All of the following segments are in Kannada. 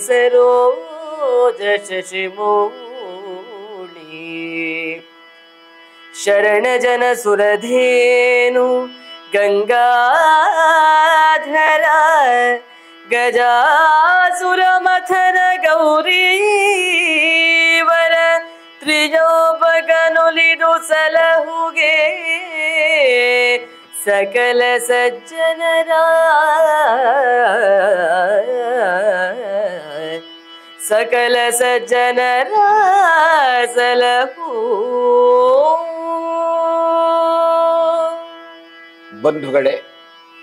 ಸರೋಜ ಶಶಿಮೂಳಿ ಶರಣ ಜನ ಸುರಧೇನು ಗಂಗಾಧರ ಗಜಾಸುರ ಮಥನ ಗೌರೀವರ ತ್ರಿಜೋಪಗನುಲಿದು ಸಲಹುಗೆ ಸಕಲ ಸಜ್ಜನರ ಸಕಲ ಸಜ್ಜನರ ಸಲಹು. ಬಂಧುಗಳೇ,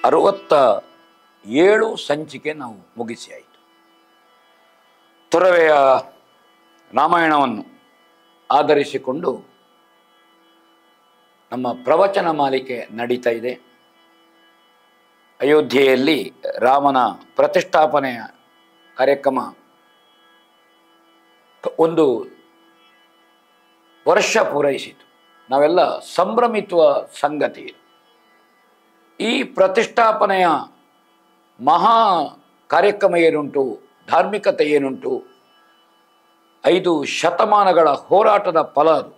67 ಸಂಚಿಕೆ ನಾವು ಮುಗಿಸಿ ಆಯಿತು. ತುರವೆಯ ರಾಮಾಯಣವನ್ನು ಆಧರಿಸಿಕೊಂಡು ನಮ್ಮ ಪ್ರವಚನ ಮಾಲಿಕೆ ನಡೀತಾ ಇದೆ. ಅಯೋಧ್ಯೆಯಲ್ಲಿ ರಾಮನ ಪ್ರತಿಷ್ಠಾಪನೆಯ ಕಾರ್ಯಕ್ರಮ ಒಂದು ವರ್ಷ ಪೂರೈಸಿತು. ನಾವೆಲ್ಲ ಸಂಭ್ರಮಿಸುವ ಸಂಗತಿ. ಈ ಪ್ರತಿಷ್ಠಾಪನೆಯ ಮಹಾ ಕಾರ್ಯಕ್ರಮ ಏನುಂಟು, ಧಾರ್ಮಿಕತೆ ಏನುಂಟು, 5 ಶತಮಾನಗಳ ಹೋರಾಟದ ಫಲ ಅದು.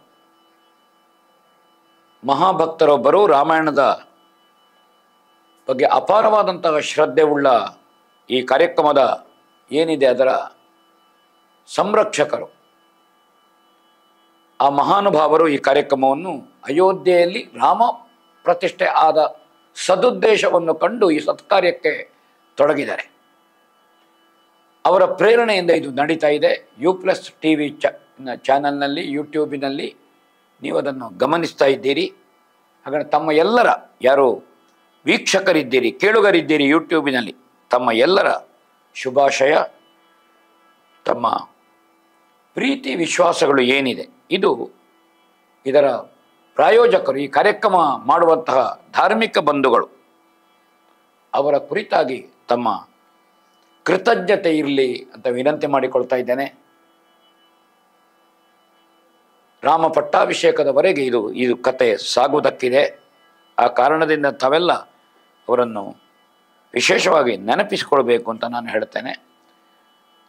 ಮಹಾಭಕ್ತರೊಬ್ಬರು ರಾಮಾಯಣದ ಬಗ್ಗೆ ಅಪಾರವಾದಂತಹ ಶ್ರದ್ಧೆ ಉಳ್ಳ ಈ ಕಾರ್ಯಕ್ರಮದ ಏನಿದೆ ಅದರ ಸಂರಕ್ಷಕರು, ಆ ಮಹಾನುಭಾವರು ಈ ಕಾರ್ಯಕ್ರಮವನ್ನು ಅಯೋಧ್ಯೆಯಲ್ಲಿ ರಾಮ ಪ್ರತಿಷ್ಠೆ ಆದ ಸದುದ್ದೇಶವನ್ನು ಕಂಡು ಈ ಸತ್ಕಾರ್ಯಕ್ಕೆ ತೊಡಗಿದ್ದಾರೆ. ಅವರ ಪ್ರೇರಣೆಯಿಂದ ಇದು ನಡೀತಾ ಇದೆ. U+TV ಚಾನಲ್ನಲ್ಲಿ, ಯೂಟ್ಯೂಬಿನಲ್ಲಿ ನೀವು ಅದನ್ನು ಗಮನಿಸ್ತಾ ಇದ್ದೀರಿ. ಹಾಗಾಗಿ ತಮ್ಮ ಎಲ್ಲರ ಯಾರು ವೀಕ್ಷಕರಿದ್ದೀರಿ, ಕೇಳುಗರಿದ್ದೀರಿ ಯೂಟ್ಯೂಬಿನಲ್ಲಿ, ತಮ್ಮ ಎಲ್ಲರ ಶುಭಾಶಯ, ತಮ್ಮ ಪ್ರೀತಿ ವಿಶ್ವಾಸಗಳು ಏನಿದೆ, ಇದರ ಪ್ರಾಯೋಜಕರು, ಈ ಕಾರ್ಯಕ್ರಮ ಮಾಡುವಂತಹ ಧಾರ್ಮಿಕ ಬಂಧುಗಳು, ಅವರ ಕುರಿತಾಗಿ ತಮ್ಮ ಕೃತಜ್ಞತೆ ಇರಲಿ ಅಂತ ವಿನಂತಿ ಮಾಡಿಕೊಳ್ತಾ ಇದ್ದೇನೆ. ರಾಮ ಪಟ್ಟಾಭಿಷೇಕದವರೆಗೆ ಇದು ಕತೆ ಸಾಗುವುದಕ್ಕಿದೆ. ಆ ಕಾರಣದಿಂದ ತಾವೆಲ್ಲ ಅವರನ್ನು ವಿಶೇಷವಾಗಿ ನೆನಪಿಸಿಕೊಳ್ಬೇಕು ಅಂತ ನಾನು ಹೇಳ್ತೇನೆ.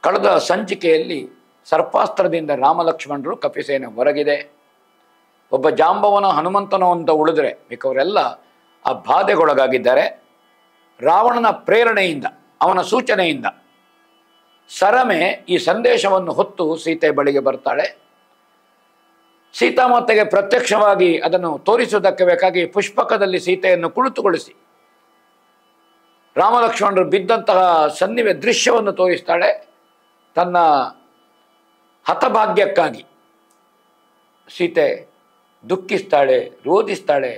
ಕಳೆದ ಸಂಚಿಕೆಯಲ್ಲಿ ಸರ್ಪಾಸ್ತ್ರದಿಂದ ರಾಮಲಕ್ಷ್ಮಣರು ಕಪಿಸೇನೆ ಹೊರಗಿದೆ. ಒಬ್ಬ ಜಾಂಬವನ ಹನುಮಂತನೋ ಅಂತ ಉಳಿದ್ರೆ ಮಿಕ್ಕವರೆಲ್ಲ ಆ ಬಾಧೆಗೊಳಗಾಗಿದ್ದಾರೆ. ರಾವಣನ ಪ್ರೇರಣೆಯಿಂದ, ಅವನ ಸೂಚನೆಯಿಂದ ಸರಮೆ ಈ ಸಂದೇಶವನ್ನು ಹೊತ್ತು ಸೀತೆ ಬಳಿಗೆ ಬರ್ತಾಳೆ. ಸೀತಾಮಾತೆಗೆ ಪ್ರತ್ಯಕ್ಷವಾಗಿ ಅದನ್ನು ತೋರಿಸುವುದಕ್ಕೆ ಬೇಕಾಗಿ ಪುಷ್ಪಕದಲ್ಲಿ ಸೀತೆಯನ್ನು ಕುಳಿತುಗೊಳಿಸಿ ರಾಮಲಕ್ಷ್ಮಣರು ಬಿದ್ದಂತಹ ದೃಶ್ಯವನ್ನು ತೋರಿಸ್ತಾಳೆ. ತನ್ನ ಹತಭಾಗ್ಯಕ್ಕಾಗಿ ಸೀತೆ ದುಃಖಿಸ್ತಾಳೆ, ರೋಧಿಸ್ತಾಳೆ,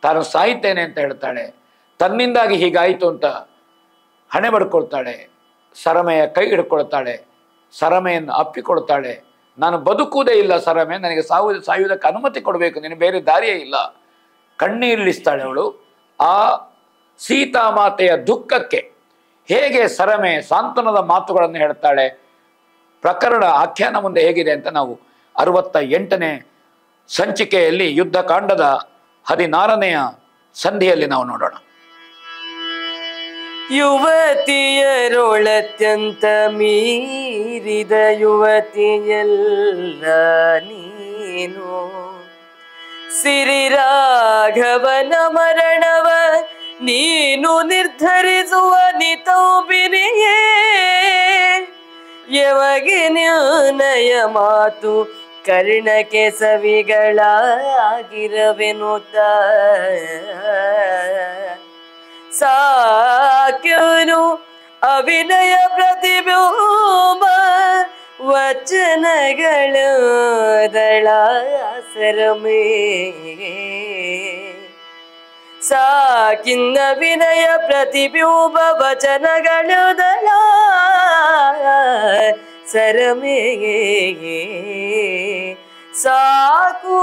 ತಾನು ಸಾಯ್ತೇನೆ ಅಂತ ಹೇಳ್ತಾಳೆ. ತನ್ನಿಂದಾಗಿ ಹೀಗಾಯಿತು ಅಂತ ಹಣೆ ಬಡ್ಕೊಳ್ತಾಳೆ. ಸರಮೆಯ ಕೈ ಹಿಡ್ಕೊಳ್ತಾಳೆ, ಸರಮೆಯನ್ನು ಅಪ್ಪಿಕೊಳ್ತಾಳೆ. ನಾನು ಬದುಕುವುದೇ ಇಲ್ಲ ಸರಮೆ, ನನಗೆ ಸಾಯುವುದಕ್ಕೆ ಅನುಮತಿ ಕೊಡಬೇಕು, ನಿನಗೆ ಬೇರೆ ದಾರಿಯೇ ಇಲ್ಲ. ಕಣ್ಣೀರಿಳಿಸ್ತಾಳೆ ಅವಳು. ಆ ಸೀತಾಮಾತೆಯ ದುಃಖಕ್ಕೆ ಹೇಗೆ ಸರಮೆ ಸಾಂತ್ವನದ ಮಾತುಗಳನ್ನು ಹೇಳ್ತಾಳೆ, ಪ್ರಕರಣ ಆಖ್ಯಾನ ಮುಂದೆ ಹೇಗಿದೆ ಅಂತ ನಾವು 68ನೇ ಸಂಚಿಕೆಯಲ್ಲಿ ಯುದ್ಧಕಾಂಡದ 16ನೆಯ ಸಂಧಿಯಲ್ಲಿ ನಾವು ನೋಡೋಣ. ಯುವತಿಯರೊಳತ್ಯಂತ ಮೀರಿದ ಯುವತಿಯಲ್ಲ ನೀನು, ಸಿರಿರಾಘವನ ಮರಣವ ನೀನು ನಿರ್ಧರಿಸುವ ನಿತೌಬಿನಿಯೇ. ಯವಗೆ ನಿರ್ಣಯ ಮಾತು ಕರ್ಣಕ್ಕೆ ಸವಿಗಳಾಗಿರವೆನುತ ಸಾಕ್ಯನು ಅಭಿನಯ ಪ್ರತಿಬಿಂಬ ವಚನಗಳ ದಳಾಸರಮೇ. ಸಾಕಿನ್ನ ವಿನಯ ಪ್ರತಿಬಿಂಬ ವಚನಗಳು ದಳ ಸರಮೇ. ಸಾಕು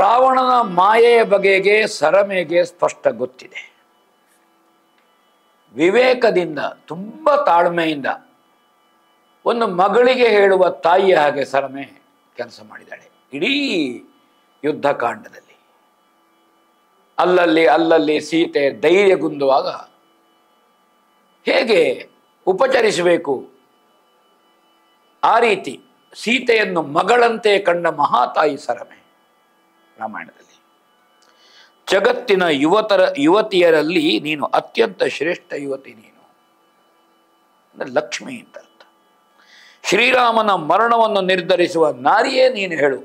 ರಾವಣನ ಮಾಯೆಯ ಬಗೆಗೆ ಸರಮೆಗೆ ಸ್ಪಷ್ಟ ಗೊತ್ತಿದೆ. ವಿವೇಕದಿಂದ, ತುಂಬ ತಾಳ್ಮೆಯಿಂದ ಒಂದು ಮಗಳಿಗೆ ಹೇಳುವ ತಾಯಿಯ ಹಾಗೆ ಸರಮೆ ಕೆಲಸ ಮಾಡಿದ್ದಾಳೆ. ಇಡೀ ಯುದ್ಧಕಾಂಡದಲ್ಲಿ ಅಲ್ಲಲ್ಲಿ ಸೀತೆ ಧೈರ್ಯಗುಂದುವಾಗ ಹೇಗೆ ಉಪಚರಿಸಬೇಕು ಆ ರೀತಿ ಸೀತೆಯನ್ನು ಮಗಳಂತೆ ಕಂಡ ಮಹಾತಾಯಿ ಸರಮೆ ರಾಮಾಯಣದಲ್ಲಿ. ಜಗತ್ತಿನ ಯುವತಿಯರಲ್ಲಿ ನೀನು ಅತ್ಯಂತ ಶ್ರೇಷ್ಠ ಯುವತಿ ನೀನು, ಲಕ್ಷ್ಮಿ ಅಂತ ಅರ್ಥ. ಶ್ರೀರಾಮನ ಮರಣವನ್ನು ನಿರ್ಧರಿಸುವ ನಾರಿಯೇ ನೀನು ಹೇಳು.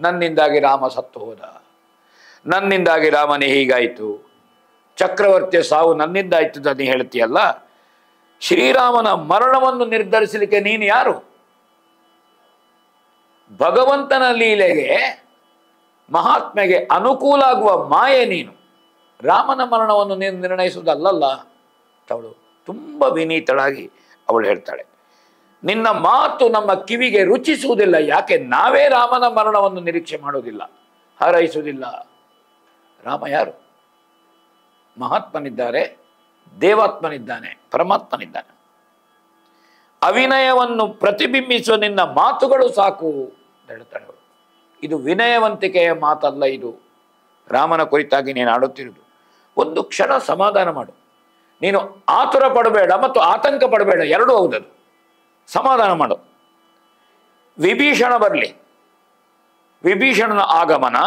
ನನ್ನಿಂದಾಗಿ ರಾಮ ಸತ್ತು ಹೋದ, ನನ್ನಿಂದಾಗಿ ರಾಮನೇ ಹೀಗಾಯಿತು, ಚಕ್ರವರ್ತಿಯ ಸಾವು ನನ್ನಿಂದಾಯ್ತು ಅಂತ ನೀ ಹೇಳ್ತೀಯಲ್ಲ. ಶ್ರೀರಾಮನ ಮರಣವನ್ನು ನಿರ್ಧರಿಸಲಿಕ್ಕೆ ನೀನು ಯಾರು? ಭಗವಂತನ ಲೀಲೆಗೆ ಮಹಾತ್ಮೆಗೆ ಅನುಕೂಲ ಆಗುವ ಮಾಯೆ ನೀನು. ರಾಮನ ಮರಣವನ್ನು ನೀನು ನಿರ್ಣಯಿಸುವುದಲ್ಲಲ್ಲ. ಅವಳು ತುಂಬ ವಿನೀತಳಾಗಿ ಅವಳು ಹೇಳ್ತಾಳೆ, ನಿನ್ನ ಮಾತು ನಮ್ಮ ಕಿವಿಗೆ ರುಚಿಸುವುದಿಲ್ಲ. ಯಾಕೆ? ನಾವೇ ರಾಮನ ಮರಣವನ್ನು ನಿರೀಕ್ಷೆ ಮಾಡುವುದಿಲ್ಲ, ಹಾರೈಸುವುದಿಲ್ಲ. ರಾಮ ಯಾರು? ಮಹಾತ್ಮನಿದ್ದಾರೆ, ದೇವಾತ್ಮನಿದ್ದಾನೆ, ಪರಮಾತ್ಮನಿದ್ದಾನೆ. ಅವಿನಯವನ್ನು ಪ್ರತಿಬಿಂಬಿಸುವ ನಿನ್ನ ಮಾತುಗಳು ಸಾಕು ಅಂತ ಹೇಳ್ತಾಳೆ ಅವಳು. ಇದು ವಿನಯವಂತಿಕೆಯ ಮಾತಲ್ಲ, ಇದು ರಾಮನ ಕುರಿತಾಗಿ ನೀನು ಆಡುತ್ತಿರುವುದು. ಒಂದು ಕ್ಷಣ ಸಮಾಧಾನ ಮಾಡು. ನೀನು ಆತುರ ಪಡಬೇಡ ಮತ್ತು ಆತಂಕ ಪಡಬೇಡ, ಎರಡೂ ಹೌದದು. ಸಮಾಧಾನ ಮಾಡು. ವಿಭೀಷಣ ಬರಲಿ, ವಿಭೀಷಣನ ಆಗಮನ,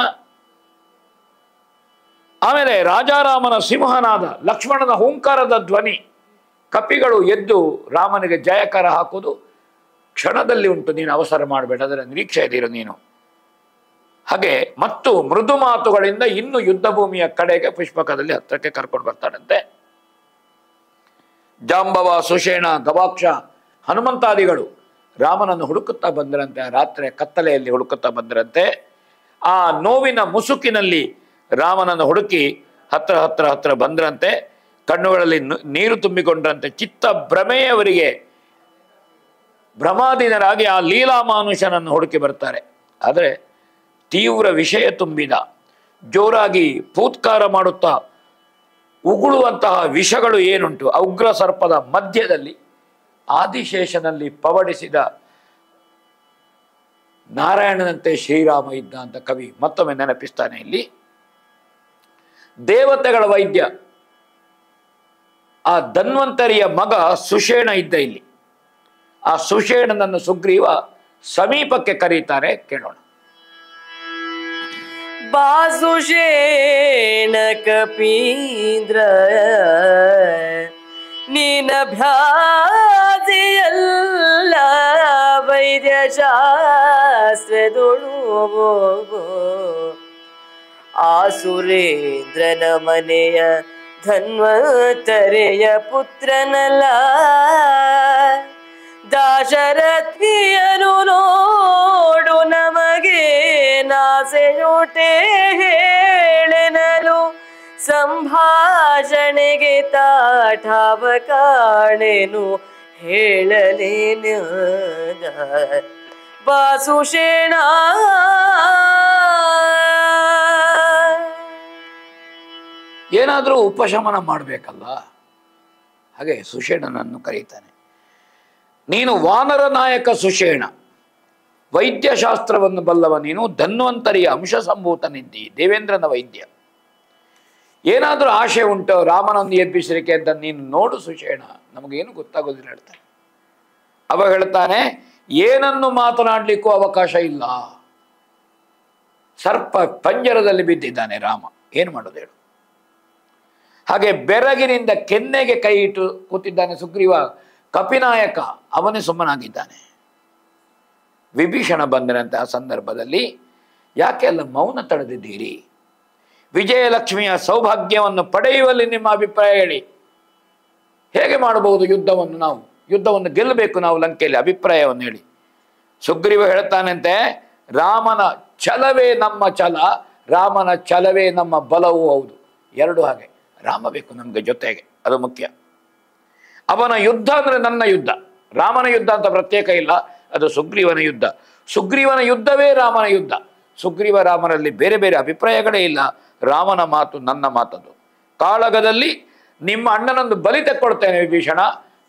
ಆಮೇಲೆ ರಾಜಾರಾಮನ ಸಿಂಹನಾದ, ಲಕ್ಷ್ಮಣನ ಹುಂಕಾರದ ಧ್ವನಿ, ಕಪಿಗಳು ಎದ್ದು ರಾಮನಿಗೆ ಜಯಕರ ಹಾಕುವುದು ಕ್ಷಣದಲ್ಲಿ ಉಂಟು. ನೀನು ಅವಸರ ಮಾಡಬೇಡ, ಅದರ ನಿರೀಕ್ಷೆ ಇದ್ದೀರು ನೀನು. ಹಾಗೆ ಮತ್ತು ಮೃದು ಮಾತುಗಳಿಂದ ಇನ್ನು ಯುದ್ಧ ಭೂಮಿಯ ಕಡೆಗೆ ಪುಷ್ಪಕದಲ್ಲಿ ಹತ್ತಿರಕ್ಕೆ ಕರ್ಕೊಂಡು ಬರ್ತಾರಂತೆ. ಜಾಂಬವ, ಸುಷೇಣ, ಗವಾಕ್ಷ, ಹನುಮಂತಾದಿಗಳು ರಾಮನನ್ನು ಹುಡುಕುತ್ತಾ ಬಂದರಂತೆ. ಆ ರಾತ್ರಿ ಕತ್ತಲೆಯಲ್ಲಿ ಹುಡುಕುತ್ತಾ ಬಂದರಂತೆ. ಆ ನೋವಿನ ಮುಸುಕಿನಲ್ಲಿ ರಾಮನನ್ನು ಹುಡುಕಿ ಹತ್ರ ಬಂದ್ರಂತೆ. ಕಣ್ಣುಗಳಲ್ಲಿ ನೀರು ತುಂಬಿಕೊಂಡ್ರಂತೆ. ಚಿತ್ತ ಭ್ರಮೆಯವರಿಗೆ ಭ್ರಮಾಧೀನರಾಗಿ ಆ ಲೀಲಾಮಾನುಷನನ್ನು ಹುಡುಕಿ ಬರ್ತಾರೆ. ಆದರೆ ತೀವ್ರ ವಿಷಯ ತುಂಬಿದ, ಜೋರಾಗಿ ಫೂತ್ಕಾರ ಮಾಡುತ್ತಾ ಉಗುಳುವಂತಹ ವಿಷಗಳು ಏನುಂಟು, ಉಗ್ರ ಸರ್ಪದ ಮಧ್ಯದಲ್ಲಿ ಆದಿಶೇಷನಲ್ಲಿ ಪವಡಿಸಿದ ನಾರಾಯಣನಂತೆ ಶ್ರೀರಾಮ ಇದ್ದ ಅಂತ ಕವಿ ಮತ್ತೊಮ್ಮೆ ನೆನಪಿಸ್ತಾನೆ. ಇಲ್ಲಿ ದೇವತೆಗಳ ವೈದ್ಯ ಆ ಧನ್ವಂತರಿಯ ಮಗ ಸುಷೇಣ ಇದ್ದ. ಇಲ್ಲಿ ಆ ಸುಷೇಣನನ್ನು ಸುಗ್ರೀವ ಸಮೀಪಕ್ಕೆ ಕರೀತಾರೆ, ಕೇಳೋಣ. ಬಾಸುಷೇಣ ಕಪೀಂದ್ರ ನೀನಭ್ಯಾಸಿಯಲ್ಲ ವೈದ್ಯಶಾಸ್ತ್ರದೊಳು ಆಸುರೇಂದ್ರನ ಮನೆಯ ಧನ್ವಂತರೆಯ ಪುತ್ರನಲ್ಲ. ದಾಶರಥಿಯನು ನೋಡು ನಮಗೆ ನಾಸೆಯುಟೆ ಹೇಳೆನಲು ಸಂಭಾಷಣೆಗೆ ತಾಠಾವ ಕಾಣೆನು ಹೇಳಲೇನ ಬಾಸುಷೇಣ. ಏನಾದರೂ ಉಪಶಮನ ಮಾಡಬೇಕಲ್ಲ, ಹಾಗೆ ಸುಷೇಣನನ್ನು ಕರೀತಾನೆ. ನೀನು ವಾನರ ನಾಯಕ ಸುಷೇಣ, ವೈದ್ಯಶಾಸ್ತ್ರವನ್ನು ಬಲ್ಲವ ನೀನು, ಧನ್ವಂತರಿಯ ಅಂಶ ಸಂಭೂತನಿದ್ದಿ, ದೇವೇಂದ್ರನ ವೈದ್ಯ. ಏನಾದರೂ ಆಶೆ ಉಂಟು ರಾಮನನ್ನು ಎಬ್ಬಿಸಲಿಕ್ಕೆ ಅಂತ ನೀನು ನೋಡು ಸುಷೇಣ, ನಮಗೇನು ಗೊತ್ತಾಗೋದಿಲ್ಲ ಹೇಳ್ತಾನೆ. ಅವ ಹೇಳ್ತಾನೆ, ಏನನ್ನು ಮಾತನಾಡಲಿಕ್ಕೂ ಅವಕಾಶ ಇಲ್ಲ. ಸರ್ಪ ಪಂಜರದಲ್ಲಿ ಬಿದ್ದಿದ್ದಾನೆ ರಾಮ, ಏನು ಮಾಡೋದು ಹೇಳು. ಹಾಗೆ ಬೆರಗಿನಿಂದ ಕೆನ್ನೆಗೆ ಕೈ ಇಟ್ಟು ಕೂತಿದ್ದಾನೆ ಸುಗ್ರೀವ. ಕಪಿನಾಯಕ ಅವನೇ ಸುಮ್ಮನಾಗಿದ್ದಾನೆ. ವಿಭೀಷಣ ಬಂದನಂತೆ. ಆ ಸಂದರ್ಭದಲ್ಲಿ ಯಾಕೆ ಎಲ್ಲ ಮೌನ ತಡೆದಿದ್ದೀರಿ? ವಿಜಯಲಕ್ಷ್ಮಿಯ ಸೌಭಾಗ್ಯವನ್ನು ಪಡೆಯುವಲ್ಲಿ ನಿಮ್ಮ ಅಭಿಪ್ರಾಯ ಹೇಳಿ. ಹೇಗೆ ಮಾಡಬಹುದು ಯುದ್ಧವನ್ನು? ನಾವು ಯುದ್ಧವನ್ನು ಗೆಲ್ಲಬೇಕು ನಾವು ಲಂಕೆಯಲ್ಲಿ, ಅಭಿಪ್ರಾಯವನ್ನು ಹೇಳಿ. ಸುಗ್ರೀವ ಹೇಳ್ತಾನಂತೆ, ರಾಮನ ಛಲವೇ ನಮ್ಮ ಛಲ, ರಾಮನ ಛಲವೇ ನಮ್ಮ ಬಲವೂ ಹೌದು. ಎರಡು ಹಾಗೆ. ರಾಮ ಬೇಕು ನಮಗೆ ಜೊತೆಗೆ, ಅದು ಮುಖ್ಯ. ಅವನ ಯುದ್ಧ ಅಂದರೆ ನನ್ನ ಯುದ್ಧ, ರಾಮನ ಯುದ್ಧ ಅಂತ ಪ್ರತ್ಯೇಕ ಇಲ್ಲ, ಅದು ಸುಗ್ರೀವನ ಯುದ್ಧ. ಸುಗ್ರೀವನ ಯುದ್ಧವೇ ರಾಮನ ಯುದ್ಧ. ಸುಗ್ರೀವ ರಾಮನಲ್ಲಿ ಬೇರೆ ಬೇರೆ ಅಭಿಪ್ರಾಯಗಳೇ ಇಲ್ಲ. ರಾಮನ ಮಾತು ನನ್ನ ಮಾತದು. ಕಾಳಗದಲ್ಲಿ ನಿಮ್ಮ ಅಣ್ಣನನ್ನು ಬಲಿ ತೆಕ್ಕೊಳ್ತೇನೆ ವಿಭೀಷಣ,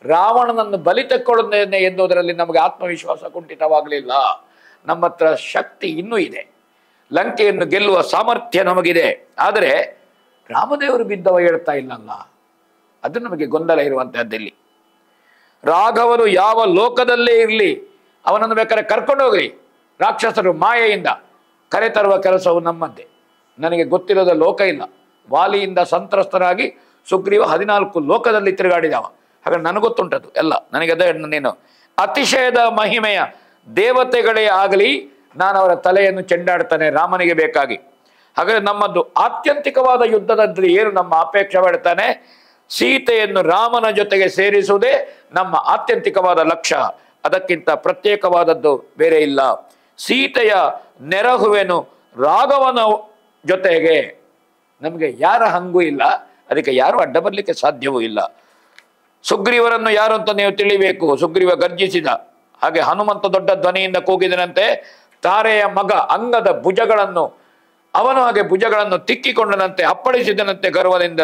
ರಾವಣನನ್ನು ಬಲಿ ತೆಕ್ಕೊಳ್ಳುತ್ತೇನೆ ಎನ್ನುವುದರಲ್ಲಿ ನಮಗೆ ಆತ್ಮವಿಶ್ವಾಸ ಕುಂಠಿತವಾಗಲಿಲ್ಲ. ನಮ್ಮ ಹತ್ರ ಶಕ್ತಿ ಇನ್ನೂ ಇದೆ, ಲಂಕೆಯನ್ನು ಗೆಲ್ಲುವ ಸಾಮರ್ಥ್ಯ ನಮಗಿದೆ. ಆದರೆ ರಾಮದೇವರು ಬಿದ್ದವ ಹೇಳ್ತಾ ಇಲ್ಲಲ್ಲ, ಅದು ನಮಗೆ ಗೊಂದಲ ಇರುವಂತಹದ್ದಿಲ್ಲಿ. ರಾಘವನು ಯಾವ ಲೋಕದಲ್ಲೇ ಇರಲಿ, ಅವನನ್ನು ಬೇಕಾದ್ರೆ ಕರ್ಕೊಂಡೋಗ್ರಿ, ರಾಕ್ಷಸರು ಮಾಯೆಯಿಂದ ಕರೆತರುವ ಕೆಲಸವು ನಮ್ಮದ್ದೇ. ನನಗೆ ಗೊತ್ತಿರೋದ ಲೋಕ ಇಲ್ಲ. ವಾಲಿಯಿಂದ ಸಂತ್ರಸ್ತರಾಗಿ ಸುಗ್ರೀವ 14 ಲೋಕದಲ್ಲಿ ತಿರುಗಾಡಿದವ. ಹಾಗಾದ್ರೆ ನನಗೊತ್ತುಂಟದು ಎಲ್ಲ. ನನಗೆ ಅದೇ ನೀನು ಅತಿಶಯದ ಮಹಿಮೆಯ ದೇವತೆಗಳೇ ಆಗಲಿ, ನಾನು ಅವರ ತಲೆಯನ್ನು ಚೆಂಡಾಡ್ತಾನೆ ರಾಮನಿಗೆ ಬೇಕಾಗಿ. ಹಾಗಾದ್ರೆ ನಮ್ಮದು ಆತ್ಯಂತಿಕವಾದ ಯುದ್ಧದಲ್ಲಿ ಏನು ನಮ್ಮ ಅಪೇಕ್ಷೆ ಮಾಡ್ತಾನೆ, ಸೀತೆಯನ್ನು ರಾಮನ ಜೊತೆಗೆ ಸೇರಿಸುವುದೇ ನಮ್ಮ ಆತ್ಯಂತಿಕವಾದ ಲಕ್ಷ್ಯ. ಅದಕ್ಕಿಂತ ಪ್ರತ್ಯೇಕವಾದದ್ದು ಬೇರೆ ಇಲ್ಲ. ಸೀತೆಯ ನೆರಹುವೆನು ರಾಘವನ ಜೊತೆಗೆ. ನಮಗೆ ಯಾರ ಹಂಗೂ ಇಲ್ಲ, ಅದಕ್ಕೆ ಯಾರು ಅಡ್ಡ ಬರಲಿಕ್ಕೆ ಸಾಧ್ಯವೂ ಇಲ್ಲ. ಸುಗ್ರೀವರನ್ನು ಯಾರು ಅಂತ ನೀವು ತಿಳಿಬೇಕು. ಸುಗ್ರೀವ ಗರ್ಜಿಸಿದ ಹಾಗೆ ಹನುಮಂತ ದೊಡ್ಡ ಧ್ವನಿಯಿಂದ ಕೂಗಿದನಂತೆ. ತಾರೆಯ ಮಗ ಅಂಗದ ಭುಜಗಳನ್ನು ಅವನು ಹಾಗೆ ಭುಜಗಳನ್ನು ತಿಕ್ಕಿಕೊಂಡನಂತೆ, ಅಪ್ಪಳಿಸಿದನಂತೆ ಗರ್ವದಿಂದ.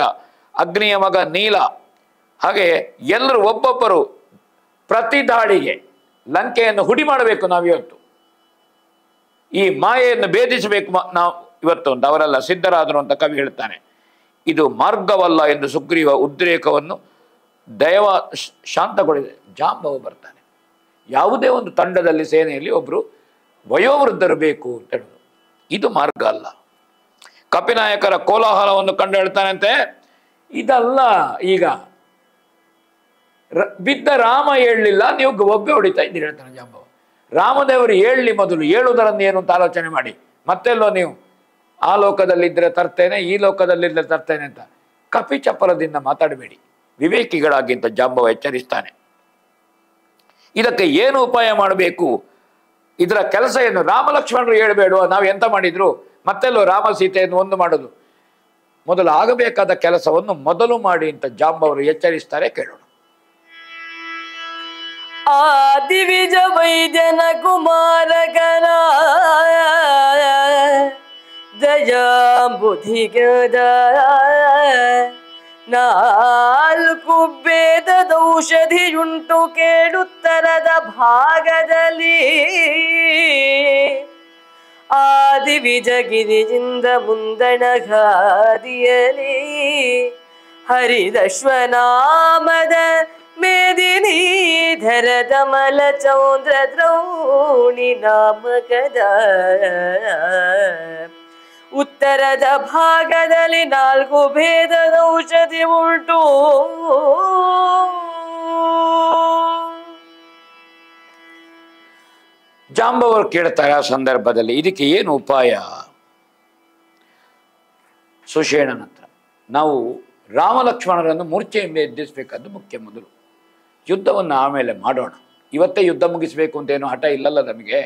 ಅಗ್ನಿಯ ಮಗ ನೀಲ ಹಾಗೆ ಎಲ್ಲರೂ ಒಬ್ಬೊಬ್ಬರು ಪ್ರತಿ ದಾಳಿಗೆ ಲಂಕೆಯನ್ನು ಹುಡಿ ಮಾಡಬೇಕು. ನಾವಿವತ್ತು ಈ ಮಾಯೆಯನ್ನು ಭೇದಿಸಬೇಕು ನಾವು ಇವತ್ತು ಅಂತ ಅವರೆಲ್ಲ ಸಿದ್ಧರಾದರು ಅಂತ ಕವಿ ಹೇಳ್ತಾನೆ. ಇದು ಮಾರ್ಗವಲ್ಲ ಎಂದು ಸುಗ್ರೀವ ಉದ್ರೇಕವನ್ನು ದೈವ ಶಾಂತಗೊಳಿಸಿದೆ. ಜಾಂಬವ ಬರ್ತಾನೆ. ಯಾವುದೇ ಒಂದು ತಂಡದಲ್ಲಿ ಸೇನೆಯಲ್ಲಿ ಒಬ್ಬರು ವಯೋವೃದ್ಧರು ಬೇಕು ಅಂತ ಹೇಳುದು, ಇದು ಮಾರ್ಗ ಅಲ್ಲ. ಕಪಿನಾಯಕರ ಕೋಲಾಹಲವನ್ನು ಕಂಡು ಹೇಳ್ತಾನಂತೆ, ಇದಲ್ಲ. ಈಗ ಬಿದ್ದ ರಾಮ ಹೇಳಲಿಲ್ಲ, ನೀವು ಒಬ್ಬೆ ಹೊಡಿತಾ ಇದ್ದೀರಿ ಹೇಳ್ತಾನೆ ಜಾಂಬವ. ರಾಮದೇವರು ಹೇಳಲಿ ಮೊದಲು, ಹೇಳುವುದರನ್ನು ಏನು ಅಂತ ಆಲೋಚನೆ ಮಾಡಿ, ಮತ್ತೆಲ್ಲೋ ನೀವು ಆ ಲೋಕದಲ್ಲಿದ್ದರೆ ತರ್ತೇನೆ, ಈ ಲೋಕದಲ್ಲಿದ್ದರೆ ತರ್ತೇನೆ ಅಂತ ಕಪಿ ಚಪ್ಪಲದಿಂದ ಮಾತಾಡಬೇಡಿ, ವಿವೇಕಿಗಳಾಗಿ ಅಂತ ಜಾಂಬವ ಎಚ್ಚರಿಸ್ತಾನೆ. ಇದಕ್ಕೆ ಏನು ಉಪಾಯ ಮಾಡಬೇಕು, ಇದರ ಕೆಲಸ ಏನು? ರಾಮ ಲಕ್ಷ್ಮಣರು ಹೇಳಬೇಡುವ, ನಾವು ಎಂತ ಮಾಡಿದ್ರು ಮತ್ತೆಲ್ಲೋ ರಾಮ ಸೀತೆಯನ್ನು ಒಂದು ಮಾಡೋದು. ಮೊದಲು ಆಗಬೇಕಾದ ಕೆಲಸವನ್ನು ಮೊದಲು ಮಾಡಿ ಅಂತ ಜಾಂಬವರು ಎಚ್ಚರಿಸ್ತಾರೆ. ಕೇಳೋಣ. ಆದಿವಿಜ ವೈದ್ಯನ ಕುಮಾರಗನ ದಯಾಂಬುಧಿಗದ ನಾಲ್ಕು ಭೇದದೌಷಧಿಯುಂಟು ಕೇಳುತ್ತರದ ಭಾಗದಲ್ಲಿ. ಆದಿವಿಜಗಿರಿಯಿಂದ ಮುಂದಣಗಾದಿಯಲಿ ಹರಿದಶ್ವನಾಮದ ಮೇದಿನಿ ಧರದ ಮಲ ಚೌಂದ್ರ ದ್ರೌಣಿ ನಾಮಕದ ಉತ್ತರದ ಭಾಗದಲ್ಲಿ 4 ಭೇದದ ಔಷಧಿ ಉಂಟು. ಜಾಂಬವರು ಕೇಳ್ತಾರೆ ಆ ಸಂದರ್ಭದಲ್ಲಿ, ಇದಕ್ಕೆ ಏನು ಉಪಾಯ? ಸುಷೇಣನ ಹತ್ರ ನಾವು ರಾಮ ಲಕ್ಷ್ಮಣರನ್ನು ಮೂರ್ಛೆಯಿಂದ ಎದ್ದಿಸಬೇಕಾದ್ದು ಮುಖ್ಯ. ಮೊದಲು ಯುದ್ಧವನ್ನು ಆಮೇಲೆ ಮಾಡೋಣ, ಇವತ್ತೇ ಯುದ್ಧ ಮುಗಿಸ್ಬೇಕು ಅಂತೇನು ಹಠ ಇಲ್ಲಲ್ಲ ನಮಗೆ.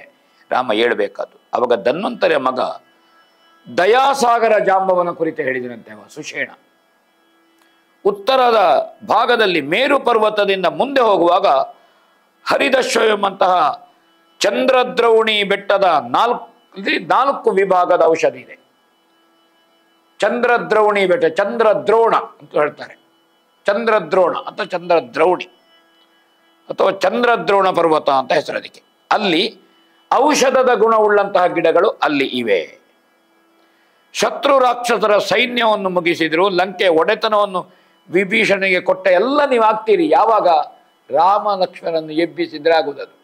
ರಾಮ ಹೇಳ್ಬೇಕಾದ್ದು. ಅವಾಗ ಧನ್ವಂತರಿಯ ಮಗ ದಯಾಸಾಗರ ಜಾಂಬವನ ಕುರಿತು ಹೇಳಿದನಂತೆ ಸುಷೇಣ. ಉತ್ತರದ ಭಾಗದಲ್ಲಿ ಮೇರು ಪರ್ವತದಿಂದ ಮುಂದೆ ಹೋಗುವಾಗ ಹರಿದಶ್ವ ಎಂಬಂತಹ ಚಂದ್ರದ್ರೋಣಿ ಬೆಟ್ಟದ 4 ವಿಭಾಗದ ಔಷಧಿ ಇದೆ. ಚಂದ್ರದ್ರೋಣಿ ಬೆಟ್ಟ, ಚಂದ್ರದ್ರೋಣ ಅಂತ ಹೇಳ್ತಾರೆ. ಚಂದ್ರದ್ರೋಣ ಅಥವಾ ಚಂದ್ರದ್ರೌಣಿ ಅಥವಾ ಚಂದ್ರದ್ರೋಣ ಪರ್ವತ ಅಂತ ಹೆಸರು ಅದಕ್ಕೆ. ಅಲ್ಲಿ ಔಷಧದ ಗುಣವುಳ್ಳಂತಹ ಗಿಡಗಳು ಅಲ್ಲಿ ಇವೆ. ಶತ್ರು ರಾಕ್ಷಸರ ಸೈನ್ಯವನ್ನು ಮುಗಿಸಿದ್ರು, ಲಂಕೆ ಒಡೆತನವನ್ನು ವಿಭೀಷಣಿಗೆ ಕೊಟ್ಟ ಎಲ್ಲ ನೀವು ಆಗ್ತೀರಿ ಯಾವಾಗ? ರಾಮ ಲಕ್ಷ್ಮಣರನ್ನು ಎಬ್ಬಿಸಿದ್ರೆ ಆಗುವುದದು.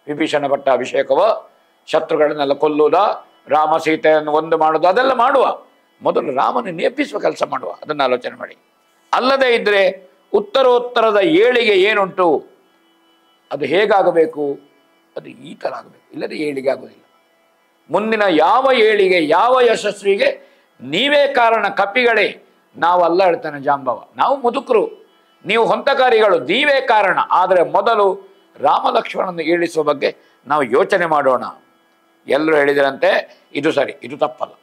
ವಿಭೀಷಣ ಪಟ್ಟ ಅಭಿಷೇಕವ, ಶತ್ರುಗಳನ್ನೆಲ್ಲ ಕೊಲ್ಲುವುದ, ರಾಮ ಸೀತೆಯನ್ನು ಒಂದು ಮಾಡುವುದು, ಅದೆಲ್ಲ ಮಾಡುವ. ಮೊದಲು ರಾಮನನ್ನು ಎಬ್ಬಿಸುವ ಕೆಲಸ ಮಾಡುವ, ಅದನ್ನು ಆಲೋಚನೆ ಮಾಡಿ. ಅಲ್ಲದೆ ಇದ್ರೆ ಉತ್ತರೋತ್ತರದ ಏಳಿಗೆ ಏನುಂಟು ಅದು ಹೇಗಾಗಬೇಕು? ಅದು ಈ ಥರ ಆಗಬೇಕು, ಇಲ್ಲದೆ ಏಳಿಗೆ ಆಗೋದಿಲ್ಲ. ಮುಂದಿನ ಯಾವ ಏಳಿಗೆ, ಯಾವ ಯಶಸ್ವಿಗೆ ನೀವೇ ಕಾರಣ, ಕಪಿಗಳೇ. ನಾವಲ್ಲ ಹೇಳ್ತಾನೆ ಜಾಂಬವ, ನಾವು ಮುದುಕರು, ನೀವು ಹೊಂತಕಾರಿಗಳು, ನೀವೇ ಕಾರಣ. ಆದರೆ ಮೊದಲು ರಾಮ ಲಕ್ಷ್ಮಣನನ್ನು ಏಳಿಸುವ ಬಗ್ಗೆ ನಾವು ಯೋಚನೆ ಮಾಡೋಣ. ಎಲ್ಲರೂ ಹೇಳಿದರಂತೆ ಇದು ಸರಿ, ಇದು ತಪ್ಪಲ್ಲ.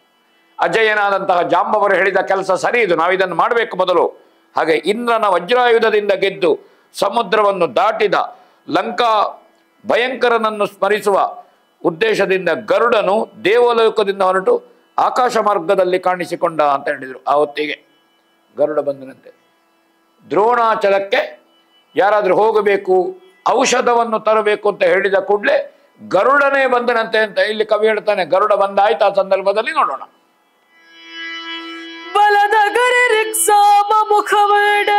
ಅಜಯನಾದಂತಹ ಜಾಂಬವರು ಹೇಳಿದ ಕೆಲಸ ಸರಿ, ಇದು ನಾವಿದನ್ನು ಮಾಡಬೇಕು ಮೊದಲು. ಹಾಗೆ ಇಂದ್ರನ ವಜ್ರಾಯುಧದಿಂದ ಗೆದ್ದು ಸಮುದ್ರವನ್ನು ದಾಟಿದ ಲಂಕಾ ಭಯಂಕರನನ್ನು ಸ್ಮರಿಸುವ ಉದ್ದೇಶದಿಂದ ಗರುಡನು ದೇವಲೋಕದಿಂದ ಹೊರಟು ಆಕಾಶ ಮಾರ್ಗದಲ್ಲಿ ಕಾಣಿಸಿಕೊಂಡ ಅಂತ ಹೇಳಿದರು. ಆ ಹೊತ್ತಿಗೆ ಗರುಡ ಬಂದನಂತೆ. ದ್ರೋಣಾಚಲಕ್ಕೆ ಯಾರಾದರೂ ಹೋಗಬೇಕು, ಔಷಧವನ್ನು ತರಬೇಕು ಅಂತ ಹೇಳಿದ ಕೂಡಲೇ ಗರುಡನೇ ಬಂದನಂತೆ ಅಂತ ಇಲ್ಲಿ ಕವಿ ಹೇಳ್ತಾನೆ. ಗರುಡ ಬಂದಾಯ್ತು. ಆ ಸಂದರ್ಭದಲ್ಲಿ ನೋಡೋಣ. ಬಲದ ಗರಿ ರಿಕ್ಸಾಮ ಮುಖವಡ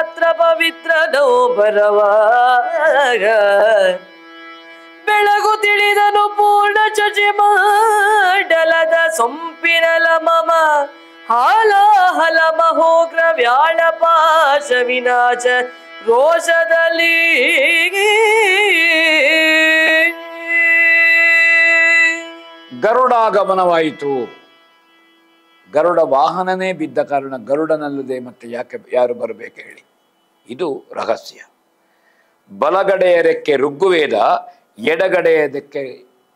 ಪಾತ್ರ ಪವಿತ್ರನೋ ಬರವಾಗ ಬೆಳಗು ತಿಳಿದನು ಪೂರ್ಣ ಶಚಿ ಮಂಡಲದ ಸೊಂಪಿನಲ ಮಮ ಹಾಲಾಹಲ ಮಹೋಗ್ರ ವ್ಯಾಳ ಪಾಶ ವಿನಾಶ ರೋಷದಲ್ಲಿ ಗರುಡಾಗಮನವಾಯಿತು. ಗರುಡ ವಾಹನನೇ ಬಿದ್ದ ಕಾರಣ ಗರುಡನಲ್ಲದೆ ಮತ್ತೆ ಯಾರು ಬರಬೇಕು ಹೇಳಿ? ಇದು ರಹಸ್ಯ. ಬಲಗಡೆಯ ರೆಕ್ಕೆ ಋಗ್ವೇದ, ಎಡಗಡೆಯದಕ್ಕೆ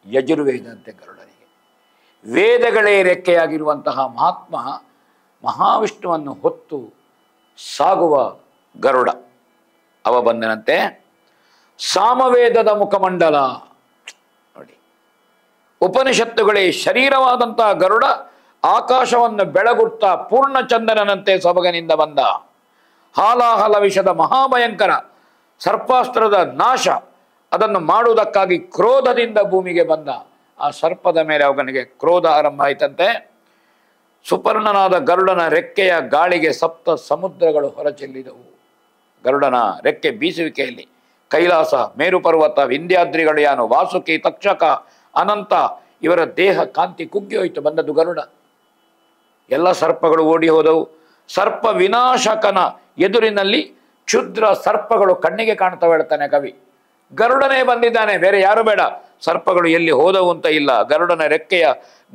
ಯಜುರ್ವೇದ ಅಂತೆ ಗರುಡನಿಗೆ. ವೇದಗಳೇ ರೆಕ್ಕೆಯಾಗಿರುವಂತಹ ಮಹಾತ್ಮ ಮಹಾವಿಷ್ಣುವನ್ನು ಹೊತ್ತು ಸಾಗುವ ಗರುಡ ಅವ ಬಂದನಂತೆ. ಸಾಮವೇದದ ಮುಖಮಂಡಲ ನೋಡಿ, ಉಪನಿಷತ್ತುಗಳೇ ಶರೀರವಾದಂತಹ ಗರುಡ ಆಕಾಶವನ್ನು ಬೆಳಗುತ್ತಾ ಪೂರ್ಣಚಂದನಂತೆ ಸೊಬಗನಿಂದ ಬಂದ. ಹಾಲಾಹಲ ವಿಷದ ಮಹಾಭಯಂಕರ ಸರ್ಪಾಸ್ತ್ರದ ನಾಶ ಅದನ್ನು ಮಾಡುವುದಕ್ಕಾಗಿ ಕ್ರೋಧದಿಂದ ಭೂಮಿಗೆ ಬಂದ. ಆ ಸರ್ಪದ ಮೇಲೆ ಅವನಿಗೆ ಕ್ರೋಧ ಆರಂಭ ಆಯಿತಂತೆ. ಸುಪರ್ಣನಾದ ಗರುಡನ ರೆಕ್ಕೆಯ ಗಾಳಿಗೆ ಸಪ್ತ ಸಮುದ್ರಗಳು ಹೊರಚೆಲ್ಲಿದವು. ಗರುಡನ ರೆಕ್ಕೆ ಬೀಸುವಿಕೆಯಲ್ಲಿ ಕೈಲಾಸ, ಮೇರು ಪರ್ವತ, ವಿಂಧ್ಯಾದ್ರಿಗಳು, ಯಾನು, ವಾಸುಕಿ, ತಕ್ಷಕ, ಅನಂತ ಇವರ ದೇಹ ಕಾಂತಿ ಕುಗ್ಗಿ ಹೋಯಿತು. ಬಂದದ್ದು ಗರುಡ. ಎಲ್ಲ ಸರ್ಪಗಳು ಓಡಿ ಹೋದವು. ಸರ್ಪ ವಿನಾಶಕನ ಎದುರಿನಲ್ಲಿ ಕ್ಷುದ್ರ ಸರ್ಪಗಳು ಕಣ್ಣಿಗೆ ಕಾಣ್ತವೆ ಹೇಳ್ತಾನೆ ಕವಿ. ಗರುಡನೇ ಬಂದಿದ್ದಾನೆ, ಬೇರೆ ಯಾರು ಬೇಡ. ಸರ್ಪಗಳು ಎಲ್ಲಿ ಹೋದವು ಅಂತ ಇಲ್ಲ. ಗರುಡನ ರೆಕ್ಕೆಯ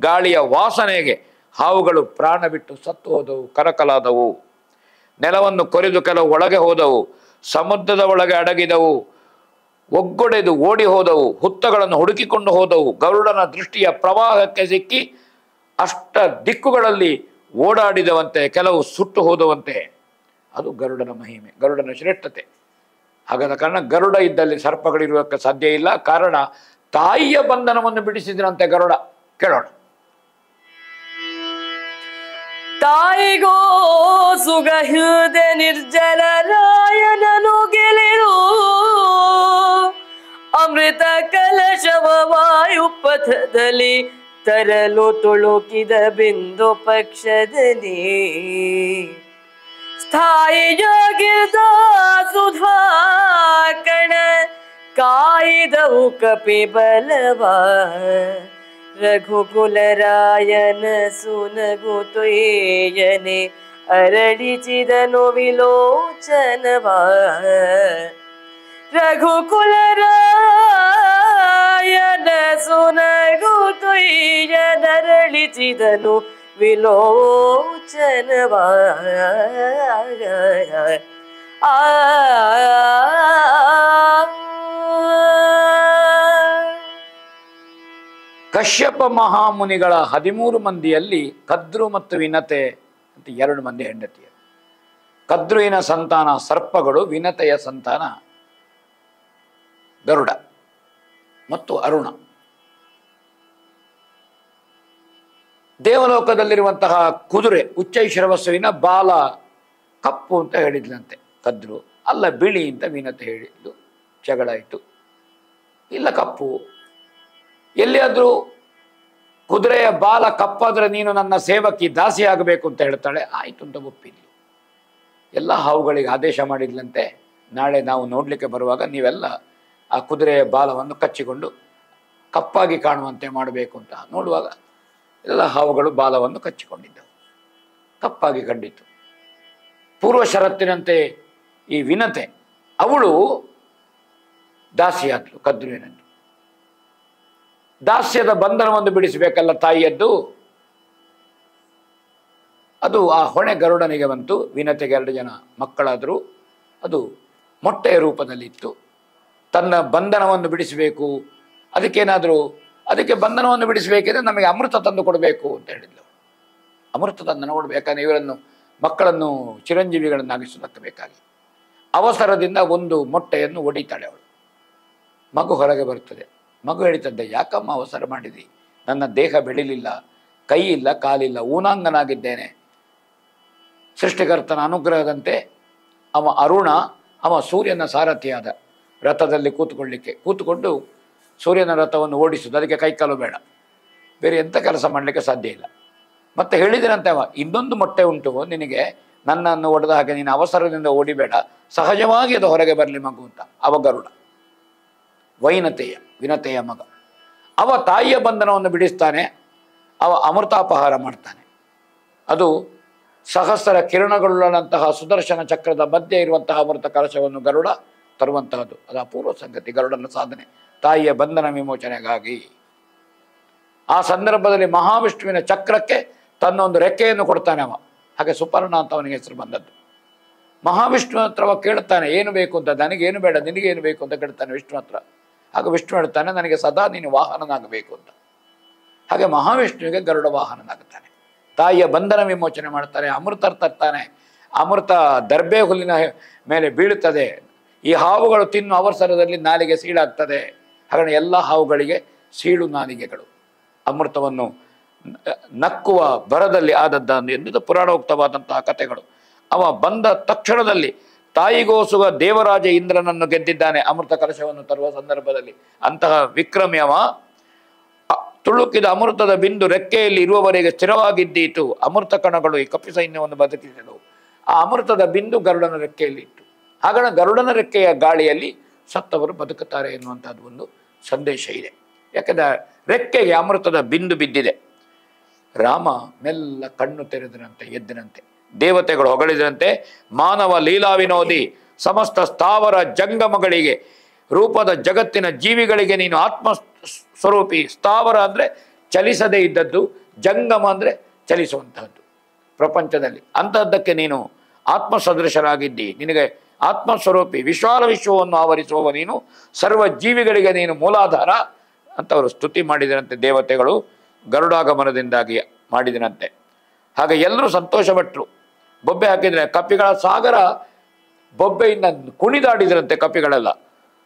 ಗಾಳಿಯ ವಾಸನೆಗೆ ಹಾವುಗಳು ಪ್ರಾಣ ಬಿಟ್ಟು ಸತ್ತು ಹೋದವು, ಕರಕಲಾದವು. ನೆಲವನ್ನು ಕೊರೆದು ಕೆಲವು ಒಳಗೆ ಹೋದವು, ಸಮುದ್ರದ ಒಳಗೆ ಅಡಗಿದವು, ಒಗ್ಗೊಡೆದು ಓಡಿ ಹೋದವು, ಹುತ್ತಗಳನ್ನು ಹುಡುಕಿಕೊಂಡು ಹೋದವು. ಗರುಡನ ದೃಷ್ಟಿಯ ಪ್ರವಾಹಕ್ಕೆ ಸಿಕ್ಕಿ ಅಷ್ಟ ದಿಕ್ಕುಗಳಲ್ಲಿ ಓಡಾಡಿದವಂತೆ, ಕೆಲವು ಸುಟ್ಟು ಹೋದವಂತೆ. ಅದು ಗರುಡನ ಮಹಿಮೆ, ಗರುಡನ ಶ್ರೇಷ್ಠತೆ. ಹಾಗಾದ ಕಾರಣ ಗರುಡ ಇದ್ದಲ್ಲಿ ಸರ್ಪಗಳಿರುವಕ್ಕೆ ಸಾಧ್ಯ ಇಲ್ಲ. ಕಾರಣ ತಾಯಿಯ ಬಂಧನವನ್ನು ಬಿಡಿಸಿದ್ರಂತೆ ಗರುಡ. ಕೇಳೋಣ. ತಾಯಿಗೋ ಸುಗಹ್ಯುದ ನಿರ್ಜಲ ರಾಯನನು ಗೆಲಿರು ಅಮೃತ ಕಲಶವ ವಾಯುಪಥದಲ್ಲಿ ತರಲು ತುಳುಕಿದ ಬಿಂದು ಪಕ್ಷದಲ್ಲಿ ಸ್ಥಾಯಿಯಾಗಿದ್ದ ಸುಧಾಕಣ ಕಾಯಿದವು ಕಪಿ ಬಲವ ರಘುಕುಲರಾಯನ ಸುನಗುತೊಯ್ಯನೆ ಅರಳಿಚಿದನು ವಿಲೋಚನವ ರಘುಕುಲರಾಯನ ಸುನಗುತೊಯ್ಯನರಳಿಚಿದನು ವಿಲೋಚನವ ಕಶ್ಯಪ ಮಹಾಮುನಿಗಳ 13 ಮಂದಿಯಲ್ಲಿ ಕದ್ರು ಮತ್ತು ವಿನತೆ ಅಂತ 2 ಮಂದಿ ಹೆಂಡತಿಯರು. ಕದ್ರುವಿನ ಸಂತಾನ ಸರ್ಪಗಳು, ವಿನತೆಯ ಸಂತಾನ ಗರುಡ ಮತ್ತು ಅರುಣ. ದೇವಲೋಕದಲ್ಲಿರುವಂತಹ ಕುದುರೆ ಉಚ್ಚೈಶ್ರವಸ್ಸುವಿನ ಬಾಲ ಕಪ್ಪು ಅಂತ ಹೇಳಿದ್ಲಂತೆ ಕದ್ರು. ಅಲ್ಲ ಬಿಳಿ ಅಂತ ವಿನತೆ ಹೇಳಿದ್ಲು. ಜಗಳ ಆಯಿತು. ಇಲ್ಲ ಕಪ್ಪು. ಎಲ್ಲಿಯಾದರೂ ಕುದುರೆಯ ಬಾಲ ಕಪ್ಪಾದ್ರೆ ನೀನು ನನ್ನ ಸೇವಕಿ ದಾಸಿ ಆಗಬೇಕು ಅಂತ ಹೇಳ್ತಾಳೆ. ಆಯಿತು ಅಂತ ಒಪ್ಪಿದ್ಲು. ಎಲ್ಲ ಹಾವುಗಳಿಗೆ ಆದೇಶ ಮಾಡಿದ್ಲಂತೆ, ನಾಳೆ ನಾವು ನೋಡಲಿಕ್ಕೆ ಬರುವಾಗ ನೀವೆಲ್ಲ ಆ ಕುದುರೆಯ ಬಾಲವನ್ನು ಕಚ್ಚಿಕೊಂಡು ಕಪ್ಪಾಗಿ ಕಾಣುವಂತೆ ಮಾಡಬೇಕು ಅಂತ. ನೋಡುವಾಗ ಎಲ್ಲ ಹಾವುಗಳು ಬಾಲವನ್ನು ಕಚ್ಚಿಕೊಂಡಿದ್ದವು, ಕಪ್ಪಾಗಿ ಕಂಡಿತು. ಪೂರ್ವ ಷರತ್ತಿನಂತೆ ಈ ವಿನತೆ ಅವಳು ದಾಸಿಯಾದ್ಲು ಕದ್ರುವಿನದ್ದು. ದಾಸ್ಯದ ಬಂಧನವನ್ನು ಬಿಡಿಸಬೇಕಲ್ಲ ತಾಯಿಯದ್ದು. ಅದು ಆ ಹೊಣೆ ಗರುಡನಿಗೆ ಬಂತು. ವಿನತೆಗೆ 2 ಜನ ಮಕ್ಕಳಾದರು. ಅದು ಮೊಟ್ಟೆಯ ರೂಪದಲ್ಲಿತ್ತು. ತನ್ನ ಬಂಧನವನ್ನು ಬಿಡಿಸಬೇಕು, ಅದಕ್ಕೆ ಬಂಧನವನ್ನು ಬಿಡಿಸಬೇಕಿದ್ರೆ ನಮಗೆ ಅಮೃತ ತಂದು ಕೊಡಬೇಕು ಅಂತ ಹೇಳಿದ್ಲು. ಅಮೃತ ತಂದು ಕೊಡಬೇಕಾದ್ರೆ ಇವರನ್ನು ಮಕ್ಕಳನ್ನು ಚಿರಂಜೀವಿಗಳನ್ನಾಗಿಸುವುದಕ್ಕೆ ಬೇಕಾಗಿ ಅವಸರದಿಂದ ಒಂದು ಮೊಟ್ಟೆಯನ್ನು ಒಡಿತಾಳೆ ಅವಳು. ಮಗು ಹೊರಗೆ ಬರುತ್ತದೆ. ಮಗು ಹೇಳ್ತದ್ದೆ, ಯಾಕಮ್ಮ ಅವಸರ ಮಾಡಿದಿ? ನನ್ನ ದೇಹ ಬೆಳಿಲಿಲ್ಲ, ಕೈ ಇಲ್ಲ, ಕಾಲಿಲ್ಲ, ಊನಾಂಗನಾಗಿದ್ದೇನೆ. ಸೃಷ್ಟಿಕರ್ತನ ಅನುಗ್ರಹದಂತೆ ಅವ ಅರುಣ, ಅವ ಸೂರ್ಯನ ಸಾರಥಿಯಾದ. ರಥದಲ್ಲಿ ಕೂತುಕೊಂಡು ಸೂರ್ಯನ ರಥವನ್ನು ಓಡಿಸುವುದು. ಅದಕ್ಕೆ ಕೈಕಾಲು ಬೇಡ, ಬೇರೆ ಎಂಥ ಕೆಲಸ ಮಾಡಲಿಕ್ಕೆ ಸಾಧ್ಯ ಇಲ್ಲ. ಮತ್ತೆ ಹೇಳಿದನಂತೆ ಅವ, ಇನ್ನೊಂದು ಮೊಟ್ಟೆ ಉಂಟು ನಿನಗೆ, ನನ್ನನ್ನು ಒಡೆದ ಹಾಗೆ ನೀನು ಅವಸರದಿಂದ ಓಡಿಬೇಡ, ಸಹಜವಾಗಿ ಅದು ಹೊರಗೆ ಬರಲಿ ಮಗು ಅಂತ. ಅವ ಗರುಡ ವಿನತೆಯ ಮಗ. ಅವ ತಾಯಿಯ ಬಂಧನವನ್ನು ಬಿಡಿಸ್ತಾನೆ, ಅವ ಅಮೃತಾಪಹಾರ ಮಾಡ್ತಾನೆ. ಅದು ಸಹಸ್ರ ಕಿರಣಗಳುಳ್ಳಂತಹ ಸುದರ್ಶನ ಚಕ್ರದ ಮಧ್ಯೆ ಇರುವಂತಹ ಅಮೃತ ಕಲಶವನ್ನು ಗರುಡ ತರುವಂತಹದ್ದು. ಅದು ಅಪೂರ್ವ ಸಂಗತಿ, ಗರುಡನ ಸಾಧನೆ ತಾಯಿಯ ಬಂಧನ ವಿಮೋಚನೆಗಾಗಿ. ಆ ಸಂದರ್ಭದಲ್ಲಿ ಮಹಾವಿಷ್ಣುವಿನ ಚಕ್ರಕ್ಕೆ ತನ್ನ ಒಂದು ರೆಕ್ಕೆಯನ್ನು ಕೊಡ್ತಾನೆ ಅವ. ಹಾಗೆ ಸುಪರ್ಣ ಅಂತ ಅವನಿಗೆ ಹೆಸರು ಬಂದದ್ದು. ಮಹಾವಿಷ್ಣು ಹತ್ರ ಅವ ಕೇಳ್ತಾನೆ ಏನು ಬೇಕು ಅಂತ. ನನಗೇನು ಬೇಡ, ನಿನಗೇನು ಬೇಕು ಅಂತ ಕೇಳ್ತಾನೆ ವಿಷ್ಣು ಹತ್ರ. ಆಗ ವಿಷ್ಣು ಹೇಳ್ತಾನೆ ನನಗೆ ಸದಾ ನೀನು ವಾಹನನಾಗಬೇಕು ಅಂತ. ಹಾಗೆ ಮಹಾವಿಷ್ಣುವಿಗೆ ಗರುಡ ವಾಹನನಾಗುತ್ತಾನೆ. ತಾಯಿಯ ಬಂಧನ ವಿಮೋಚನೆ ಮಾಡ್ತಾನೆ, ಅಮೃತ ತರ್ತಾನೆ. ಅಮೃತ ದರ್ಬೆ ಹುಲ್ಲಿನ ಮೇಲೆ ಬೀಳುತ್ತದೆ. ಈ ಹಾವುಗಳು ತಿನ್ನು ಅವಸರದಲ್ಲಿ ನಾಲಿಗೆ ಸೀಳಾಗ್ತದೆ. ಹಾಗಾಗಿ ಎಲ್ಲ ಹಾವುಗಳಿಗೆ ಸೀಳು ನಾಲಿಗೆಗಳು. ಅಮೃತವನ್ನು ನಕ್ಕುವ ಭರದಲ್ಲಿ ಆದದ್ದ ಎನ್ನುವುದು ಪುರಾಣೋಕ್ತವಾದಂತಹ ಕಥೆಗಳು. ಅವ ಬಂದ ತಕ್ಷಣದಲ್ಲಿ ತಾಯಿಗೋಸುಗ ದೇವರಾಜ ಇಂದ್ರನನ್ನು ಗೆದ್ದಿದ್ದಾನೆ ಅಮೃತ ಕಲಶವನ್ನು ತರುವ ಸಂದರ್ಭದಲ್ಲಿ. ಅಂತಹ ವಿಕ್ರಮಿ ಅವ. ತುಳುಕಿದ ಅಮೃತದ ಬಿಂದು ರೆಕ್ಕೆಯಲ್ಲಿ ಇರುವವರೆಗೆ ಸ್ಥಿರವಾಗಿದ್ದೀತು. ಅಮೃತ ಕಣಗಳು ಈ ಕಪಿ ಸೈನ್ಯವನ್ನು ಬದುಕಿಸಿದವು. ಆ ಅಮೃತದ ಬಿಂದು ಗರುಡನ ರೆಕ್ಕೆಯಲ್ಲಿ ಇತ್ತು. ಹಾಗಾಗಿ ಗರುಡನ ರೆಕ್ಕೆಯ ಗಾಳಿಯಲ್ಲಿ ಸತ್ತವರು ಬದುಕುತ್ತಾರೆ ಎನ್ನುವಂಥದ್ದು ಒಂದು ಸಂದೇಶ ಇದೆ. ಯಾಕಂದರೆ ರೆಕ್ಕೆಗೆ ಅಮೃತದ ಬಿಂದು ಬಿದ್ದಿದೆ. ರಾಮ ಮೆಲ್ಲ ಕಣ್ಣು ತೆರೆದರಂತೆ, ಎದ್ದಿನಂತೆ. ದೇವತೆಗಳು ಹೊಗಳಿದ್ರಂತೆ, ಮಾನವ ಲೀಲಾ ವಿನೋದಿ, ಸಮಸ್ತ ಸ್ಥಾವರ ಜಂಗಮಗಳಿಗೆ, ರೂಪದ ಜಗತ್ತಿನ ಜೀವಿಗಳಿಗೆ ನೀನು ಆತ್ಮ ಸ್ವರೂಪಿ. ಸ್ಥಾವರ ಅಂದರೆ ಚಲಿಸದೇ ಇದ್ದದ್ದು, ಜಂಗಮ ಅಂದರೆ ಚಲಿಸುವಂತಹದ್ದು ಪ್ರಪಂಚದಲ್ಲಿ. ಅಂತಹದ್ದಕ್ಕೆ ನೀನು ಆತ್ಮ ಸದೃಶರಾಗಿದ್ದಿ. ನಿನಗೆ ಆತ್ಮಸ್ವರೂಪಿ, ವಿಶಾಲ ವಿಶ್ವವನ್ನು ಆವರಿಸುವವ ನೀನು, ಸರ್ವ ಜೀವಿಗಳಿಗೆ ನೀನು ಮೂಲಾಧಾರ ಅಂತ ಅವರು ಸ್ತುತಿ ಮಾಡಿದರಂತೆ ದೇವತೆಗಳು. ಗರುಡಾಗಮನದಿಂದಾಗಿ ಮಾಡಿದರಂತೆ. ಹಾಗೆ ಎಲ್ಲರೂ ಸಂತೋಷಪಟ್ಟರು. ಬೊಬ್ಬೆ ಹಾಕಿದರೆ ಕಪಿಗಳ ಸಾಗರ ಬೊಬ್ಬೆಯಿಂದ ಕುಣಿದಾಡಿದ್ರಂತೆ ಕಪಿಗಳೆಲ್ಲ.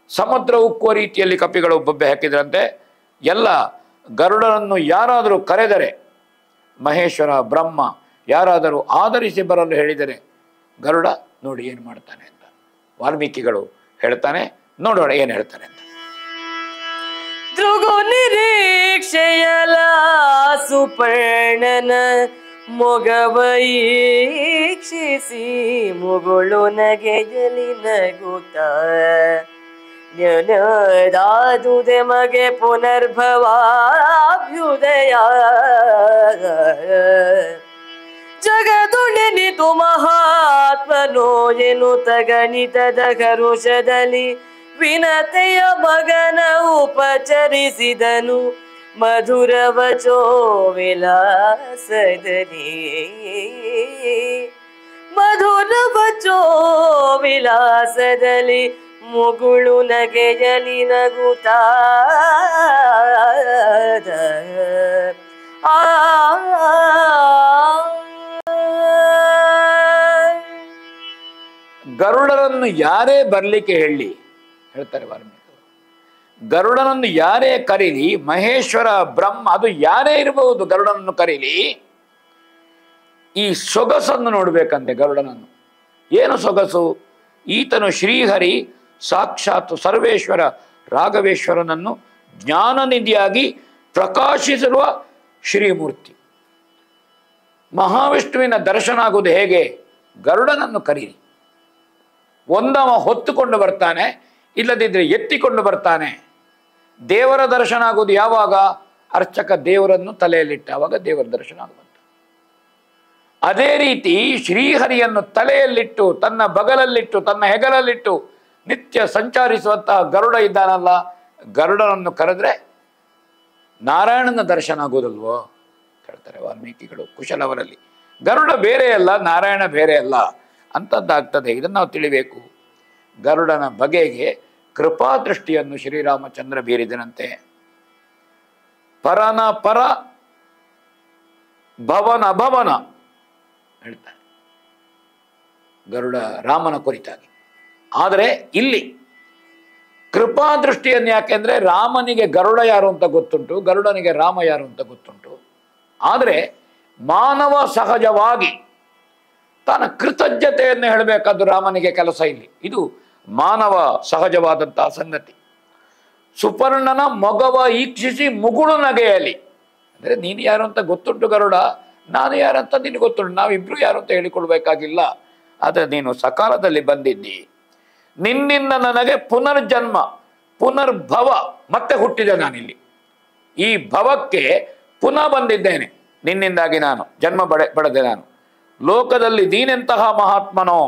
ಸಮುದ್ರ ಉಕ್ಕುವ ರೀತಿಯಲ್ಲಿ ಕಪಿಗಳು ಬೊಬ್ಬೆ ಹಾಕಿದ್ರಂತೆ. ಎಲ್ಲ ಗರುಡನನ್ನು ಯಾರಾದರೂ ಕರೆದರೆ, ಮಹೇಶ್ವರ ಬ್ರಹ್ಮ ಯಾರಾದರೂ ಆಧರಿಸಿ ಬರಲು ಹೇಳಿದರೆ ಗರುಡ ನೋಡಿ ಏನು ಮಾಡ್ತಾನೆ ಅಂತ ವಾಲ್ಮೀಕಿಗಳು ಹೇಳ್ತಾನೆ. ನೋಡೋಣ ಏನು ಹೇಳ್ತಾನೆ ಅಂತ. ದೃಗು ನಿರೀಕ್ಷೆಯಲ ಸುಪರ್ಣನ ಮೊಗವೀಕ್ಷಿಸಿ ಮುಗುಳು ನಗೆಯಲಿ ನಗುತ್ತ ದಾದುದೆ ಮಗೆ ಪುನರ್ಭವಾಭ್ಯುದಯ ಜಗದುಣಿನಿತು ಮಹಾತ್ಮನೋ ಎನ್ನುತ್ತ ಗಣಿತದ ಕರುಷದಲ್ಲಿ ವಿನತೆಯ ಮಗನ ಉಪಚರಿಸಿದನು ಮಧುರ ವಚೋ ವಿಲಾಸದಲ್ಲಿ. ಮಧುರ ವಚೋ ವಿಲಾಸದಲ್ಲಿ ಮುಗುಳು ನಗೆಯಲಿ ನಗುತ್ತಾ ಗರುಡರನ್ನು ಯಾರೇ ಬರಲಿಕ್ಕೆ ಹೇಳಿ ಹೇಳ್ತಾರೆ ವಾಲ್ಮೀಕಿ. ಗರುಡನನ್ನು ಯಾರೇ ಕರೀಲಿ, ಮಹೇಶ್ವರ ಬ್ರಹ್ಮ ಅದು ಯಾರೇ ಇರಬಹುದು, ಗರುಡನನ್ನು ಕರೀಲಿ, ಈ ಸೊಗಸನ್ನು ನೋಡ್ಬೇಕಂತೆ ಗರುಡನನ್ನು. ಏನು ಸೊಗಸು? ಈತನು ಶ್ರೀಹರಿ ಸಾಕ್ಷಾತ್ ಸರ್ವೇಶ್ವರ ರಾಘವೇಶ್ವರನನ್ನು ಜ್ಞಾನನಿಧಿಯಾಗಿ ಪ್ರಕಾಶಿಸಿರುವ ಶ್ರೀಮೂರ್ತಿ. ಮಹಾವಿಷ್ಣುವಿನ ದರ್ಶನ ಆಗುವುದು ಹೇಗೆ? ಗರುಡನನ್ನು ಕರೀರಿ. ಒಂದವ ಹೊತ್ತುಕೊಂಡು ಬರ್ತಾನೆ, ಇಲ್ಲದಿದ್ದರೆ ಎತ್ತಿಕೊಂಡು ಬರ್ತಾನೆ. ದೇವರ ದರ್ಶನ ಆಗುವುದು ಯಾವಾಗ? ಅರ್ಚಕ ದೇವರನ್ನು ತಲೆಯಲ್ಲಿಟ್ಟ ಆವಾಗ ದೇವರ ದರ್ಶನ ಆಗುವಂತ. ಅದೇ ರೀತಿ ಶ್ರೀಹರಿಯನ್ನು ತಲೆಯಲ್ಲಿಟ್ಟು, ತನ್ನ ಬಗಲಲ್ಲಿಟ್ಟು, ತನ್ನ ಹೆಗಲಲ್ಲಿಟ್ಟು ನಿತ್ಯ ಸಂಚರಿಸುವಂತಹ ಗರುಡ ಇದ್ದಾನಲ್ಲ, ಗರುಡನನ್ನು ಕರೆದ್ರೆ ನಾರಾಯಣನ ದರ್ಶನ ಆಗೋದಲ್ವೋ ಹೇಳ್ತಾರೆ ವಾಲ್ಮೀಕಿಗಳು ಕುಶಲವರಲ್ಲಿ. ಗರುಡ ಬೇರೆ ಅಲ್ಲ, ನಾರಾಯಣ ಬೇರೆ ಅಲ್ಲ ಅಂಥದ್ದಾಗ್ತದೆ. ಇದನ್ನು ನಾವು ತಿಳಿಬೇಕು. ಗರುಡನ ಬಗೆಗೆ ಕೃಪಾದೃಷ್ಟಿಯನ್ನು ಶ್ರೀರಾಮಚಂದ್ರ ಬೀರಿದನಂತೆ. ಪರನ ಪರ ಭವನ ಭವನ ಹೇಳ್ತಾರೆ ಗರುಡ ರಾಮನ ಕುರಿತಾಗಿ. ಆದರೆ ಇಲ್ಲಿ ಕೃಪಾದೃಷ್ಟಿಯನ್ನು ಯಾಕೆಂದ್ರೆ ರಾಮನಿಗೆ ಗರುಡ ಯಾರು ಅಂತ ಗೊತ್ತುಂಟು, ಗರುಡನಿಗೆ ರಾಮ ಯಾರು ಅಂತ ಗೊತ್ತುಂಟು. ಆದರೆ ಮಾನವ ಸಹಜವಾಗಿ ತನ್ನ ಕೃತಜ್ಞತೆಯನ್ನು ಹೇಳಬೇಕಾದ್ದು ರಾಮನಿಗೆ ಕೆಲಸ ಇಲ್ಲಿ. ಇದು ಮಾನವ ಸಹಜವಾದಂತಹ ಸಂಗತಿ. ಸುಪರ್ಣನ ಮೊಗವ ಈಕ್ಷಿಸಿ ಮುಗುಳು ನಗೆಯಲಿ ಅಂದರೆ ನೀನು ಯಾರು ಅಂತ ಗೊತ್ತುಂಟು ಗರುಡ, ನಾನು ಯಾರಂತ ನಿನಗೆ ಗೊತ್ತುಂಟು, ನಾವಿಬ್ರು ಯಾರು ಅಂತ ಹೇಳಿಕೊಳ್ಬೇಕಾಗಿಲ್ಲ. ಆದರೆ ನೀನು ಸಕಾಲದಲ್ಲಿ ಬಂದಿದ್ದಿ, ನಿನ್ನಿಂದ ನನಗೆ ಪುನರ್ಜನ್ಮ ಪುನರ್ಭವ ಮತ್ತೆ ಹುಟ್ಟಿದೆ. ನಾನಿಲ್ಲಿ ಈ ಭವಕ್ಕೆ ಪುನಃ ಬಂದಿದ್ದೇನೆ, ನಿನ್ನಿಂದಾಗಿ ನಾನು ಜನ್ಮ ಪಡೆದೆ. ನಾನು ಲೋಕದಲ್ಲಿ ನೀನೆಂತಹ ಮಹಾತ್ಮನೋ,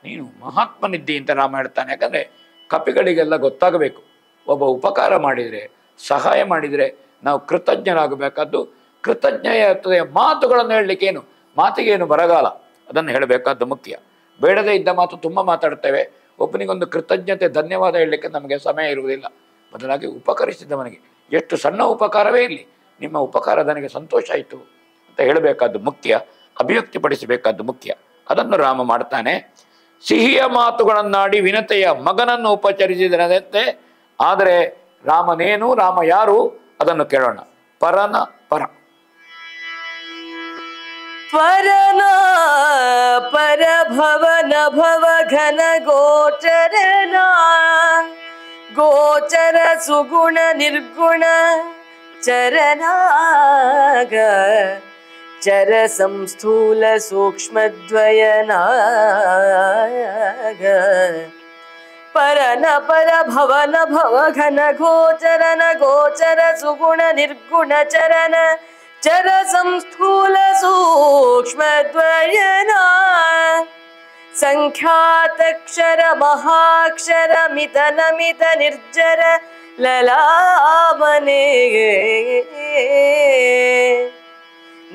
ನೀನು ಮಹಾತ್ಮನಿದ್ದಿ ಅಂತ ರಾಮ ಹೇಳ್ತಾನೆ. ಯಾಕಂದರೆ ಕಪಿಗಳಿಗೆಲ್ಲ ಗೊತ್ತಾಗಬೇಕು, ಒಬ್ಬ ಉಪಕಾರ ಮಾಡಿದರೆ, ಸಹಾಯ ಮಾಡಿದರೆ ನಾವು ಕೃತಜ್ಞರಾಗಬೇಕಾದ್ದು. ಕೃತಜ್ಞತೆಯ ಮಾತುಗಳನ್ನು ಹೇಳಲಿಕ್ಕೇನು, ಮಾತಿಗೇನು ಬರಗಾಲ, ಅದನ್ನು ಹೇಳಬೇಕಾದ್ದು ಮುಖ್ಯ. ಬೇಡದೇ ಇದ್ದ ಮಾತು ತುಂಬ ಮಾತಾಡ್ತೇವೆ. ಒಬ್ಬನಿಗೊಂದು ಕೃತಜ್ಞತೆ ಧನ್ಯವಾದ ಹೇಳಲಿಕ್ಕೆ ನಮಗೆ ಸಮಯ ಇರುವುದಿಲ್ಲ. ಬದಲಾಗಿ ಉಪಕರಿಸಿದವನಿಗೆ ಎಷ್ಟು ಸಣ್ಣ ಉಪಕಾರವೇ ಇರಲಿ, ನಿಮ್ಮ ಉಪಕಾರ ನನಗೆ ಸಂತೋಷ ಆಯಿತು ಅಂತ ಹೇಳಬೇಕಾದ್ದು ಮುಖ್ಯ, ಅಭಿವ್ಯಕ್ತಿಪಡಿಸಬೇಕಾದ್ದು ಮುಖ್ಯ. ಅದನ್ನು ರಾಮ ಮಾಡ್ತಾನೆ. ಸಿಹಿಯ ಮಾತುಗಳನ್ನಾಡಿ ವಿನತೆಯ ಮಗನನ್ನು ಉಪಚರಿಸಿದನಂತೆ. ಆದರೆ ರಾಮನೇನು, ರಾಮ ಯಾರು, ಅದನ್ನು ಕೇಳೋಣ. ಪರನ ಪರ, ಪರನ ಪರಭವನ ಭವ ಘನ ಗೋಚರನ ಗೋಚರ ಸುಗುಣ ನಿರ್ಗುಣ ಚರನಾಗ ಚರ ಸಂಸ್ಥೂಲ ಸೂಕ್ಷ್ಮದ್ವಯನಾಗ ಪರನ ಪರ ಭವನ ಭವ ಘನ ಗೋಚರನ ಗೋಚರ ಸುಗುಣ ನಿರ್ಗುಣ ಚರನ ಚರ ಸಂಸ್ಥೂಲ ಸೂಕ್ಷ್ಮದ್ವಯನ ಸಂಖ್ಯಾತಕ್ಷರ ಮಹಾಕ್ಷರ ಮಿತ ನಮಿತ ನಿರ್ಜರ ಲಲಾಮನೆ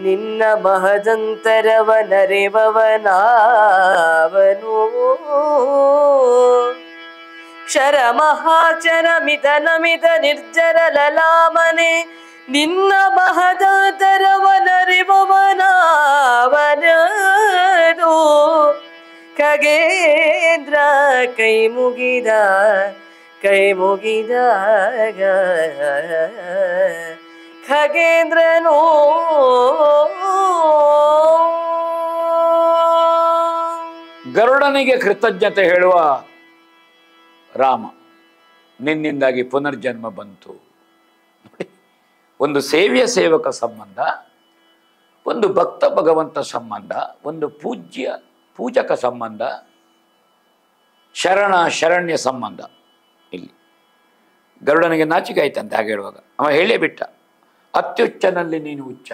ನಿನ್ನ ಮಹದಂತರವನರೆವವನಾವನು ಕ್ಷರ ಮಹಾಕ್ಷರ ಮಿತ ನಮಿತ ನಿರ್ಜರ ಲಲಾಮನೆ ನಿನ್ನ ಮಹದಂತರವನರಿವವನಾವನದು ಖಗೇಂದ್ರ ಕೈ ಮುಗಿದಾಗ ಖಗೇಂದ್ರನೋ ಗರುಡನಿಗೆ ಕೃತಜ್ಞತೆ ಹೇಳುವ ರಾಮ, ನಿನ್ನಿಂದಾಗಿ ಪುನರ್ಜನ್ಮ ಬಂತು. ನೋಡಿ, ಒಂದು ಸೇವ್ಯ ಸೇವಕ ಸಂಬಂಧ, ಒಂದು ಭಕ್ತ ಭಗವಂತ ಸಂಬಂಧ, ಒಂದು ಪೂಜಕ ಸಂಬಂಧ, ಶರಣ್ಯ ಸಂಬಂಧ. ಇಲ್ಲಿ ಗರುಡನಿಗೆ ನಾಚಿಕೆ ಆಯ್ತಂತೆ ಹಾಗೆ ಹೇಳುವಾಗ. ಅವ ಹೇಳೇ ಬಿಟ್ಟ, ಅತ್ಯುಚ್ಚನಲ್ಲಿ ನೀನು ಉಚ್ಚ,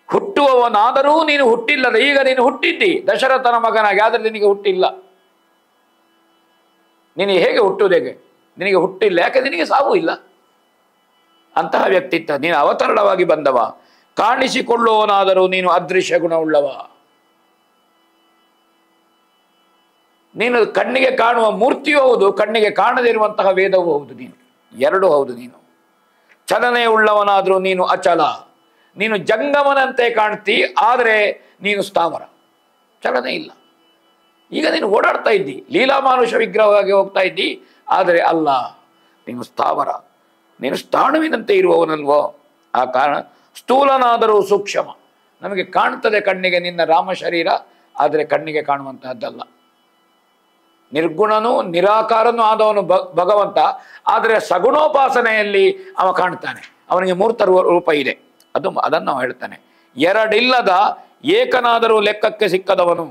ಹುಟ್ಟುವವನಾದರೂ ನೀನು ಹುಟ್ಟಿಲ್ಲದ. ಈಗ ನೀನು ಹುಟ್ಟಿದ್ದಿ ದಶರಥನ ಮಗನಾಗಿ, ಆದರೆ ನಿನಗೆ ಹುಟ್ಟಿಲ್ಲ. ನಿನಗೆ ಹೇಗೆ ಹುಟ್ಟುವುದು, ಹೇಗೆ ನಿನಗೆ ಹುಟ್ಟಿಲ್ಲ, ಯಾಕೆ ನಿನಗೆ ಸಾವು ಇಲ್ಲ. ಅಂತಹ ವ್ಯಕ್ತಿತ್ವ, ನೀನು ಅವತರಣವಾಗಿ ಬಂದವ. ಕಾಣಿಸಿಕೊಳ್ಳುವವನಾದರೂ ನೀನು ಅದೃಶ್ಯ ಗುಣವುಳ್ಳವ. ನೀನು ಕಣ್ಣಿಗೆ ಕಾಣುವ ಮೂರ್ತಿಯೂ ಹೌದು, ಕಣ್ಣಿಗೆ ಕಾಣದಿರುವಂತಹ ವೇದವೂ ಹೌದು. ನೀನು ಎರಡೂ ಹೌದು. ನೀನು ಚಲನೆ ಉಳ್ಳವನಾದರೂ ನೀನು ಅಚಲ. ನೀನು ಜಂಗಮನಂತೆ ಕಾಣ್ತಿ, ಆದರೆ ನೀನು ಸ್ಥಾವರ, ಚಲನೆ ಇಲ್ಲ. ಈಗ ನೀನು ಓಡಾಡ್ತಾ ಇದ್ದಿ, ಲೀಲಾಮಾನುಷ ವಿಗ್ರಹವಾಗಿ ಹೋಗ್ತಾ ಇದ್ದಿ, ಆದರೆ ಅಲ್ಲ, ನೀನು ಸ್ಥಾವರ, ನೀನು ಸ್ಥಾಣುವಿನಂತೆ ಇರುವವನಲ್ವೋ. ಆ ಕಾರಣ ಸ್ಥೂಲನಾದರೂ ಸೂಕ್ಷ್ಮ. ನಮಗೆ ಕಾಣ್ತದೆ ಕಣ್ಣಿಗೆ ನಿನ್ನ ರಾಮ ಶರೀರ, ಆದರೆ ಕಣ್ಣಿಗೆ ಕಾಣುವಂತಹದ್ದಲ್ಲ. ನಿರ್ಗುಣನೂ ನಿರಾಕಾರನೂ ಆದವನು ಭಗವಂತ, ಆದರೆ ಸಗುಣೋಪಾಸನೆಯಲ್ಲಿ ಅವ ಕಾಣ್ತಾನೆ. ಅವನಿಗೆ ಮೂರ್ತ ರೂಪ ಇದೆ, ಅದನ್ನು ನಾವು ಹೇಳ್ತಾನೆ. ಎರಡಿಲ್ಲದ ಏಕನಾದರೂ ಲೆಕ್ಕಕ್ಕೆ ಸಿಕ್ಕದವನು.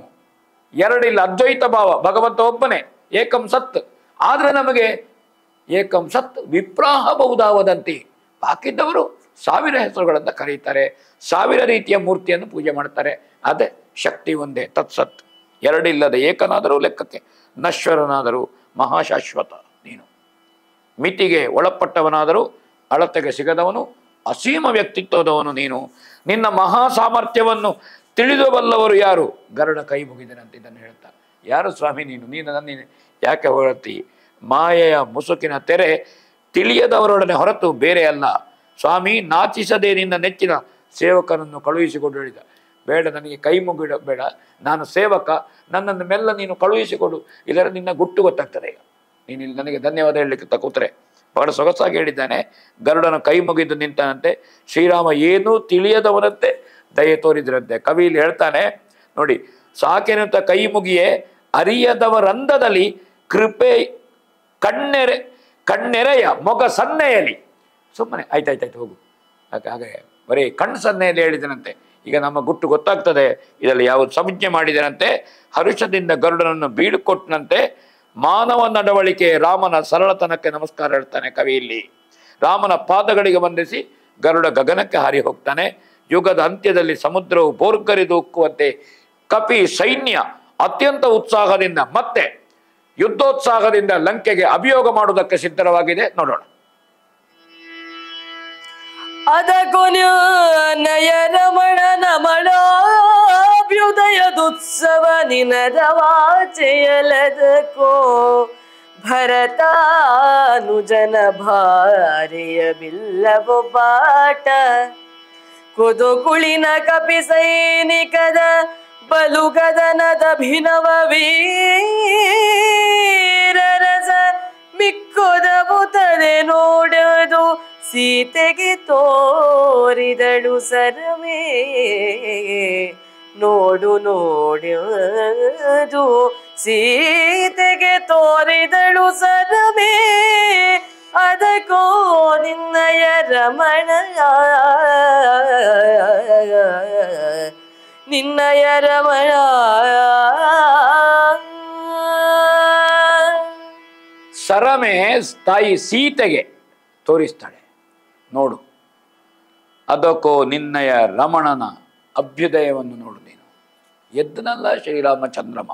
ಎರಡಿಲ್ಲ, ಅದ್ವೈತ ಭಾವ, ಭಗವಂತ ಒಬ್ಬನೇ, ಏಕಂ ಸತ್. ಆದರೆ ನಮಗೆ ಏಕಂ ಸತ್ ವಿಪ್ರಾಹ ಬಹುಧಾವದಂತಿ, ಬಾಕಿದ್ದವರು ಸಾವಿರ ಹೆಸರುಗಳನ್ನು ಕರೀತಾರೆ, ಸಾವಿರ ರೀತಿಯ ಮೂರ್ತಿಯನ್ನು ಪೂಜೆ ಮಾಡ್ತಾರೆ. ಅದೇ ಶಕ್ತಿ ಒಂದೇ, ತತ್ಸತ್. ಎರಡಿಲ್ಲದ ಏಕನಾದರೂ ಲೆಕ್ಕಕ್ಕೆ, ನಶ್ವರನಾದರೂ ಮಹಾಶಾಶ್ವತ. ನೀನು ಮಿತಿಗೆ ಒಳಪಟ್ಟವನಾದರೂ ಅಳತೆಗೆ ಸಿಗದವನು, ಅಸೀಮ ವ್ಯಕ್ತಿತ್ವದವನು ನೀನು. ನಿನ್ನ ಮಹಾ ಸಾಮರ್ಥ್ಯವನ್ನು ತಿಳಿದಬಲ್ಲವರು ಯಾರು? ಗರುಡ ಕೈ ಮುಗಿದನಂತೆ ಇದನ್ನು ಹೇಳ್ತಾರೆ. ಯಾರು ಸ್ವಾಮಿ ನೀನು? ನೀನು ಯಾಕೆ ಹೊರತಿ? ಮಾಯೆಯ ಮುಸುಕಿನ ತೆರೆ ತಿಳಿಯದವರೊಡನೆ ಹೊರತು ಬೇರೆ ಅಲ್ಲ. ಸ್ವಾಮಿ ನಾಚಿಸದೆ ನಿನ್ನ ನೆಚ್ಚಿನ ಸೇವಕನನ್ನು ಕಳುಹಿಸಿಕೊಡು ಹೇಳಿದ. ಬೇಡ, ನನಗೆ ಕೈ ಮುಗಿಡಬೇಡ, ನಾನು ಸೇವಕ, ನನ್ನನ್ನು ಮೆಲ್ಲ ನೀನು ಕಳುಹಿಸಿಕೊಡು, ಇದರ ನಿನ್ನ ಗುಟ್ಟು ಗೊತ್ತಾಗ್ತದೆ. ಈಗ ನೀನು ಇಲ್ಲಿ ನನಗೆ ಧನ್ಯವಾದ ಹೇಳಲಿಕ್ಕೆ ತಕೂತ್ರೆ ಬಹಳ ಸೊಗಸಾಗಿ ಹೇಳಿದ್ದಾನೆ. ಗರುಡನ ಕೈ ಮುಗಿದು ನಿಂತಾನಂತೆ. ಶ್ರೀರಾಮ ಏನೂ ತಿಳಿಯದವನಂತೆ ದಯೆ ತೋರಿದ್ರಂತೆ. ಕವಿ ಇಲ್ಲಿ ಹೇಳ್ತಾನೆ ನೋಡಿ, ಸಾಕೆನುತ್ತ ಕೈ ಮುಗಿಯೇ ಅರಿಯದವರಂದದಲ್ಲಿ ಕೃಪೆ ಕಣ್ಣೆರೆಯ ಮೊಗ ಸನ್ನೆಯಲಿ. ಸುಮ್ಮನೆ ಆಯ್ತಾಯ್ತಾಯ್ತು ಹೋಗು, ಹಾಗೆ ಬರೀ ಕಣ್ಣು ಸನ್ನೆಯಲ್ಲಿ ಹೇಳಿದನಂತೆ. ಈಗ ನಮ್ಮ ಗುಟ್ಟು ಗೊತ್ತಾಗ್ತದೆ, ಇದರಲ್ಲಿ ಯಾವುದು ಸಂಜ್ಞೆ ಮಾಡಿದನಂತೆ. ಹರುಷದಿಂದ ಗರುಡನನ್ನು ಬೀಳುಕೊಟ್ಟನಂತೆ. ಮಾನವ ನಡವಳಿಕೆ ರಾಮನ ಸರಳತನಕ್ಕೆ ನಮಸ್ಕಾರ ಹೇಳ್ತಾನೆ ಕವಿ ಇಲ್ಲಿ. ರಾಮನ ಪಾದಗಳಿಗೆ ವಂದಿಸಿ ಗರುಡ ಗಗನಕ್ಕೆ ಹಾರಿ ಹೋಗ್ತಾನೆ. ಯುಗದ ಅಂತ್ಯದಲ್ಲಿ ಸಮುದ್ರವು ಬೋರ್ಗರಿದು ಉಕ್ಕುವಂತೆ ಕಪಿ ಸೈನ್ಯ ಅತ್ಯಂತ ಉತ್ಸಾಹದಿಂದ ಮತ್ತೆ ಯುದ್ಧೋತ್ಸಾಹದಿಂದ ಲಂಕೆಗೆ ಅಭಿಯೋಗ ಮಾಡುವುದಕ್ಕೆ ಸಿದ್ಧವಾಗಿದೆ. ನೋಡೋಣ. ಅದಕೊನಯ ರಮಣನ ಮಳಾಭ್ಯುದಯದುತ್ಸವ ನಿನದವಾಚೆಯಲದಕೋ ಭರತಾನುಜನ ಭಾರ್ಯ ಬಿಲ್ಲವೊ ಬಾಟ ಕುದುಕುಳಿನ ಕಪಿ ಸೈನಿಕದ ಬಲುಗದನದಭಿನವ ವೀರರಸ ಮಿಕ್ಕುದಬುತ್ತದೆ ನೋಡದು ಸೀತೆಗೆ ತೋರಿದಳು ಸರವೇ ನೋಡು ನೋಡ್ಯದು ಸೀತೆಗೆ ತೋರಿದಳು ಸರವೇ ಅದಕ್ಕೋ ನಿನ್ನಯ ರಮಣ ನಿನ್ನಯ ರಮಣ ಸರಮೆ ತಾಯಿ ಸೀತೆಗೆ ತೋರಿಸ್ತಾಳೆ. ನೋಡು, ಅದಕ್ಕೋ ನಿನ್ನಯ ರಮಣನ ಅಭ್ಯುದಯವನ್ನು ನೋಡು. ನೀನು ಎದ್ದನಲ್ಲ ಶ್ರೀರಾಮಚಂದ್ರಮ.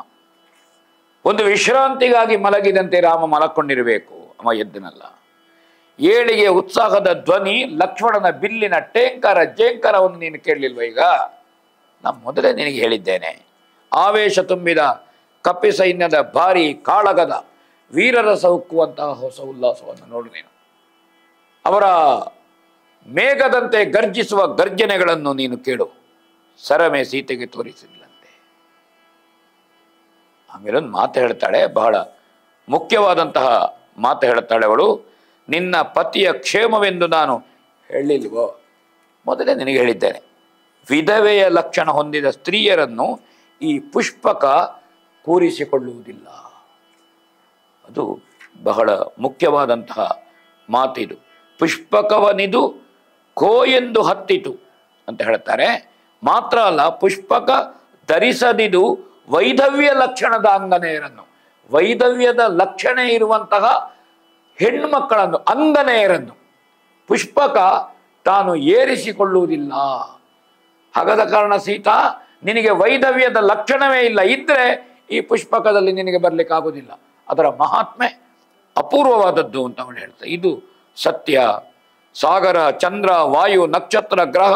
ಒಂದು ವಿಶ್ರಾಂತಿಗಾಗಿ ಮಲಗಿದಂತೆ ರಾಮ ಮಲಕೊಂಡಿರಬೇಕು, ಅವ ಎದ್ದನಲ್ಲ. ಏಳಿಗೆ ಉತ್ಸಾಹದ ಧ್ವನಿ, ಲಕ್ಷ್ಮಣನ ಬಿಲ್ಲಿನ ಟೇಂಕಾರ ಜೇಂಕಾರವನ್ನು ನೀನು ಕೇಳಲಿಲ್ವ? ಈಗ ನಾನು ಮೊದಲೇ ನಿನಗೆ ಹೇಳಿದ್ದೇನೆ. ಆವೇಶ ತುಂಬಿದ ಕಪ್ಪಿ ಸೈನ್ಯದ ಭಾರಿ ಕಾಳಗದ ವೀರರಸ ಉಕ್ಕುವಂತಹ ಹೊಸ ಉಲ್ಲಾಸವನ್ನು ನೋಡು ನೀನು. ಅವರ ಮೇಘದಂತೆ ಗರ್ಜಿಸುವ ಗರ್ಜನೆಗಳನ್ನು ನೀನು ಕೇಳು. ಸರಮೆ ಸೀತೆಗೆ ತೋರಿಸಿದ್ಲಂತೆ. ಆಮೇಲೆ ಒಂದು ಮಾತು ಹೇಳ್ತಾಳೆ, ಬಹಳ ಮುಖ್ಯವಾದಂತಹ ಮಾತು ಹೇಳ್ತಾಳೆ ಅವಳು. ನಿನ್ನ ಪತಿಯ ಕ್ಷೇಮವೆಂದು ನಾನು ಹೇಳಿಲ್ವೋ? ಮೊದಲೇ ನಿನಗೆ ಹೇಳಿದ್ದೇನೆ. ವಿಧವೆಯ ಲಕ್ಷಣ ಹೊಂದಿದ ಸ್ತ್ರೀಯರನ್ನು ಈ ಪುಷ್ಪಕ ಕೂರಿಸಿಕೊಳ್ಳುವುದಿಲ್ಲ. ಅದು ಬಹಳ ಮುಖ್ಯವಾದಂತಹ ಮಾತಿದು. ಪುಷ್ಪಕವನಿದು ಕೋ ಎಂದು ಹತ್ತಿತು ಅಂತ ಹೇಳ್ತಾರೆ. ಮಾತ್ರ ಅಲ್ಲ, ಪುಷ್ಪಕ ಧರಿಸದಿದು ವೈಧವ್ಯ ಲಕ್ಷಣದ ಅಂಗನೆಯರನ್ನು, ವೈಧವ್ಯದ ಲಕ್ಷಣ ಇರುವಂತಹ ಹೆಣ್ಮಕ್ಕಳನ್ನು, ಅಂಗನೆಯರನ್ನು ಪುಷ್ಪಕ ತಾನು ಏರಿಸಿಕೊಳ್ಳುವುದಿಲ್ಲ. ಹಾಗಾದ ಕಾರಣ ಸೀತಾ, ನಿನಗೆ ವೈಧವ್ಯದ ಲಕ್ಷಣವೇ ಇಲ್ಲ. ಇದ್ರೆ ಈ ಪುಷ್ಪಕದಲ್ಲಿ ನಿನಗೆ ಬರಲಿಕ್ಕೆ ಆಗೋದಿಲ್ಲ. ಅದರ ಮಹಾತ್ಮೆ ಅಪೂರ್ವವಾದದ್ದು ಅಂತ ಅವಳು ಹೇಳ್ತಾರೆ. ಇದು ಸತ್ಯ. ಸಾಗರ, ಚಂದ್ರ, ವಾಯು, ನಕ್ಷತ್ರ, ಗ್ರಹ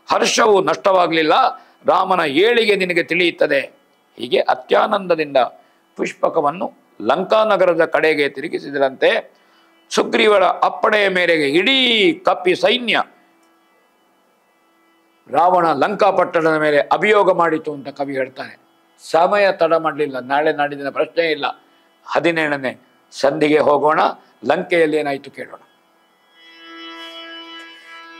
ಹರ್ಷವು ನಷ್ಟವಾಗಲಿಲ್ಲ. ರಾಮನ ಏಳಿಗೆ ನಿನಗೆ ತಿಳಿಯುತ್ತದೆ. ಹೀಗೆ ಅತ್ಯಾನಂದದಿಂದ ಪುಷ್ಪಕವನ್ನು ಲಂಕಾನಗರದ ಕಡೆಗೆ ತಿರುಗಿಸಿದರಂತೆ. ಸುಗ್ರೀವರ ಅಪ್ಪಣೆಯ ಮೇರೆಗೆ ಇಡೀ ಕಪ್ಪಿ ಸೈನ್ಯ ರಾವಣ ಲಂಕಾಪಟ್ಟಣದ ಮೇಲೆ ಅಭಿಯೋಗ ಮಾಡಿತು ಅಂತ ಕವಿ ಹೇಳ್ತಾನೆ. ಸಮಯ ತಡ ಮಾಡಲಿಲ್ಲ. ನಾಳೆ ನಾಡಿನ ಪ್ರಶ್ನೆ ಇಲ್ಲ. 17ನೇ ಸಂಧಿಗೆ ಹೋಗೋಣ. ಲಂಕೆಯಲ್ಲಿ ಏನಾಯ್ತು ಕೇಳೋಣ.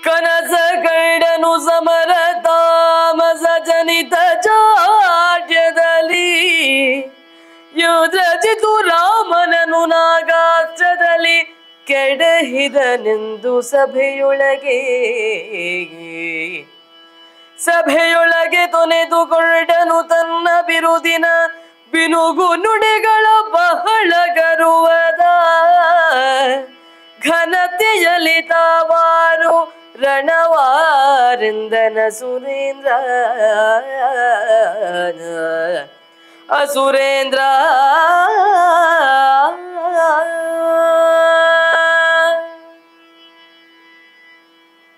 ಕನಸ ಕಂಡನು ಸಮರ ತಾಮಸ ಜನಿತ ಜಾಡ್ಯದಲ್ಲಿ ಯುದ್ರಜಿತು ರಾಮನನು ನಾಗಾಸ್ತ್ರದಲ್ಲಿ ಕೆಡಹಿದನೆಂದು ಸಭೆಯೊಳಗೆ ತೊನೆದುಕೊಂಡನು ತನ್ನ ಬಿರುದಿನ ಬಿನುಗು ನುಡಿಗಳ ಬಹಳ ಗರುವದ ಘನತೆಯಲ್ಲಿ ತಾವಾರು ರಣವಾರಿಂದನ ಸುರೇಂದ್ರ ಅಸುರೇಂದ್ರ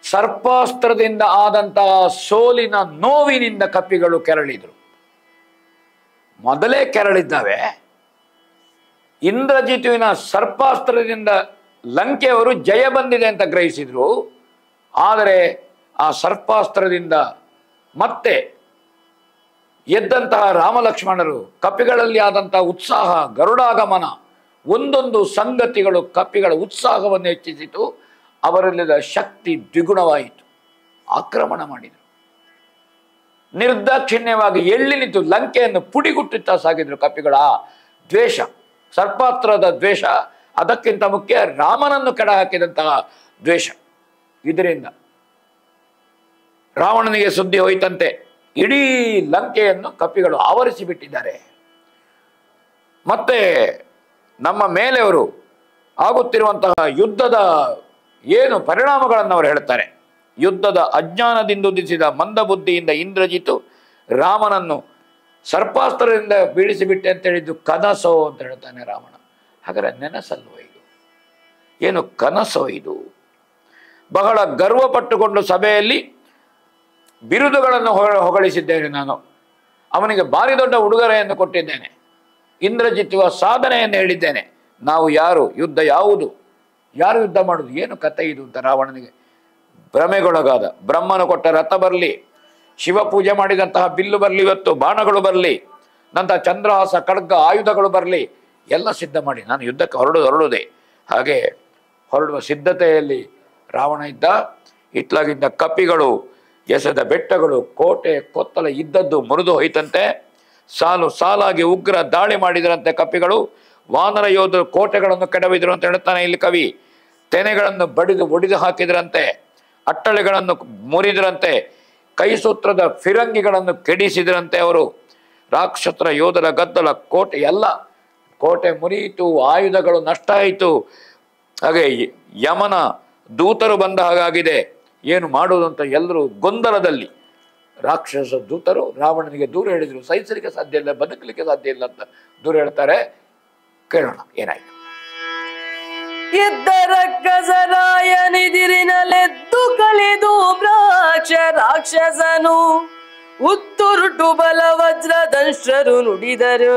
ಸರ್ಪಾಸ್ತ್ರದಿಂದ ಆದಂತಹ ಸೋಲಿನ ನೋವಿನಿಂದ ಕಪಿಗಳು ಕೆರಳಿದ್ರು. ಮೊದಲೇ ಕೆರಳಿದ್ದಾವೆ. ಇಂದ್ರಜಿತುವಿನ ಸರ್ಪಾಸ್ತ್ರದಿಂದ ಲಂಕೆಯವರು ಜಯ ಬಂದಿದೆ ಅಂತ ಗ್ರಹಿಸಿದ್ರು. ಆದರೆ ಆ ಸರ್ಪಾಸ್ತ್ರದಿಂದ ಮತ್ತೆ ಎದ್ದಂತಹ ರಾಮಲಕ್ಷ್ಮಣರು, ಕಪಿಗಳಲ್ಲಿ ಆದಂತಹ ಉತ್ಸಾಹ, ಗರುಡಾಗಮನ, ಒಂದೊಂದು ಸಂಗತಿಗಳು ಕಪಿಗಳ ಉತ್ಸಾಹವನ್ನು ಹೆಚ್ಚಿಸಿತು. ಅವರಲ್ಲಿದ್ದ ಶಕ್ತಿ ದ್ವಿಗುಣವಾಯಿತು. ಆಕ್ರಮಣ ಮಾಡಿದರು. ನಿರ್ದಾಕ್ಷಿಣ್ಯವಾಗಿ ಎಳ್ಳಿ ನಿಂತು ಲಂಕೆಯನ್ನು ಪುಡಿಗುಟ್ಟುತ್ತಾ ಸಾಗಿದ್ರು ಕಪಿಗಳ ದ್ವೇಷ, ಸರ್ಪಾಸ್ತ್ರದ ದ್ವೇಷ, ಅದಕ್ಕಿಂತ ಮುಖ್ಯ ರಾಮನನ್ನು ಕೆಡ ಹಾಕಿದಂತಹ ದ್ವೇಷ. ಇದರಿಂದ ರಾವಣನಿಗೆ ಸುದ್ದಿ ಹೋಯ್ತಂತೆ, ಇಡೀ ಲಂಕೆಯನ್ನು ಕಪಿಗಳು ಆವರಿಸಿ ಬಿಟ್ಟಿದ್ದಾರೆ. ಮತ್ತೆ ನಮ್ಮ ಮೇಲೆಯವರು ಆಗುತ್ತಿರುವಂತಹ ಯುದ್ಧದ ಏನು ಪರಿಣಾಮಗಳನ್ನು ಅವರು ಹೇಳ್ತಾರೆ. ಯುದ್ಧದ ಅಜ್ಞಾನದಿಂದ ಉದಿಸಿದ ಮಂದಬುದ್ಧಿಯಿಂದ ಇಂದ್ರಜಿತು ರಾಮನನ್ನು ಸರ್ಪಾಸ್ತ್ರದಿಂದ ಬೀಳಿಸಿಬಿಟ್ಟೆ ಅಂತ ಹೇಳಿದ್ದು ಕನಸೋ ಅಂತ ಹೇಳ್ತಾನೆ ರಾವಣ. ಹಾಗಾದ್ರೆ ನೆನಸಲ್ವ ಇದು? ಏನು ಕನಸೋ ಇದು? ಬಹಳ ಗರ್ವಪಟ್ಟುಕೊಂಡು ಸಭೆಯಲ್ಲಿ ಬಿರುದುಗಳನ್ನು ಹೊಗಳಿಸಿದ್ದೇನೆ ನಾನು, ಅವನಿಗೆ ಭಾರಿ ದೊಡ್ಡ ಉಡುಗೊರೆಯನ್ನು ಕೊಟ್ಟಿದ್ದೇನೆ, ಇಂದ್ರಜಿತ್ತುವ ಸಾಧನೆಯನ್ನು ಹೇಳಿದ್ದೇನೆ. ನಾವು ಯಾರು, ಯುದ್ಧ ಯಾವುದು, ಯಾರು ಯುದ್ಧ ಮಾಡುದು, ಏನು ಕತೆ ಇದು ಅಂತ ರಾವಣನಿಗೆ ಭ್ರಮೆಗೊಳಗಾದ. ಬ್ರಹ್ಮನು ಕೊಟ್ಟ ರಥ ಬರಲಿ, ಶಿವ ಪೂಜೆ ಮಾಡಿದಂತಹ ಬಿಲ್ಲು ಬರಲಿ, ಇವತ್ತು ಬಾಣಗಳು ಬರಲಿ, ನಂತರ ಚಂದ್ರಹಾಸ ಖಡ್ಗ ಆಯುಧಗಳು ಬರಲಿ, ಎಲ್ಲ ಸಿದ್ಧ ಮಾಡಿ ನಾನು ಯುದ್ಧಕ್ಕೆ ಹೊರಡುವುದೇ. ಹಾಗೆ ಹೊರಡುವ ಸಿದ್ಧತೆಯಲ್ಲಿ ರಾವಣ ಇದ್ದ. ಇತ್ಲಾಗಿದ್ದ ಕಪಿಗಳು ಎಸೆದ ಬೆಟ್ಟಗಳು ಕೋಟೆ ಕೊತ್ತಲ ಇದ್ದದ್ದು ಮುರಿದು ಹೋಯ್ತಂತೆ. ಸಾಲು ಸಾಲಾಗಿ ಉಗ್ರ ದಾಳಿ ಮಾಡಿದರಂತೆ ಕಪಿಗಳು. ವಾನರ ಯೋಧರು ಕೋಟೆಗಳನ್ನು ಕೆಡವಿದ್ರು ಅಂತ ಹೇಳ್ತಾನೆ ಇಲ್ಲಿ ಕವಿ. ತೆನೆಗಳನ್ನು ಒಡೆದು ಹಾಕಿದ್ರಂತೆ, ಅಟ್ಟಳೆಗಳನ್ನು ಮುರಿದ್ರಂತೆ, ಕೈಸೂತ್ರದ ಫಿರಂಗಿಗಳನ್ನು ಕೆಡಿಸಿದ್ರಂತೆ ಅವರು. ರಾಕ್ಷಸರ ಯೋಧರ ಗದ್ದಲ, ಕೋಟೆ ಎಲ್ಲ ಕೋಟೆ ಮುರಿಯಿತು, ಆಯುಧಗಳು ನಷ್ಟ ಆಯಿತು. ಹಾಗೆ ಯಮನ ದೂತರು ಬಂದ ಹಾಗಾಗಿದೆ, ಏನು ಮಾಡುವುದು ಅಂತ ಎಲ್ಲರೂ ಗೊಂದಲದಲ್ಲಿ. ರಾಕ್ಷಸ ದೂತರು ರಾವಣನಿಗೆ ದೂರ ಹೇಳಿದ್ರು, ಸಹಿಸಲಿಕ್ಕೆ ಸಾಧ್ಯ ಇಲ್ಲ, ಬದುಕಲಿಕ್ಕೆ ಸಾಧ್ಯ ಇಲ್ಲ ಅಂತ ದೂರ ಹೇಳ್ತಾರೆ. ಕೇಳೋಣ ಏನಾಯ್ತು. ಇದ್ದರ ಕಸರಾಯನಿದಿರಿನಲೆದ್ದು ಕಲಿದು ರಾಕ್ಷಸನು ಉತ್ತುರುಟು ಬಲ ವಜ್ರದಂಶ್ರರು ನುಡಿದರು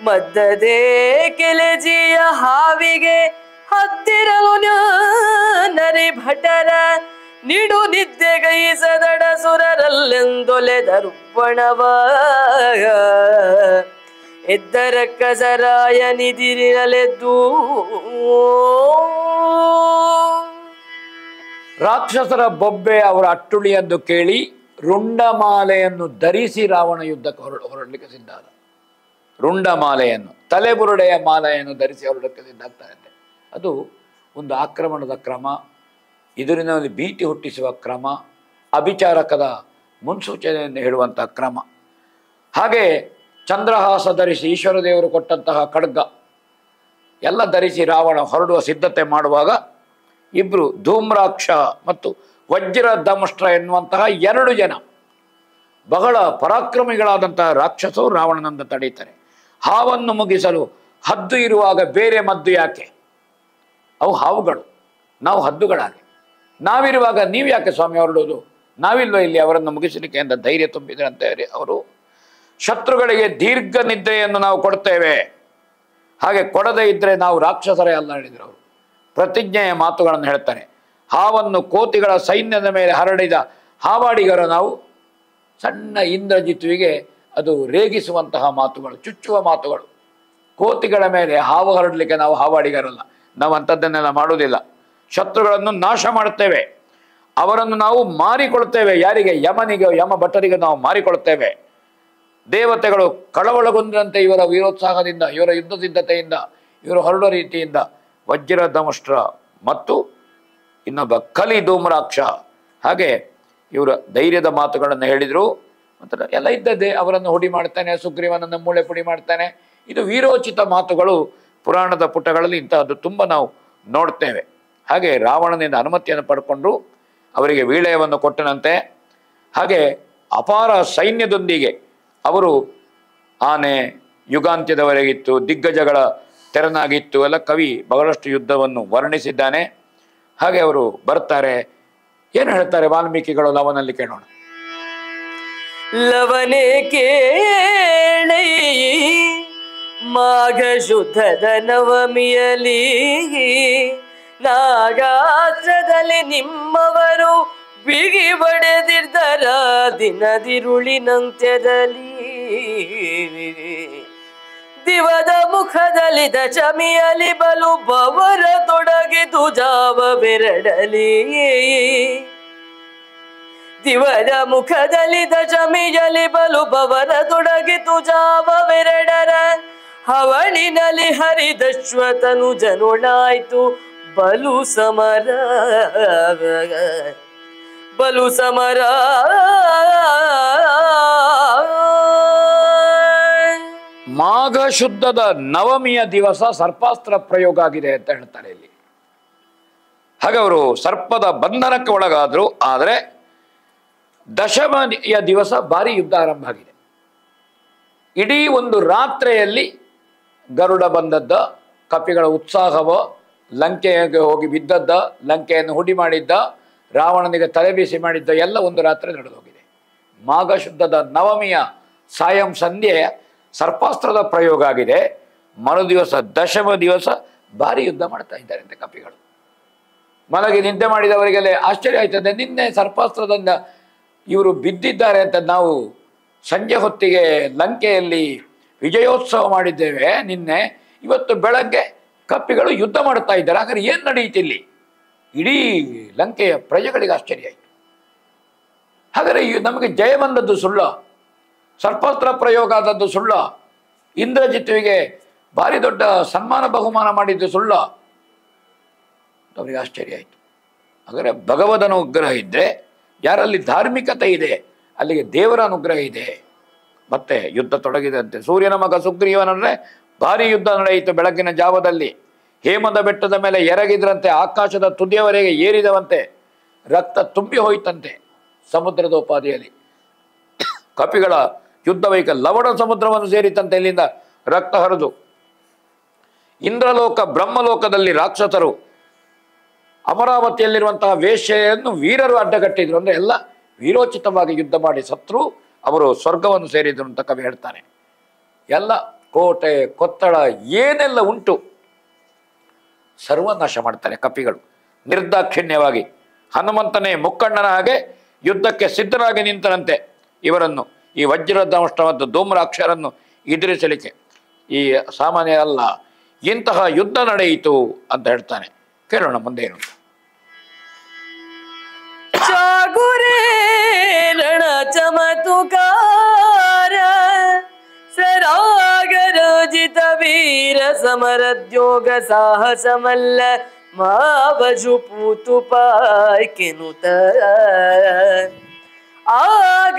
ಮದ್ದದೇ ಕೆಲೆಜಿಯ ಹಾವಿಗೆ ಹತ್ತಿರಲು ನರಿ ಭಟರ ನಿಡು ನಿದ್ದೆಗೈಸದಡ ಸುರರಲ್ಲೆಂದೊಲೆದರುಪಣವ ಎದ್ದರ ಕಸರಾಯ ನಿದಿರಿನಲೆದ್ದು. ರಾಕ್ಷಸರ ಬೊಬ್ಬೆ ಅವರ ಅಟ್ಟುಳಿಯನ್ನು ಕೇಳಿ ರುಂಡಮಾಲೆಯನ್ನು ಧರಿಸಿ ರಾವಣ ಯುದ್ಧಕ್ಕೆ ಹೊರಡಲಿಕ್ಕೆ ಸಿದ್ಧ ಆದ. ರುಂಡಮಾಲೆಯನ್ನು, ತಲೆಬುರುಡೆಯ ಮಾಲೆಯನ್ನು ಧರಿಸಿ ಹೊರಡಕ್ಕೆ ಸಿದ್ಧ ಆಗ್ತಾರಂತೆ. ಅದು ಒಂದು ಆಕ್ರಮಣದ ಕ್ರಮ, ಎದುರಿನಲ್ಲಿ ಭೀತಿ ಹುಟ್ಟಿಸುವ ಕ್ರಮ, ಅಭಿಚಾರಕದ ಮುನ್ಸೂಚನೆಯನ್ನು ಹೇಳುವಂತಹ ಕ್ರಮ. ಹಾಗೆ ಚಂದ್ರಹಾಸ ಧರಿಸಿ ಈಶ್ವರ ದೇವರು ಕೊಟ್ಟಂತಹ ಖಡ್ಗ ಎಲ್ಲ ಧರಿಸಿ ರಾವಣ ಹೊರಡುವ ಸಿದ್ಧತೆ ಮಾಡುವಾಗ ಇಬ್ರು ಧೂಮ್ರಾಕ್ಷ ಮತ್ತು ವಜ್ರ ದಂಷ್ಟ್ರ ಎನ್ನುವಂತಹ 2 ಜನ ಬಹಳ ಪರಾಕ್ರಮಿಗಳಾದಂತಹ ರಾಕ್ಷಸರು ರಾವಣನನ್ನು ತಡೀತಾರೆ. ಹಾವನ್ನು ಮುಗಿಸಲು ಹದ್ದು ಇರುವಾಗ ಬೇರೆ ಮದ್ದು ಯಾಕೆ? ಅವು ಹಾವುಗಳು, ನಾವು ಹದ್ದುಗಳಾಗಿ. ನಾವಿರುವಾಗ ನೀವು ಯಾಕೆ ಸ್ವಾಮಿ ಹೊರಡೋದು, ನಾವಿಲ್ವ ಇಲ್ಲಿ ಅವರನ್ನು ಮುಗಿಸಲಿಕ್ಕೆ ಅಂತ ಧೈರ್ಯ ತುಂಬಿದ್ರಂತೆ ಅವರು. ಶತ್ರುಗಳಿಗೆ ದೀರ್ಘ ನಿದ್ರೆಯನ್ನು ನಾವು ಕೊಡ್ತೇವೆ, ಹಾಗೆ ಕೊಡದೇ ಇದ್ದರೆ ನಾವು ರಾಕ್ಷಸರೇ ಅಲ್ಲ ಹೇಳಿದ್ರು ಅವರು. ಪ್ರತಿಜ್ಞೆಯ ಮಾತುಗಳನ್ನು ಹೇಳ್ತಾರೆ. ಹಾವನ್ನು ಕೋತಿಗಳ ಸೈನ್ಯದ ಮೇಲೆ ಹರಡಿದ ಹಾವಾಡಿಗರು ನಾವು. ಸಣ್ಣ ಇಂದ್ರಜಿತುವಿಗೆ ಅದು ರೇಗಿಸುವಂತಹ ಮಾತುಗಳು, ಚುಚ್ಚುವ ಮಾತುಗಳು. ಕೋತಿಗಳ ಮೇಲೆ ಹಾವು ಹರಡಲಿಕ್ಕೆ ನಾವು ಹಾವಾಡಿಗರಲ್ಲ, ನಾವು ಅಂಥದ್ದನ್ನೆಲ್ಲ ಮಾಡುವುದಿಲ್ಲ. ಶತ್ರುಗಳನ್ನು ನಾಶ ಮಾಡುತ್ತೇವೆ, ಅವರನ್ನು ನಾವು ಮಾರಿಕೊಳ್ತೇವೆ. ಯಾರಿಗೆ? ಯಮನಿಗೆ, ಯಮ ಭಟರಿಗೆ ನಾವು ಮಾರಿಕೊಳ್ತೇವೆ. ದೇವತೆಗಳು ಕಳವಳಗೊಂಡಂತೆ ಇವರ ವೀರೋತ್ಸಾಹದಿಂದ, ಇವರ ಯುದ್ಧ ಸಿದ್ಧತೆಯಿಂದ, ಇವರು ಹೊರಡೋ ರೀತಿಯಿಂದ. ವಜ್ರ ದಂಷ್ಟ್ರ ಮತ್ತು ಇನ್ನೊಬ್ಬ ಕಲಿ ಧೂಮ್ರಾಕ್ಷ. ಹಾಗೆ ಇವರ ಧೈರ್ಯದ ಮಾತುಗಳನ್ನು ಹೇಳಿದರು. ಮತ್ತು ಎಲ್ಲ ಇದ್ದದ್ದೇ, ಅವರನ್ನು ಹುಡಿ ಮಾಡ್ತಾನೆ, ಸುಗ್ರೀವನನ್ನು ಮೂಳೆ ಪುಡಿ ಮಾಡ್ತಾನೆ. ಇದು ವೀರೋಚಿತ ಮಾತುಗಳು ಪುರಾಣದ ಪುಟಗಳಲ್ಲಿ ಇಂತಹದ್ದು ತುಂಬ ನಾವು ನೋಡ್ತೇವೆ. ಹಾಗೆ ರಾವಣನಿಂದ ಅನುಮತಿಯನ್ನು ಪಡ್ಕೊಂಡು ಅವರಿಗೆ ವೀಳಯವನ್ನು ಕೊಟ್ಟನಂತೆ. ಹಾಗೆ ಅಪಾರ ಸೈನ್ಯದೊಂದಿಗೆ ಅವರು ಆನೆ ಯುಗಾಂತ್ಯದವರೆಗಿತ್ತು, ದಿಗ್ಗಜಗಳ ತೆರನಾಗಿತ್ತು ಎಲ್ಲ ಕವಿ ಬಹಳಷ್ಟು ಯುದ್ಧವನ್ನು ವರ್ಣಿಸಿದ್ದಾನೆ. ಹಾಗೆ ಅವರು ಬರ್ತಾರೆ. ಏನು ಹೇಳ್ತಾರೆ ವಾಲ್ಮೀಕಿಗಳು ಲವನಲ್ಲಿ ಕೇಳೋಣ. ಲವನೆ ಕೇಳೈ ಮಾಘ ಶುದ್ಧದ ನವಮಿಯಲಿ ನಾಗಾಸ್ತ್ರದಲ್ಲಿ ನಿಮ್ಮವರು ಬಿಗಿ ಬಡೆದಿರ್ದರ ದಿನದಿರುಳಿನಂತ್ಯದಲ್ಲಿ ದಿವದ ಮುಖದಲ್ಲಿ ದಶಮಿಯಲಿ ಬಲು ಬವರ ತೊಡಗಿದು ಜಾವವೆರಡಲಿ ದಿವದ ಮುಖದಲ್ಲಿ ದಶಮಿಯಲಿ ಬಲು ಬವರ ತೊಡಗಿತು ಜಾವವೆರಡರ ಹವಳಿನಲ್ಲಿ ಹರಿದಶ್ವತನು ಜನೊಳಾಯ್ತು ಬಲು ಸಮರ ಬಲು ಸಮರ ಮಾಘ ಶುದ್ಧದ ನವಮಿಯ ದಿವಸ ಸರ್ಪಾಸ್ತ್ರ ಪ್ರಯೋಗ ಆಗಿದೆ ಅಂತ ಹೇಳ್ತಾರೆ ಇಲ್ಲಿ. ಹಾಗೆ ಅವರು ಸರ್ಪದ ಬಂಧನಕ್ಕೆ ಒಳಗಾದ್ರು. ಆದರೆ ದಶಮಿಯ ದಿವಸ ಭಾರಿ ಯುದ್ಧ ಆರಂಭ ಆಗಿದೆ. ಇಡೀ ಒಂದು ರಾತ್ರಿಯಲ್ಲಿ ಗರುಡ ಬಂದದ್ದ, ಕಪಿಗಳ ಉತ್ಸಾಹವೋ, ಲಂಕೆಗೆ ಹೋಗಿ ಬಿದ್ದದ್ದ, ಲಂಕೆಯನ್ನು ಹುಡಿ ಮಾಡಿದ್ದ, ರಾವಣನಿಗೆ ತಲೆಬೀಸಿ ಮಾಡಿದ್ದ ಎಲ್ಲ ಒಂದು ರಾತ್ರಿ ನಡೆದೋಗಿದೆ. ಮಾಘ ಶುದ್ಧದ ನವಮಿಯ ಸಾಯಂ ಸಂಧ್ಯೆ ಸರ್ಪಾಸ್ತ್ರದ ಪ್ರಯೋಗ ಆಗಿದೆ. ಮರು ದಿವಸ ದಶಮ ದಿವಸ ಭಾರಿ ಯುದ್ಧ ಮಾಡ್ತಾ ಇದ್ದಾರೆ ಅಂತ ಕಪಿಗಳು. ಮಲಗಿ ನಿದ್ದೆ ಮಾಡಿದವರಿಗೆಲ್ಲ ಆಶ್ಚರ್ಯ ಆಯ್ತದೆ. ನಿನ್ನೆ ಸರ್ಪಾಸ್ತ್ರದಿಂದ ಇವರು ಬಿದ್ದಿದ್ದಾರೆ ಅಂತ ನಾವು ಸಂಜೆ ಹೊತ್ತಿಗೆ ಲಂಕೆಯಲ್ಲಿ ವಿಜಯೋತ್ಸವ ಮಾಡಿದ್ದೇವೆ ನಿನ್ನೆ. ಇವತ್ತು ಬೆಳಗ್ಗೆ ಕಪಿಗಳು ಯುದ್ಧ ಮಾಡ್ತಾ ಇದ್ದಾರೆ. ಹಾಗಾದ್ರೆ ಏನು ನಡೆಯುತ್ತಿಲ್ಲಿ? ಇಡೀ ಲಂಕೆಯ ಪ್ರಜೆಗಳಿಗೆ ಆಶ್ಚರ್ಯ ಆಯಿತು. ಹಾಗಾದರೆ ನಮಗೆ ಜಯ ಬಂದದ್ದು ಸುಳ್ಳ, ಸರ್ಪಾಸ್ತ್ರ ಪ್ರಯೋಗ ಆದದ್ದು ಸುಳ್ಳ, ಇಂದ್ರಜಿತ್ವಿಗೆ ಭಾರಿ ದೊಡ್ಡ ಸನ್ಮಾನ ಬಹುಮಾನ ಮಾಡಿದ್ದು ಸುಳ್ಳ? ಅವರಿಗೆ ಆಶ್ಚರ್ಯ ಆಯಿತು. ಹಾಗಾದರೆ ಭಗವದ್ ಅನುಗ್ರಹ ಇದ್ದರೆ, ಯಾರಲ್ಲಿ ಧಾರ್ಮಿಕತೆ ಇದೆ ಅಲ್ಲಿಗೆ ದೇವರ ಅನುಗ್ರಹ ಇದೆ. ಮತ್ತೆ ಯುದ್ಧ ತೊಡಗಿದಂತೆ. ಸೂರ್ಯನ ಮಗ ಸುಗ್ರೀವನಂದ್ರೆ ಭಾರಿ ಯುದ್ಧ ನಡೆಯಿತು. ಬೆಳಗಿನ ಜಾವದಲ್ಲಿ ಹೇಮದ ಬೆಟ್ಟದ ಮೇಲೆ ಎರಗಿದ್ರಂತೆ, ಆಕಾಶದ ತುದಿಯವರೆಗೆ ಏರಿದವಂತೆ, ರಕ್ತ ತುಂಬಿ ಹೋಯಿತಂತೆ ಸಮುದ್ರದ ಉಪಾದಿಯಲ್ಲಿ. ಕಪಿಗಳ ಯುದ್ಧ ವೈಕ ಲವಣ ಸಮುದ್ರವನ್ನು ಸೇರಿತಂತೆ, ಇಲ್ಲಿಂದ ರಕ್ತ ಹರಿದು. ಇಂದ್ರಲೋಕ ಬ್ರಹ್ಮಲೋಕದಲ್ಲಿ ರಾಕ್ಷಸರು ಅಮರಾವತಿಯಲ್ಲಿರುವಂತಹ ವೇಶ್ಯೆಯನ್ನು ವೀರರು ಅಡ್ಡಗಟ್ಟಿದ್ರು. ಅಂದರೆ ಎಲ್ಲ ವೀರೋಚಿತವಾಗಿ ಯುದ್ಧ ಮಾಡಿ ಸತ್ರು, ಅವರು ಸ್ವರ್ಗವನ್ನು ಸೇರಿದ್ರು ಅಂತ ಕವಿ ಹೇಳ್ತಾನೆ. ಎಲ್ಲ ಕೋಟೆ ಕೊತ್ತಳ ಏನೆಲ್ಲ ಉಂಟು ಸರ್ವನಾಶ ಮಾಡ್ತಾರೆ ಕಪಿಗಳು ನಿರ್ದಾಕ್ಷಿಣ್ಯವಾಗಿ. ಹನುಮಂತನೇ ಮುಕ್ಕಣ್ಣನ ಹಾಗೆ ಯುದ್ಧಕ್ಕೆ ಸಿದ್ಧರಾಗಿ ನಿಂತರಂತೆ ಇವರನ್ನು, ಈ ವಜ್ರದಂಷ್ಟ ಮತ್ತು ಧೂಮ್ರಾಕ್ಷರನ್ನು ಎದುರಿಸಲಿಕ್ಕೆ. ಈ ಸಾಮಾನ್ಯ ಅಲ್ಲ, ಇಂತಹ ಯುದ್ಧ ನಡೆಯಿತು ಅಂತ ಹೇಳ್ತಾನೆ. ಕೇಳೋಣ ಮುಂದೆ ಏನು. ಚಾಗುರೇ ರಣ ಚಮತುಕಾರ ಸರಾಗರೋಜಿತ ವೀರ ಸಮರದ್ಯೋಗ ಸಾಹಸಮಲ್ಲ ಮಾವಜು ಪೂತು ಪಾಯ್ಕೆನುತ ಆ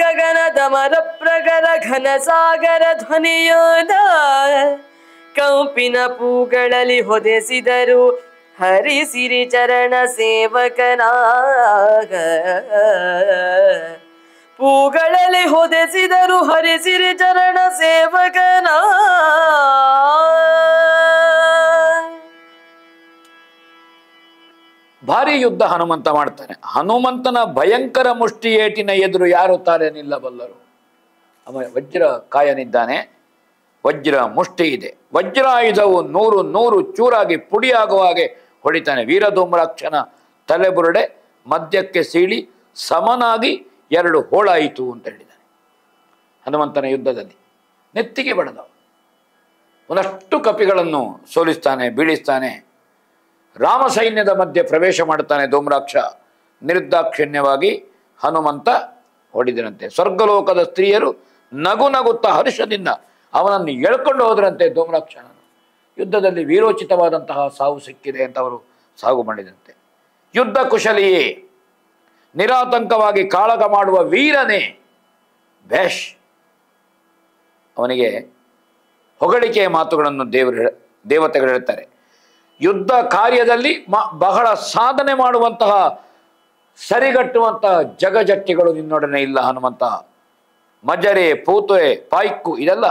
ಗಗನದ ಮರ ಪ್ರಗರ ಘನ ಸಾಗರ ಧ್ವನಿಯೋದ ಕಂಪಿನ ಪೂಗಳಲ್ಲಿ ಹೊದೆಸಿದರು ಹರಿಸಿರಿ ಚರಣ ಸೇವಕನಾಗ. ಪೂಗಳಲ್ಲಿ ಹೊದೆಸಿದರು ಹರಿಸಿರಿ ಚರಣ ಸೇವಕನ. ಭಾರಿ ಯುದ್ಧ ಹನುಮಂತ ಮಾಡ್ತಾನೆ. ಹನುಮಂತನ ಭಯಂಕರ ಮುಷ್ಟಿ ಏಟಿನ ಎದುರು ಯಾರು ತಾರೆ ನಿಲ್ಲಬಲ್ಲರು? ಅವ ವಜ್ರ ಕಾಯನಿದ್ದಾನೆ, ವಜ್ರ ಮುಷ್ಟಿ ಇದೆ. ವಜ್ರಾಯುಧವು 100 ಚೂರಾಗಿ ಪುಡಿಯಾಗುವ ಹಾಗೆ ಹೊಡಿತಾನೆ. ವೀರಧೂಮ್ರಾಕ್ಷನ ತಲೆಬುರುಡೆ ಮಧ್ಯಕ್ಕೆ ಸೀಳಿ ಸಮನಾಗಿ 2 ಹೋಳಾಯಿತು ಅಂತ ಹೇಳಿದ್ದಾನೆ. ಹನುಮಂತನ ಯುದ್ಧದಲ್ಲಿ ನೆತ್ತಿಗೆ ಬಡದವ ಒಂದಷ್ಟು ಕಪಿಗಳನ್ನು ಸೋಲಿಸ್ತಾನೆ, ಬೀಳಿಸ್ತಾನೆ. ರಾಮ ಸೈನ್ಯದ ಮಧ್ಯೆ ಪ್ರವೇಶ ಮಾಡ್ತಾನೆ ಧೂಮ್ರಾಕ್ಷ. ನಿರ್ದಾಕ್ಷಿಣ್ಯವಾಗಿ ಹನುಮಂತ ಹೊಡಿದರಂತೆ. ಸ್ವರ್ಗಲೋಕದ ಸ್ತ್ರೀಯರು ನಗು ನಗುತ್ತಾ ಹರ್ಷದಿಂದ ಅವನನ್ನು ಎಳ್ಕೊಂಡು ಹೋದ್ರಂತೆ ಧೂಮ್ರಾಕ್ಷನನ್ನು. ಯುದ್ಧದಲ್ಲಿ ವೀರೋಚಿತವಾದಂತಹ ಸಾವು ಸಿಕ್ಕಿದೆ ಅಂತ ಅವರು ಸಾವು ಮಾಡಿದಂತೆ. ಯುದ್ಧ ಕುಶಲಿಯೇ, ನಿರಾತಂಕವಾಗಿ ಕಾಳಗ ಮಾಡುವ ವೀರನೇ ಬೇಷ್. ಅವನಿಗೆ ಹೊಗಳಿಕೆಯ ಮಾತುಗಳನ್ನು ದೇವತೆಗಳು ಹೇಳ್ತಾರೆ. ಯುದ್ಧ ಕಾರ್ಯದಲ್ಲಿ ಬಹಳ ಸಾಧನೆ ಮಾಡುವಂತಹ ಸರಿಗಟ್ಟುವಂತಹ ಜಗಜಟ್ಟಿಗಳು ನಿನ್ನೊಡನೆ ಇಲ್ಲ ಹನುಮಂತ. ಮಜರೆ, ಪೂತುರೆ, ಪಾಯ್ಕು ಇದೆಲ್ಲ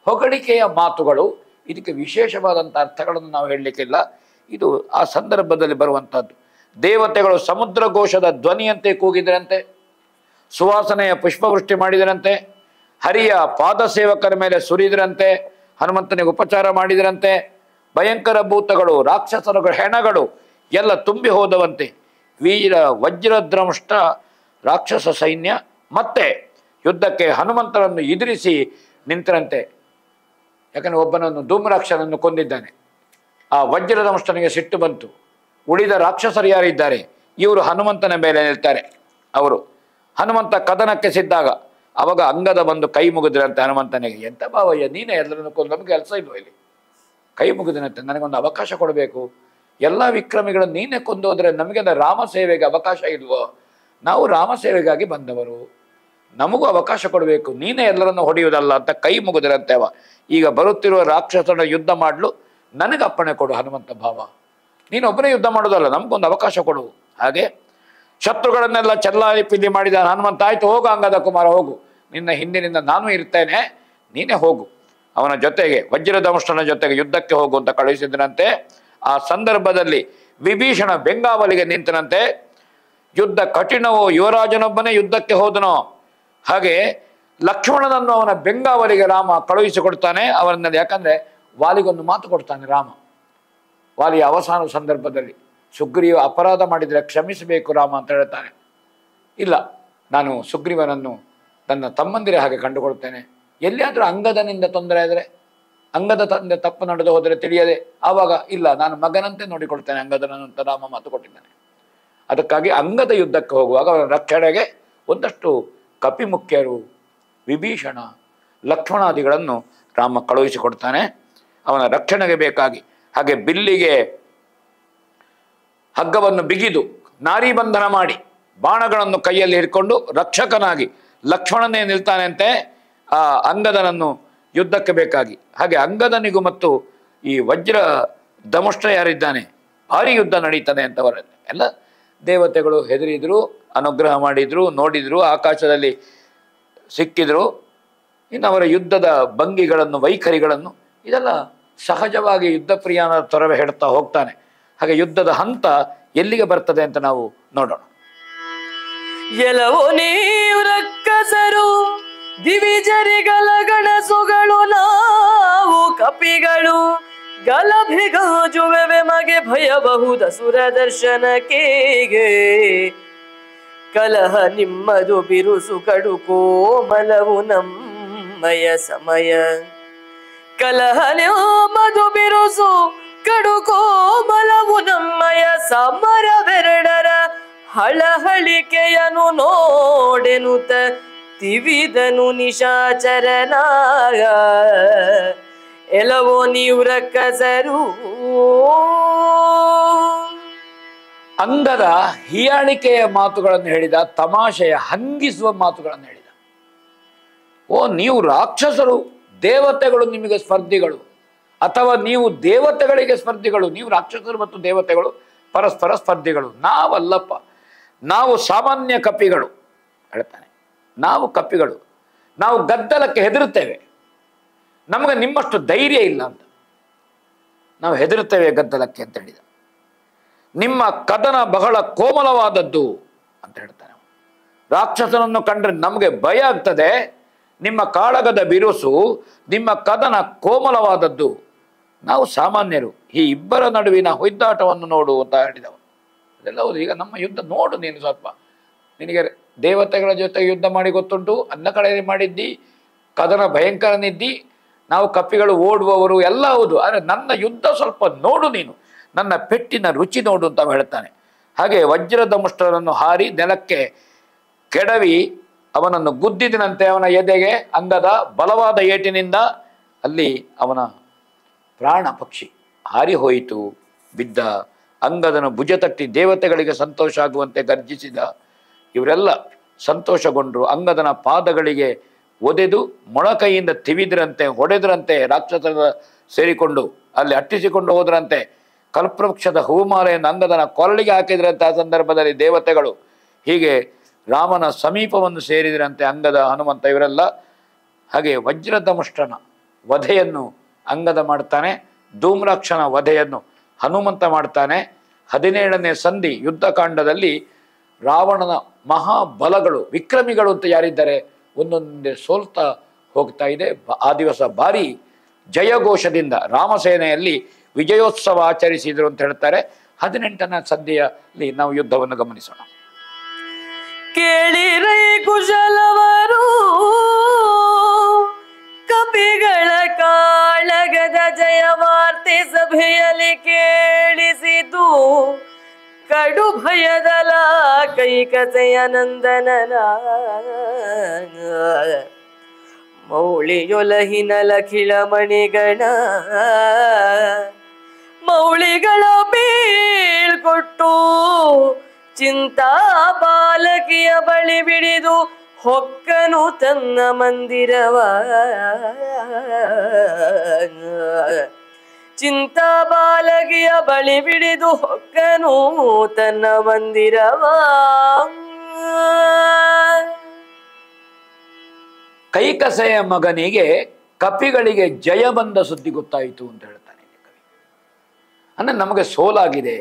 ಹೊಗಳಿಕೆಯ ಮಾತುಗಳು. ಇದಕ್ಕೆ ವಿಶೇಷವಾದಂಥ ಅರ್ಥಗಳನ್ನು ನಾವು ಹೇಳಲಿಕ್ಕಿಲ್ಲ. ಇದು ಆ ಸಂದರ್ಭದಲ್ಲಿ ಬರುವಂಥದ್ದು. ದೇವತೆಗಳು ಸಮುದ್ರ ಘೋಷದ ಧ್ವನಿಯಂತೆ ಕೂಗಿದರಂತೆ, ಸುವಾಸನೆಯ ಪುಷ್ಪವೃಷ್ಟಿ ಮಾಡಿದರಂತೆ, ಹರಿಯ ಪಾದ ಸೇವಕರ ಮೇಲೆ ಸುರಿದರಂತೆ, ಹನುಮಂತನಿಗೆ ಉಪಚಾರ ಮಾಡಿದರಂತೆ. ಭಯಂಕರ ಭೂತಗಳು, ರಾಕ್ಷಸರ ಹೆಣಗಳು ಎಲ್ಲ ತುಂಬಿ ಹೋದವಂತೆ. ವೀರ ವಜ್ರದ್ರಂಷ್ಟ ರಾಕ್ಷಸ ಸೈನ್ಯ ಮತ್ತೆ ಯುದ್ಧಕ್ಕೆ ಹನುಮಂತನನ್ನು ಎದುರಿಸಿ ನಿಂತರಂತೆ. ಯಾಕಂದರೆ ಒಬ್ಬನನ್ನು ಧೂಮ್ರಾಕ್ಷನನ್ನು ಕೊಂದಿದ್ದಾನೆ. ಆ ವಜ್ರದಂಷ್ಟನಿಗೆ ಸಿಟ್ಟು ಬಂತು. ಉಳಿದ ರಾಕ್ಷಸರು ಯಾರಿದ್ದಾರೆ ಇವರು ಹನುಮಂತನ ಮೇಲೆ ನಿಲ್ತಾರೆ. ಅವರು ಹನುಮಂತ ಕದನಕ್ಕೆ ಸಿದ್ದಾಗ ಅವಾಗ ಅಂಗದ ಬಂದು ಕೈ ಮುಗಿದ್ರಂತೆ ಹನುಮಂತನಿಗೆ. ಎಂತ ಭಾವಯ್ಯ, ನೀನೇ ಎಲ್ಲರನ್ನು ಕೊಂದು, ನಮಗೆ ಕೆಲಸ ಇಲ್ವ ಇಲ್ಲಿ? ಕೈ ಮುಗಿದನಂತೆ, ನನಗೊಂದು ಅವಕಾಶ ಕೊಡಬೇಕು, ಎಲ್ಲ ವಿಕ್ರಮಿಗಳನ್ನು ನೀನೇ ಕೊಂದೋದ್ರೆ ನಮಗೆ ರಾಮ ಸೇವೆಗೆ ಅವಕಾಶ ಇಲ್ವೋ? ನಾವು ರಾಮ ಸೇವೆಗಾಗಿ ಬಂದವರು, ನಮಗೂ ಅವಕಾಶ ಕೊಡಬೇಕು, ನೀನೇ ಎಲ್ಲರನ್ನು ಹೊಡೆಯುವುದಲ್ಲ ಅಂತ ಕೈ ಮುಗಿದ್ರಂತೆ ಅವ. ಈಗ ಬರುತ್ತಿರುವ ರಾಕ್ಷಸನ ಯುದ್ಧ ಮಾಡಲು ನನಗೆ ಅಪ್ಪಣೆ ಕೊಡು ಹನುಮಂತ ಭಾವ, ನೀನೊಬ್ಬನೇ ಯುದ್ಧ ಮಾಡೋದಲ್ಲ, ನಮಗೊಂದು ಅವಕಾಶ ಕೊಡು. ಹಾಗೆ ಶತ್ರುಗಳನ್ನೆಲ್ಲ ಚೆಲ್ಲಾಪಿಲ್ಲಿ ಮಾಡಿದ ಹನುಮಂತ, ಆಯ್ತು ಹೋಗು ಅಂಗದ ಕುಮಾರ ಹೋಗು, ನಿನ್ನ ಹಿಂದಿನಿಂದ ನಾನು ಇರ್ತೇನೆ, ನೀನೇ ಹೋಗು. ಅವನ ಜೊತೆಗೆ ವಜ್ರದಂಷ್ಟನ ಜೊತೆಗೆ ಯುದ್ಧಕ್ಕೆ ಹೋಗು ಅಂತ ಕಳುಹಿಸಿದನಂತೆ. ಆ ಸಂದರ್ಭದಲ್ಲಿ ವಿಭೀಷಣ ಬೆಂಗಾವಲಿಗೆ ನಿಂತನಂತೆ. ಯುದ್ಧ ಕಠಿಣವೋ, ಯುವರಾಜನೊಬ್ಬನೇ ಯುದ್ಧಕ್ಕೆ ಹೋದನೋ. ಹಾಗೆ ಲಕ್ಷ್ಮಣನನ್ನು ಅವನ ಬೆಂಗಾವಲಿಗೆ ರಾಮ ಕಳುಹಿಸಿಕೊಡ್ತಾನೆ. ಅವರಲ್ಲಿ ಯಾಕಂದ್ರೆ ವಾಲಿಗೊಂದು ಮಾತು ಕೊಡ್ತಾನೆ ರಾಮ. ವಾಲಿಯ ಅವಸಾನ ಸಂದರ್ಭದಲ್ಲಿ ಸುಗ್ರೀವ ಅಪರಾಧ ಮಾಡಿದರೆ ಕ್ಷಮಿಸಬೇಕು ರಾಮ ಅಂತ ಹೇಳ್ತಾನೆ. ಇಲ್ಲ, ನಾನು ಸುಗ್ರೀವನನ್ನು ನನ್ನ ತಮ್ಮಂದಿರ ಹಾಗೆ ಕಂಡುಕೊಳ್ತೇನೆ. ಎಲ್ಲಿಯಾದರೂ ಅಂಗದನಿಂದ ತೊಂದರೆ ಆದರೆ, ಅಂಗದ ತಂದೆ ತಪ್ಪು ನಡೆದು ಹೋದರೆ ತಿಳಿಯದೆ, ಆವಾಗ ಇಲ್ಲ, ನಾನು ಮಗನಂತೆ ನೋಡಿಕೊಳ್ತೇನೆ ಅಂಗದನನ್ನು ಅಂತ ರಾಮ ಮಾತು ಕೊಟ್ಟಿದ್ದಾನೆ. ಅದಕ್ಕಾಗಿ ಅಂಗದ ಯುದ್ಧಕ್ಕೆ ಹೋಗುವಾಗ ಅವರ ರಕ್ಷಣೆಗೆ ಒಂದಷ್ಟು ಕಪಿಮುಖ್ಯರು, ವಿಭೀಷಣ, ಲಕ್ಷ್ಮಣಾದಿಗಳನ್ನು ರಾಮ ಕಳುಹಿಸಿಕೊಡ್ತಾನೆ ಅವನ ರಕ್ಷಣೆಗೆ ಬೇಕಾಗಿ. ಹಾಗೆ ಬಿಲ್ಲಿಗೆ ಹಗ್ಗವನ್ನು ಬಿಗಿದು ನಾರಿ ಬಂಧನ ಮಾಡಿ ಬಾಣಗಳನ್ನು ಕೈಯಲ್ಲಿ ಹಿಡ್ಕೊಂಡು ರಕ್ಷಕನಾಗಿ ಲಕ್ಷ್ಮಣನೇ ನಿಲ್ತಾನೆಂತೆ ಆ ಅಂಗದನನ್ನು ಯುದ್ಧಕ್ಕೆ ಬೇಕಾಗಿ. ಹಾಗೆ ಅಂಗದನಿಗೂ ಮತ್ತು ಈ ವಜ್ರ ಧಮುಷ್ಟ ಯಾರಿದ್ದಾನೆ ಭಾರಿ ಯುದ್ಧ ನಡೀತಾನೆ ಅಂತವರಲ್ಲಿ ಎಲ್ಲ ದೇವತೆಗಳು ಹೆದರಿದ್ರು, ಅನುಗ್ರಹ ಮಾಡಿದ್ರು, ನೋಡಿದ್ರು, ಆಕಾಶದಲ್ಲಿ ಸಿಕ್ಕಿದ್ರು. ಇನ್ನು ಅವರ ಯುದ್ಧದ ಭಂಗಿಗಳನ್ನು, ವೈಖರಿಗಳನ್ನು ಇದೆಲ್ಲ ಸಹಜವಾಗಿ ಯುದ್ಧ ಪ್ರಿಯನ ತೊರವೆ ಹೇಳ್ತಾ ಹೋಗ್ತಾನೆ. ಹಾಗೆ ಯುದ್ಧದ ಹಂತ ಎಲ್ಲಿಗೆ ಬರ್ತದೆ ಅಂತ ನಾವು ನೋಡೋಣ. ಎಲ್ಲವೋ ನೀವು ರಕ್ಕಸರು ದಿವಿಜರಿಗಳ ಗಣಸುಗಳು, ನಾವು ಕಪಿಗಳು ಗಲಭೆಗಾಜುವೆ ಮಗೆ ಭಯಬಹುದ ಸುರ ದರ್ಶನಕ್ಕೆ. ಕಲಹ ನಿಮ್ಮದು ಬಿರುಸು ಕಡು ಕೋಮಲವು ನಮ್ಮಯ ಸಮಯ. ಕಲಹ ನಿಮ್ಮದು ಬಿರುಸು ಕಡು ಕೋಮಲವು ನಮ್ಮಯ ಸಮರವೆರಡರ ಹಳಹಳಿಕೆಯನು ನೋಡೆನುತ ತಿವಿದನು ನಿಶಾಚರನಾಗ. ಎಲ್ಲವೋ ನೀವು ರಕ್ಕಸರು. ಅಂಗದ ಹೀಯಾಳಿಕೆಯ ಮಾತುಗಳನ್ನು ಹೇಳಿದ, ತಮಾಷೆಯ ಹಂಗಿಸುವ ಮಾತುಗಳನ್ನು ಹೇಳಿದ. ಓ, ನೀವು ರಾಕ್ಷಸರು, ದೇವತೆಗಳು ನಿಮಗೆ ಸ್ಪರ್ಧಿಗಳು, ಅಥವಾ ನೀವು ದೇವತೆಗಳಿಗೆ ಸ್ಪರ್ಧಿಗಳು. ನೀವು ರಾಕ್ಷಸರು ಮತ್ತು ದೇವತೆಗಳು ಪರಸ್ಪರ ಸ್ಪರ್ಧಿಗಳು. ನಾವಲ್ಲಪ್ಪ, ನಾವು ಸಾಮಾನ್ಯ ಕಪಿಗಳು ಹೇಳ್ತಾನೆ. ನಾವು ಕಪಿಗಳು, ನಾವು ಗದ್ದಲಕ್ಕೆ ಹೆದರುತ್ತೇವೆ, ನಮಗೆ ನಿಮ್ಮಷ್ಟು ಧೈರ್ಯ ಇಲ್ಲ ಅಂತ. ನಾವು ಹೆದರುತ್ತೇವೆ ಗದ್ದಲಕ್ಕೆ ಅಂತ ಹೇಳಿದ. ನಿಮ್ಮ ಕದನ ಬಹಳ ಕೋಮಲವಾದದ್ದು ಅಂತ ಹೇಳ್ತಾನೆ. ರಾಕ್ಷಸನನ್ನು ಕಂಡ್ರೆ ನಮಗೆ ಭಯ ಆಗ್ತದೆ, ನಿಮ್ಮ ಕಾಳಗದ ಬಿರುಸು, ನಿಮ್ಮ ಕದನ ಕೋಮಲವಾದದ್ದು. ನಾವು ಸಾಮಾನ್ಯರು, ಈ ಇಬ್ಬರ ನಡುವಿನ ಹೊಯ್ದಾಟವನ್ನು ನೋಡು ಅಂತ ಹೇಳಿದವ. ಅದೆಲ್ಲ ಹೌದು. ಈಗ ನಮ್ಮ ಯುದ್ಧ ನೋಡು ನೀನು ಸ್ವಲ್ಪ. ನಿನಗೆ ದೇವತೆಗಳ ಜೊತೆ ಯುದ್ಧ ಮಾಡಿ ಗೊತ್ತುಂಟು, ಅನ್ನ ಕಡೆ ಮಾಡಿದ್ದಿ, ಕದನ ಭಯಂಕರನಿದ್ದಿ, ನಾವು ಕಪಿಗಳು ಓಡುವವರು ಎಲ್ಲ ಹೌದು. ಆದರೆ ನನ್ನ ಯುದ್ಧ ಸ್ವಲ್ಪ ನೋಡು ನೀನು, ನನ್ನ ಪೆಟ್ಟಿನ ರುಚಿ ನೋಡು ಅಂತ ಹೇಳ್ತಾನೆ. ಹಾಗೆ ವಜ್ರದ ಮುಷ್ಟರನ್ನು ಹಾರಿ ನೆಲಕ್ಕೆ ಕೆಡವಿ ಅವನನ್ನು ಗುದ್ದಿದಿನಂತೆ ಅವನ ಎದೆಗೆ ಅಂಗದ ಬಲವಾದ ಏಟಿನಿಂದ. ಅಲ್ಲಿ ಅವನ ಪ್ರಾಣ ಪಕ್ಷಿ ಹಾರಿ ಹೋಯಿತು, ಬಿದ್ದ. ಅಂಗದನು ಭುಜ ತಟ್ಟಿ ದೇವತೆಗಳಿಗೆ ಸಂತೋಷ ಆಗುವಂತೆ ಗರ್ಜಿಸಿದ. ಇವರೆಲ್ಲ ಸಂತೋಷಗೊಂಡ್ರು. ಅಂಗದನ ಪಾದಗಳಿಗೆ ಒದೆದು ಮೊಳಕೈಯಿಂದ ತಿವಿದ್ರಂತೆ, ಹೊಡೆದ್ರಂತೆ. ರಾಕ್ಷಸರ ಸೇರಿಕೊಂಡು ಅಲ್ಲಿ ಅಟ್ಟಿಸಿಕೊಂಡು ಹೋದ್ರಂತೆ. ಕಲ್ಪವೃಕ್ಷದ ಹೂಮಾಲೆಯನ್ನು ಅಂಗದನ ಕೊರಳಿಗೆ ಹಾಕಿದ್ರಂತೆ ಆ ಸಂದರ್ಭದಲ್ಲಿ ದೇವತೆಗಳು. ಹೀಗೆ ರಾಮನ ಸಮೀಪವನ್ನು ಸೇರಿದ್ರಂತೆ ಅಂಗದ, ಹನುಮಂತ ಇವರೆಲ್ಲ. ಹಾಗೆ ವಜ್ರಧಮುಷ್ಟನ ವಧೆಯನ್ನು ಅಂಗದ ಮಾಡ್ತಾನೆ, ಧೂಮ್ರಾಕ್ಷನ ವಧೆಯನ್ನು ಹನುಮಂತ ಮಾಡ್ತಾನೆ. 17ನೇ ಸಂಧಿ ಯುದ್ಧಕಾಂಡದಲ್ಲಿ ರಾವಣನ ಮಹಾಬಲಗಳು, ವಿಕ್ರಮಿಗಳು ಅಂತ ಯಾರಿದ್ದಾರೆ ಒಂದೊಂದೇ ಸೋಲ್ತಾ ಹೋಗ್ತಾ ಇದೆ. ಆ ದಿವಸ ಭಾರಿ ಜಯಘೋಷದಿಂದ ರಾಮಸೇನೆಯಲ್ಲಿ ವಿಜಯೋತ್ಸವ ಆಚರಿಸಿದರು ಅಂತ ಹೇಳ್ತಾರೆ. 18ನೇ ಸಂಧಿಯಲ್ಲಿ ನಾವು ಯುದ್ಧವನ್ನು ಗಮನಿಸೋಣ. ಕೇಳಿರೈ ಕುಶಲವರು ಕಪಿಗಳ ಕಾಳಗದ ಜಯವಾರ್ತೆ ಸಭೆಯಲ್ಲಿ ಕೇಳಿಸಿತು. ಕಡು ಭಯದಲ ಕೈಕತೆಯ ನಂದನನ ಮೌಳಿಯೊಲಹಿನ ಲಖಿಳ ಮಣಿಗಣ ಮೌಳಿಗಳ ಬೀಳ್ಕೊಟ್ಟು ಚಿಂತಾ ಬಾಲಕಿಯ ಬಳಿ ಬಿಡಿದು ಹೊಕ್ಕನು ತನ್ನ ಮಂದಿರವ. ಚಿಂತಾ ಬಾಲಕಿಯ ಬಳಿ ಬಿಡಿದು ಹೊಕ್ಕನು ತನ್ನ ಮಂದಿರವ. ಕೈಕಸೆಯ ಮಗನಿಗೆ ಕಪಿಗಳಿಗೆ ಜಯ ಬಂದ ಸುದ್ದಿ ಗೊತ್ತಾಯಿತು ಅಂತ ಹೇಳ್ತಾನೆ ಕವಿ. ಅಂದ್ರೆ ನಮಗೆ ಸೋಲಾಗಿದೆ,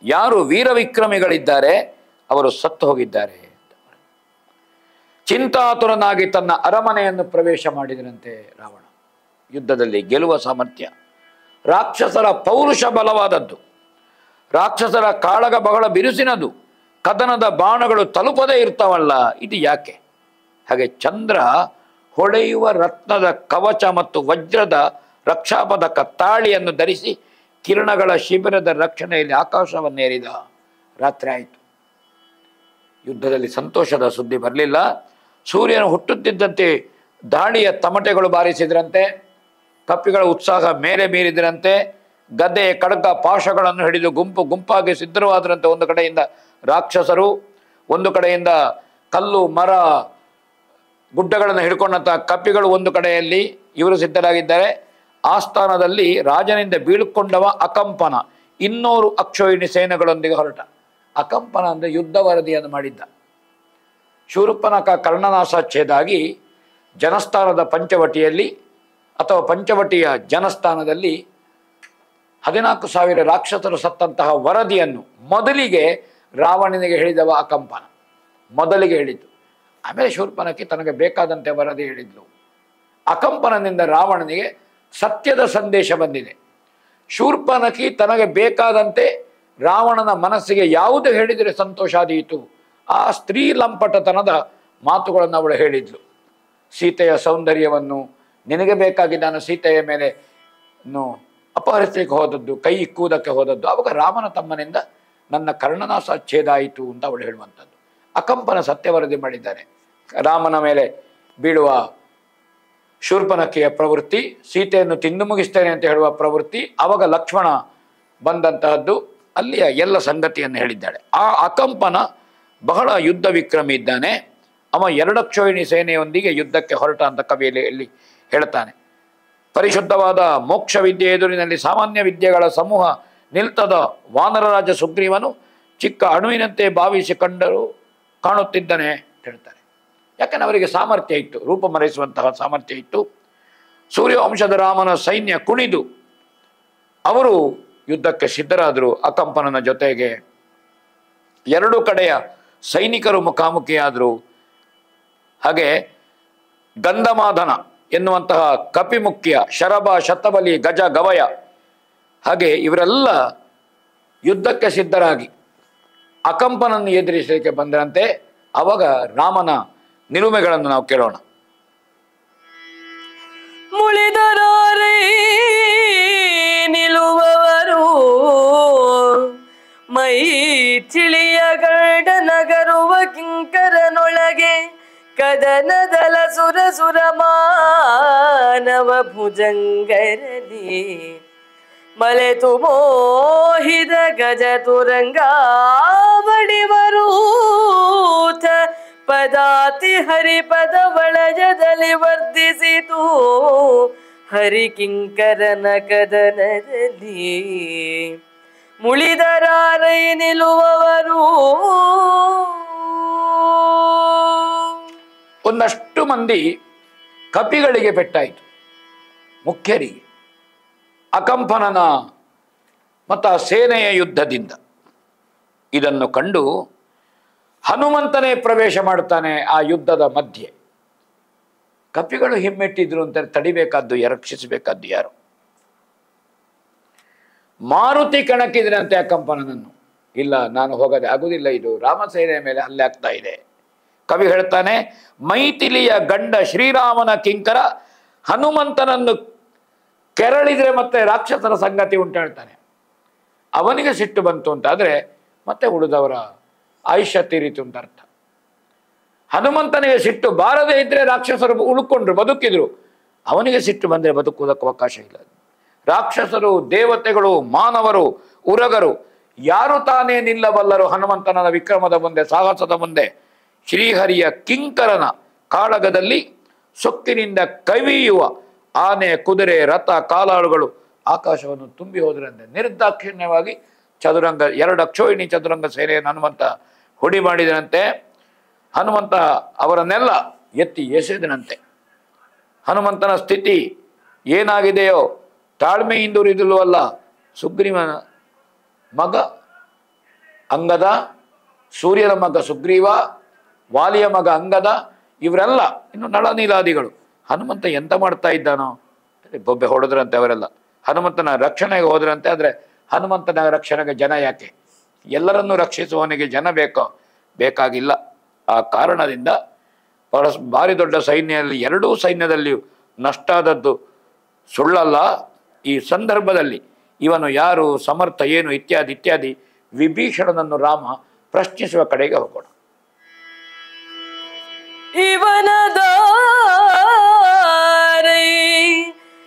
ಯಾರು ವೀರ ವಿಕ್ರಮಿಗಳಿದ್ದಾರೆ ಅವರು ಸತ್ತು ಹೋಗಿದ್ದಾರೆ. ಚಿಂತಾತುರನಾಗಿ ತನ್ನ ಅರಮನೆಯನ್ನು ಪ್ರವೇಶ ಮಾಡಿದರಂತೆ ರಾವಣ. ಯುದ್ಧದಲ್ಲಿ ಗೆಲ್ಲುವ ಸಾಮರ್ಥ್ಯ, ರಾಕ್ಷಸರ ಪೌರುಷ ಬಲವಾದದ್ದು, ರಾಕ್ಷಸರ ಕಾಳಗ ಬಹಳ ಬಿರುಸಿನದು, ಕದನದ ಬಾಣಗಳು ತಲುಪದೇ ಇರ್ತಾವಲ್ಲ, ಇದು ಯಾಕೆ? ಹಾಗೆ ಚಂದ್ರ ಹೊಳೆಯುವ ರತ್ನದ ಕವಚ ಮತ್ತು ವಜ್ರದ ರಕ್ಷಾಪದಕ ತಾಳಿಯನ್ನು ಧರಿಸಿ ಕಿರಣಗಳ ಶಿಬಿರದ ರಕ್ಷಣೆಯಲ್ಲಿ ಆಕಾಶವನ್ನೇರಿದ. ರಾತ್ರಿ ಆಯಿತು. ಯುದ್ಧದಲ್ಲಿ ಸಂತೋಷದ ಸುದ್ದಿ ಬರಲಿಲ್ಲ. ಸೂರ್ಯನು ಹುಟ್ಟುತ್ತಿದ್ದಂತೆ ದಾಳಿಯ ತಮಟೆಗಳು ಬಾರಿಸಿದ್ರಂತೆ, ಕಪಿಗಳ ಉತ್ಸಾಹ ಮೇಲೆ ಮೀರಿದ್ರಂತೆ, ಗದೆ ಕಡಕ ಪಾಶಗಳನ್ನು ಹಿಡಿದು ಗುಂಪು ಗುಂಪಾಗಿ ಸಿದ್ಧವಾದ್ರಂತೆ. ಒಂದು ಕಡೆಯಿಂದ ರಾಕ್ಷಸರು, ಒಂದು ಕಡೆಯಿಂದ ಕಲ್ಲು ಮರ ಗುಡ್ಡಗಳನ್ನು ಹಿಡ್ಕೊಂಡಂಥ ಕಪಿಗಳು ಒಂದು ಕಡೆಯಲ್ಲಿ, ಇವರು ಸಿದ್ಧರಾಗಿದ್ದಾರೆ. ಆಸ್ಥಾನದಲ್ಲಿ ರಾಜನಿಂದ ಬೀಳ್ಕೊಂಡವ ಅಕಂಪನ 200 ಅಕ್ಷೋಹಿಣಿ ಸೇನೆಗಳೊಂದಿಗೆ ಹೊರಟ. ಅಕಂಪನ ಅಂದರೆ ಯುದ್ಧ ವರದಿಯನ್ನು ಮಾಡಿದ್ದ. ಶೂರ್ಪನಖ ಕರ್ಣನಾಸಾಚ್ಛೇದಾಗಿ ಜನಸ್ಥಾನದ ಪಂಚವಟಿಯಲ್ಲಿ ಅಥವಾ ಪಂಚವಟಿಯ ಜನಸ್ಥಾನದಲ್ಲಿ 14,000 ರಾಕ್ಷಸರು ಸತ್ತಂತಹ ವರದಿಯನ್ನು ಮೊದಲಿಗೆ ರಾವಣನಿಗೆ ಹೇಳಿದವ ಅಕಂಪನ. ಮೊದಲಿಗೆ ಹೇಳಿದ್ದು. ಆಮೇಲೆ ಶೂರ್ಪನಖಿ ತನಗೆ ಬೇಕಾದಂತೆ ವರದಿ ಹೇಳಿದ್ಲು. ಅಕಂಪನದಿಂದ ರಾವಣನಿಗೆ ಸತ್ಯದ ಸಂದೇಶ ಬಂದಿದೆ. ಶೂರ್ಪನಖಿ ತನಗೆ ಬೇಕಾದಂತೆ ರಾವಣನ ಮನಸ್ಸಿಗೆ ಯಾವುದು ಹೇಳಿದರೆ ಸಂತೋಷ ಆದೀತು ಆ ಸ್ತ್ರೀ ಲಂಪಟತನದ ಮಾತುಗಳನ್ನು ಅವಳು ಹೇಳಿದ್ಲು. ಸೀತೆಯ ಸೌಂದರ್ಯವನ್ನು, ನಿನಗೆ ಬೇಕಾಗಿ ನಾನು ಸೀತೆಯ ಮೇಲೆ ಅಪಹರಿಸಲಿಕ್ಕೆ ಹೋದದ್ದು, ಕೈ ಇಕ್ಕುವುದಕ್ಕೆ ಹೋದದ್ದು, ಆವಾಗ ರಾಮನ ತಮ್ಮನಿಂದ ನನ್ನ ಕರ್ಣನಾಶ ಛೇದ ಆಯಿತು ಅಂತ ಅವಳು ಹೇಳುವಂಥದ್ದು. ಅಕಂಪನ ಸತ್ಯ ವರದಿ ಮಾಡಿದ್ದಾನೆ. ರಾಮನ ಮೇಲೆ ಬೀಳುವ ಶೂರ್ಪನಖಿಯ ಪ್ರವೃತ್ತಿ, ಸೀತೆಯನ್ನು ತಿಂದು ಮುಗಿಸ್ತೇನೆ ಅಂತ ಹೇಳುವ ಪ್ರವೃತ್ತಿ, ಆವಾಗ ಲಕ್ಷ್ಮಣ ಬಂದಂತಹದ್ದು, ಅಲ್ಲಿಯ ಎಲ್ಲ ಸಂಗತಿಯನ್ನು ಹೇಳಿದ್ದಾಳೆ. ಆ ಅಕಂಪನ ಬಹಳ ಯುದ್ಧ ವಿಕ್ರಮಿ ಇದ್ದಾನೆ. ಅವ 2 ಅಕ್ಷೋಹಿಣಿ ಸೇನೆಯೊಂದಿಗೆ ಯುದ್ಧಕ್ಕೆ ಹೊರಟ ಅಂತ ಕವಿಯಲ್ಲಿ ಹೇಳ್ತಾನೆ. ಪರಿಶುದ್ಧವಾದ ಮೋಕ್ಷ ವಿದ್ಯೆ ಎದುರಿನಲ್ಲಿ ಸಾಮಾನ್ಯ ವಿದ್ಯೆಗಳ ಸಮೂಹ ನಿಲ್ತದ ವಾನರರಾಜ ಸುಗ್ರೀವನು ಚಿಕ್ಕ ಅಣುವಿನಂತೆ ಭಾವಿಸಿ ಕಾಣುತ್ತಿದ್ದಾನೆ ಅಂತ ಹೇಳ್ತಾರೆ. ಯಾಕಂದ್ರೆ ಅವರಿಗೆ ಸಾಮರ್ಥ್ಯ ಇತ್ತು, ರೂಪ ಮರೆಸುವಂತಹ ಸಾಮರ್ಥ್ಯ ಇತ್ತು. ಸೂರ್ಯವಂಶದ ರಾಮನ ಸೈನ್ಯ ಕುಣಿದು ಅವರು ಯುದ್ಧಕ್ಕೆ ಸಿದ್ಧರಾದರು. ಅಕಂಪನನ ಜೊತೆಗೆ 2 ಕಡೆಯ ಸೈನಿಕರು ಮುಖಾಮುಖಿಯಾದರು. ಹಾಗೆ ಗಂಧಮಾದನ ಎನ್ನುವಂತಹ ಕಪಿಮುಖ್ಯ, ಶರಭ, ಶತಬಲಿ, ಗಜ, ಗವಯ, ಹಾಗೆ ಇವರೆಲ್ಲ ಯುದ್ಧಕ್ಕೆ ಸಿದ್ಧರಾಗಿ ಅಕಂಪನನ್ನು ಎದುರಿಸಲಿಕ್ಕೆ ಬಂದರಂತೆ. ಅವಾಗ ರಾಮನ ನಿಲುಮೆಗಳನ್ನು ನಾವು ಕೇಳೋಣ. ಮುಳಿದರಾರೇ ನಿಲುವವರು ಮೈ ತಿಳಿಯ ಗರ್ಡ ನಗರುವ ಕಿಂಕರನೊಳಗೆ ಕದನದಲ ಸುರ ಮಾನವ ಭುಜಂಗರಲಿ ಮಲೆತು ಮೋಹಿದ ಗಜ ತುರಂಗಾವಡಿವರೂಥ ಪದಾತಿ ಹರಿಪದ ಒಳಜದಲ್ಲಿ ವರ್ಧಿಸಿತು ಹರಿಕಿಂಕರನ ಕದನದಲ್ಲಿ ಮುಳಿದರಾರೈ ನಿಲ್ಲುವವರು. ಒಂದಷ್ಟು ಮಂದಿ ಕಪಿಗಳಿಗೆ ಪೆಟ್ಟಾಯಿತು, ಮುಖ್ಯರಿಗೆ. ಅಕಂಪನನ ಮತ್ತು ಆ ಸೇನೆಯ ಯುದ್ಧದಿಂದ ಇದನ್ನು ಕಂಡು ಹನುಮಂತನೇ ಪ್ರವೇಶ ಮಾಡ್ತಾನೆ ಆ ಯುದ್ಧದ ಮಧ್ಯೆ. ಕಪಿಗಳು ಹಿಮ್ಮೆಟ್ಟಿದ್ರು ಅಂತ ತಡಿಬೇಕಾದ್ದು, ರಕ್ಷಿಸಬೇಕಾದ್ದು ಯಾರು? ಮಾರುತಿ ಕಣಕ್ಕಿದ್ರಂತೆ ಅಕಂಪನನನ್ನು. ಇಲ್ಲ, ನಾನು ಹೋಗದೆ ಆಗುದಿಲ್ಲ, ಇದು ರಾಮಸೇನೆಯ ಮೇಲೆ ಹಲ್ಲೆ ಆಗ್ತಾ ಇದೆ. ಕವಿ ಹೇಳ್ತಾನೆ, ಮೈಥಿಲಿಯ ಗಂಡ ಶ್ರೀರಾಮನ ಕಿಂಕರ ಹನುಮಂತನನ್ನು ಕೆರಳಿದ್ರೆ ಮತ್ತೆ ರಾಕ್ಷಸರ ಸಂಗತಿ ಉಂಟು ಹೇಳ್ತಾನೆ. ಅವನಿಗೆ ಸಿಟ್ಟು ಬಂತು ಅಂತಾದರೆ ಮತ್ತೆ ಉಳಿದವರ ಆಯುಷ್ಯ ತೀರಿತು ಅಂತ ಅರ್ಥ. ಹನುಮಂತನಿಗೆ ಸಿಟ್ಟು ಬಾರದೇ ಇದ್ರೆ ರಾಕ್ಷಸರು ಉಳ್ಕೊಂಡ್ರು, ಬದುಕಿದ್ರು. ಅವನಿಗೆ ಸಿಟ್ಟು ಬಂದರೆ ಬದುಕುವುದಕ್ಕೆ ಅವಕಾಶ ಇಲ್ಲ. ರಾಕ್ಷಸರು, ದೇವತೆಗಳು, ಮಾನವರು, ಉರಗರು ಯಾರು ತಾನೇ ನಿಲ್ಲಬಲ್ಲರು ಹನುಮಂತನ ವಿಕ್ರಮದ ಮುಂದೆ, ಸಾಹಸದ ಮುಂದೆ? ಶ್ರೀಹರಿಯ ಕಿಂಕರನ ಕಾಳಗದಲ್ಲಿ ಸೊಕ್ಕಿನಿಂದ ಕವಿಯುವ ಆನೆ, ಕುದುರೆ, ರಥ, ಕಾಲಾಳುಗಳು ಆಕಾಶವನ್ನು ತುಂಬಿ ಹೋದ್ರಂತೆ. ನಿರ್ದಾಕ್ಷಿಣ್ಯವಾಗಿ ಚದುರಂಗ 2 ಅಕ್ಷೋಹಿಣಿ ಚದುರಂಗ ಸೇನೆಯನ್ನು ಹನುಮಂತ ಹುಡಿ ಮಾಡಿದನಂತೆ. ಹನುಮಂತ ಅವರನ್ನೆಲ್ಲ ಎತ್ತಿ ಎಸೆದನಂತೆ. ಹನುಮಂತನ ಸ್ಥಿತಿ ಏನಾಗಿದೆಯೋ ತಾಳ್ಮೆಯಿಂದುರಿದಲೂ ಸುಗ್ರೀವನ ಮಗ ಅಂಗದ, ಸೂರ್ಯನ ಮಗ ಸುಗ್ರೀವ, ವಾಲಿಯ ಮಗ ಅಂಗದ, ಇವರೆಲ್ಲ ಇನ್ನು ನಳನೀಲಾದಿಗಳು. ಹನುಮಂತ ಎಂತ ಮಾಡ್ತಾ ಇದ್ದಾನೋ? ಬೊಬ್ಬೆ ಹೊಡೆದ್ರಂತೆ ಅವರೆಲ್ಲ. ಹನುಮಂತನ ರಕ್ಷಣೆಗೆ ಹೋದ್ರಂತೆ. ಆದರೆ ಹನುಮಂತನ ರಕ್ಷಣೆಗೆ ಜನ ಯಾಕೆ? ಎಲ್ಲರನ್ನೂ ರಕ್ಷಿಸುವವನಿಗೆ ಜನ ಬೇಕೋ? ಬೇಕಾಗಿಲ್ಲ. ಆ ಕಾರಣದಿಂದ ಭಾರಿ ದೊಡ್ಡ ಸೈನ್ಯದಲ್ಲಿ, ಎರಡೂ ಸೈನ್ಯದಲ್ಲಿಯೂ ನಷ್ಟ ಆದದ್ದು ಸುಳ್ಳಲ್ಲ. ಈ ಸಂದರ್ಭದಲ್ಲಿ ಇವನು ಯಾರು, ಸಮರ್ಥ ಏನು, ಇತ್ಯಾದಿ ಇತ್ಯಾದಿ ವಿಭೀಷಣನನ್ನು ರಾಮ ಪ್ರಶ್ನಿಸುವ ಕಡೆಗೆ ಹೋಗೋಣ. ಇವನದಾರೈ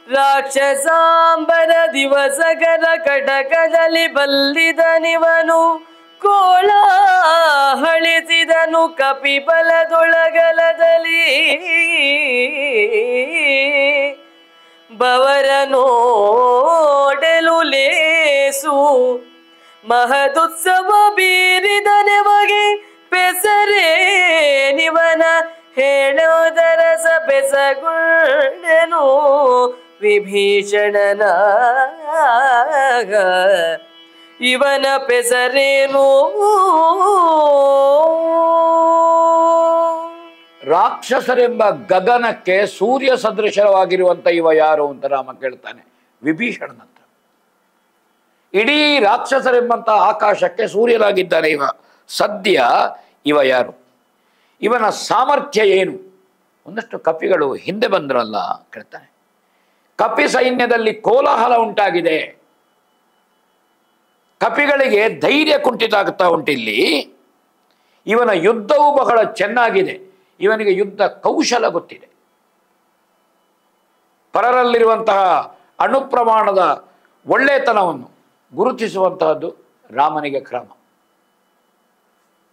ರಾಕ್ಷಸಾಂಬರ ದಿವಸಗರ ಕಟಕದಲ್ಲಿ ಬಲ್ಲಿದನಿವನು, ಕೋಲಾಹಳಿಸಿದನು ಕಪಿಬಲದೊಳಗಲದಲ್ಲಿ. ಬವರ ನೋಡೆಲು ಲೇಸು ಮಹದುತ್ಸವ ಬೀರಿದನೆಮಗೆ, ಪೆಸರೇ ನಿವನ ಹೇಳೋದರಸ ಬೆಸಗುಂಡೆನು ವಿಭೀಷಣನ. ಇವನ ಪೆಸರೇನು? ರಾಕ್ಷಸರೆಂಬ ಗಗನಕ್ಕೆ ಸೂರ್ಯ ಸದೃಶವಾಗಿರುವಂತ ಇವ ಯಾರು ಅಂತ ರಾಮ ಕೇಳ್ತಾನೆ ವಿಭೀಷಣನಂತ. ಇಡೀ ರಾಕ್ಷಸರೆಂಬಂತ ಆಕಾಶಕ್ಕೆ ಸೂರ್ಯನಾಗಿದ್ದಾನೆ ಇವ. ಸದ್ಯ ಇವ ಯಾರು? ಇವನ ಸಾಮರ್ಥ್ಯ ಏನು? ಒಂದಷ್ಟು ಕಪಿಗಳು ಹಿಂದೆ ಬಂದ್ರಲ್ಲ ಕೇಳ್ತಾನೆ. ಕಪಿ ಸೈನ್ಯದಲ್ಲಿ ಕೋಲಾಹಲ ಉಂಟಾಗಿದೆ. ಕಪಿಗಳಿಗೆ ಧೈರ್ಯ ಕುಂಠಿತ ಆಗ್ತಾ ಉಂಟಿಲ್ಲಿ. ಇವನ ಯುದ್ಧವೂ ಬಹಳ ಚೆನ್ನಾಗಿದೆ. ಇವನಿಗೆ ಯುದ್ಧ ಕೌಶಲ ಗೊತ್ತಿದೆ. ಪರರಲ್ಲಿರುವಂತಹ ಅಣುಪ್ರಮಾಣದ ಒಳ್ಳೆತನವನ್ನು ಗುರುತಿಸುವಂತಹದ್ದು ರಾಮನಿಗೆ ಕ್ರಮ.